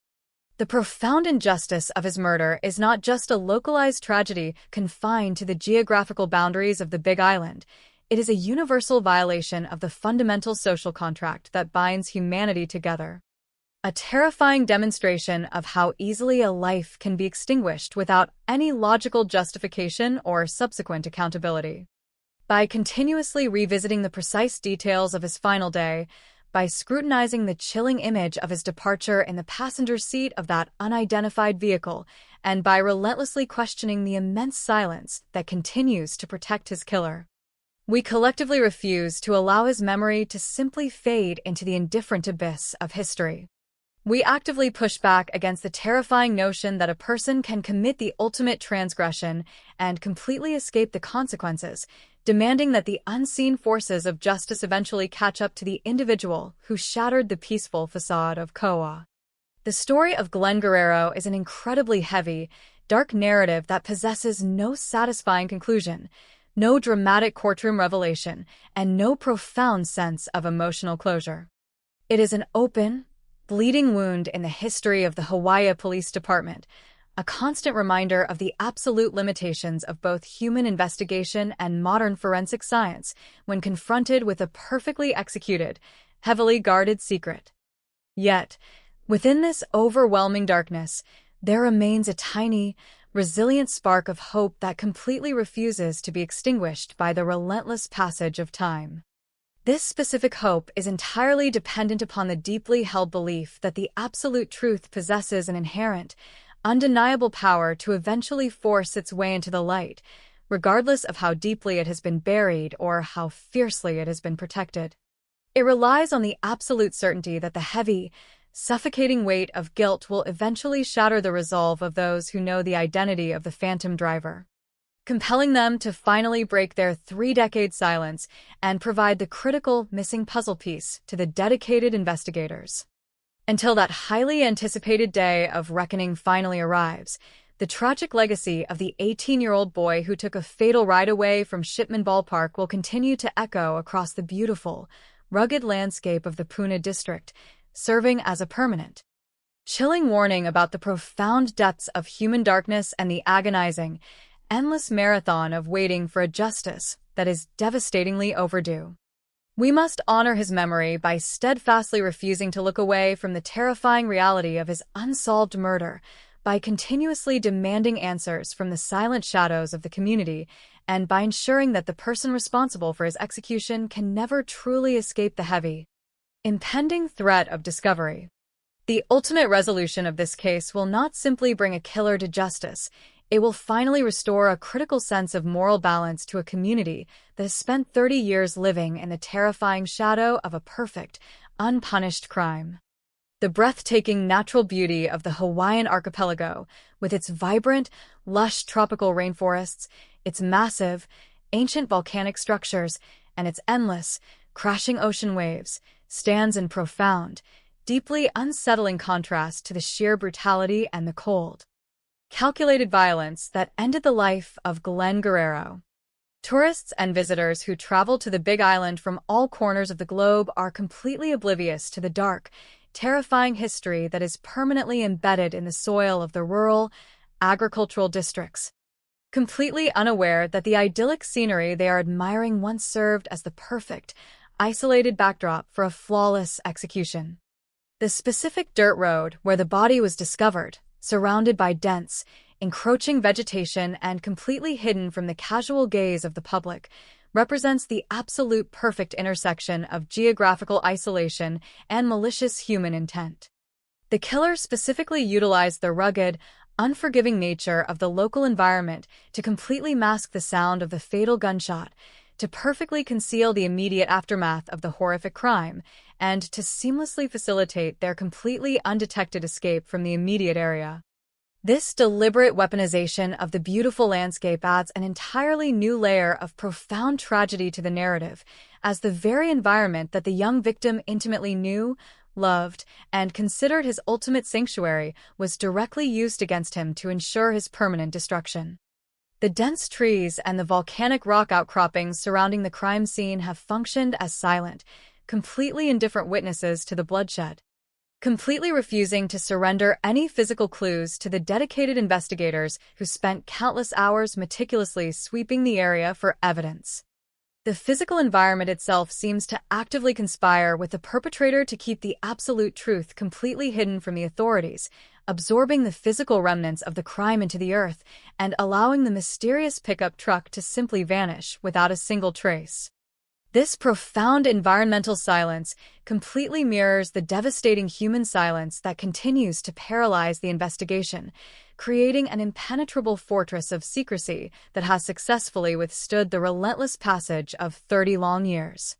The profound injustice of his murder is not just a localized tragedy confined to the geographical boundaries of the Big Island. It is a universal violation of the fundamental social contract that binds humanity together. A terrifying demonstration of how easily a life can be extinguished without any logical justification or subsequent accountability. By continuously revisiting the precise details of his final day, by scrutinizing the chilling image of his departure in the passenger seat of that unidentified vehicle, and by relentlessly questioning the immense silence that continues to protect his killer, we collectively refuse to allow his memory to simply fade into the indifferent abyss of history. We actively push back against the terrifying notion that a person can commit the ultimate transgression and completely escape the consequences, demanding that the unseen forces of justice eventually catch up to the individual who shattered the peaceful facade of Koa. The story of Glenn Guerrero is an incredibly heavy, dark narrative that possesses no satisfying conclusion, no dramatic courtroom revelation, and no profound sense of emotional closure. It is an open, bleeding wound in the history of the Hawaii Police Department, a constant reminder of the absolute limitations of both human investigation and modern forensic science when confronted with a perfectly executed, heavily guarded secret. Yet, within this overwhelming darkness, there remains a tiny, resilient spark of hope that completely refuses to be extinguished by the relentless passage of time. This specific hope is entirely dependent upon the deeply held belief that the absolute truth possesses an inherent, undeniable power to eventually force its way into the light, regardless of how deeply it has been buried or how fiercely it has been protected. It relies on the absolute certainty that the heavy, suffocating weight of guilt will eventually shatter the resolve of those who know the identity of the phantom driver, compelling them to finally break their 3-decade silence and provide the critical missing puzzle piece to the dedicated investigators. Until that highly anticipated day of reckoning finally arrives, the tragic legacy of the 18-year-old boy who took a fatal ride away from Shipman Ballpark will continue to echo across the beautiful, rugged landscape of the Puna district, serving as a permanent, chilling warning about the profound depths of human darkness and the agonizing, endless marathon of waiting for a justice that is devastatingly overdue. We must honor his memory by steadfastly refusing to look away from the terrifying reality of his unsolved murder, by continuously demanding answers from the silent shadows of the community, and by ensuring that the person responsible for his execution can never truly escape the heavy, impending threat of discovery. The ultimate resolution of this case will not simply bring a killer to justice. It will finally restore a critical sense of moral balance to a community that has spent 30 years living in the terrifying shadow of a perfect, unpunished crime. The breathtaking natural beauty of the Hawaiian archipelago, with its vibrant, lush tropical rainforests, its massive, ancient volcanic structures, and its endless, crashing ocean waves, stands in profound, deeply unsettling contrast to the sheer brutality and the cold, calculated violence that ended the life of Glenn Guerrero. Tourists and visitors who travel to the Big Island from all corners of the globe are completely oblivious to the dark, terrifying history that is permanently embedded in the soil of the rural, agricultural districts, completely unaware that the idyllic scenery they are admiring once served as the perfect, isolated backdrop for a flawless execution. The specific dirt road where the body was discovered, surrounded by dense, encroaching vegetation and completely hidden from the casual gaze of the public, represents the absolute perfect intersection of geographical isolation and malicious human intent. The killer specifically utilized the rugged, unforgiving nature of the local environment to completely mask the sound of the fatal gunshot, to perfectly conceal the immediate aftermath of the horrific crime, and to seamlessly facilitate their completely undetected escape from the immediate area. This deliberate weaponization of the beautiful landscape adds an entirely new layer of profound tragedy to the narrative, as the very environment that the young victim intimately knew, loved, and considered his ultimate sanctuary was directly used against him to ensure his permanent destruction. The dense trees and the volcanic rock outcroppings surrounding the crime scene have functioned as silent, completely indifferent witnesses to the bloodshed, completely refusing to surrender any physical clues to the dedicated investigators who spent countless hours meticulously sweeping the area for evidence. The physical environment itself seems to actively conspire with the perpetrator to keep the absolute truth completely hidden from the authorities, absorbing the physical remnants of the crime into the earth and allowing the mysterious pickup truck to simply vanish without a single trace. This profound environmental silence completely mirrors the devastating human silence that continues to paralyze the investigation, creating an impenetrable fortress of secrecy that has successfully withstood the relentless passage of 30 long years.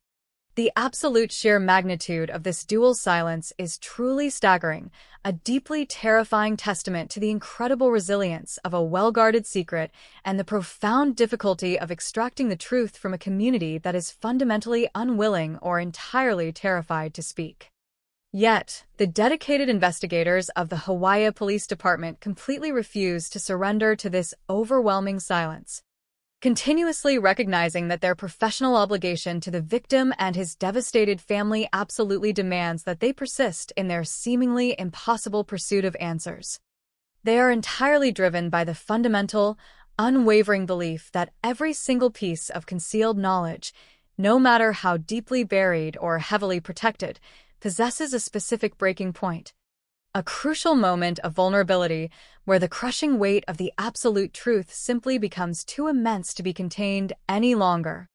The absolute sheer magnitude of this dual silence is truly staggering, a deeply terrifying testament to the incredible resilience of a well-guarded secret and the profound difficulty of extracting the truth from a community that is fundamentally unwilling or entirely terrified to speak. Yet, the dedicated investigators of the Hawaii Police Department completely refuse to surrender to this overwhelming silence, continuously recognizing that their professional obligation to the victim and his devastated family absolutely demands that they persist in their seemingly impossible pursuit of answers. They are entirely driven by the fundamental, unwavering belief that every single piece of concealed knowledge, no matter how deeply buried or heavily protected, possesses a specific breaking point, a crucial moment of vulnerability where the crushing weight of the absolute truth simply becomes too immense to be contained any longer.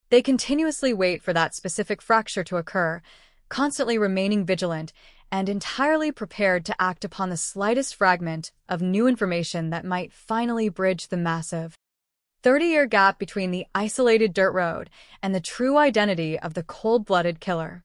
They continuously wait for that specific fracture to occur, constantly remaining vigilant and entirely prepared to act upon the slightest fragment of new information that might finally bridge the massive 30-year gap between the isolated dirt road and the true identity of the cold-blooded killer.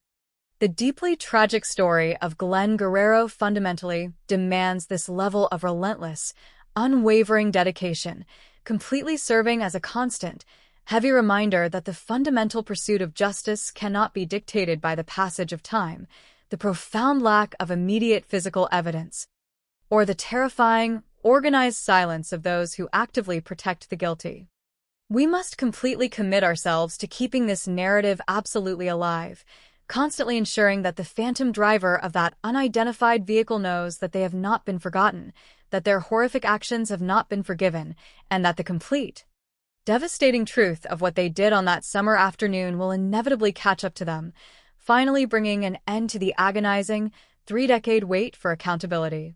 The deeply tragic story of Glenn Guerrero fundamentally demands this level of relentless, unwavering dedication, completely serving as a constant, heavy reminder that the fundamental pursuit of justice cannot be dictated by the passage of time, the profound lack of immediate physical evidence, or the terrifying, organized silence of those who actively protect the guilty. We must completely commit ourselves to keeping this narrative absolutely alive, constantly ensuring that the phantom driver of that unidentified vehicle knows that they have not been forgotten, that their horrific actions have not been forgiven, and that the complete, devastating truth of what they did on that summer afternoon will inevitably catch up to them, finally bringing an end to the agonizing, 3-decade wait for accountability.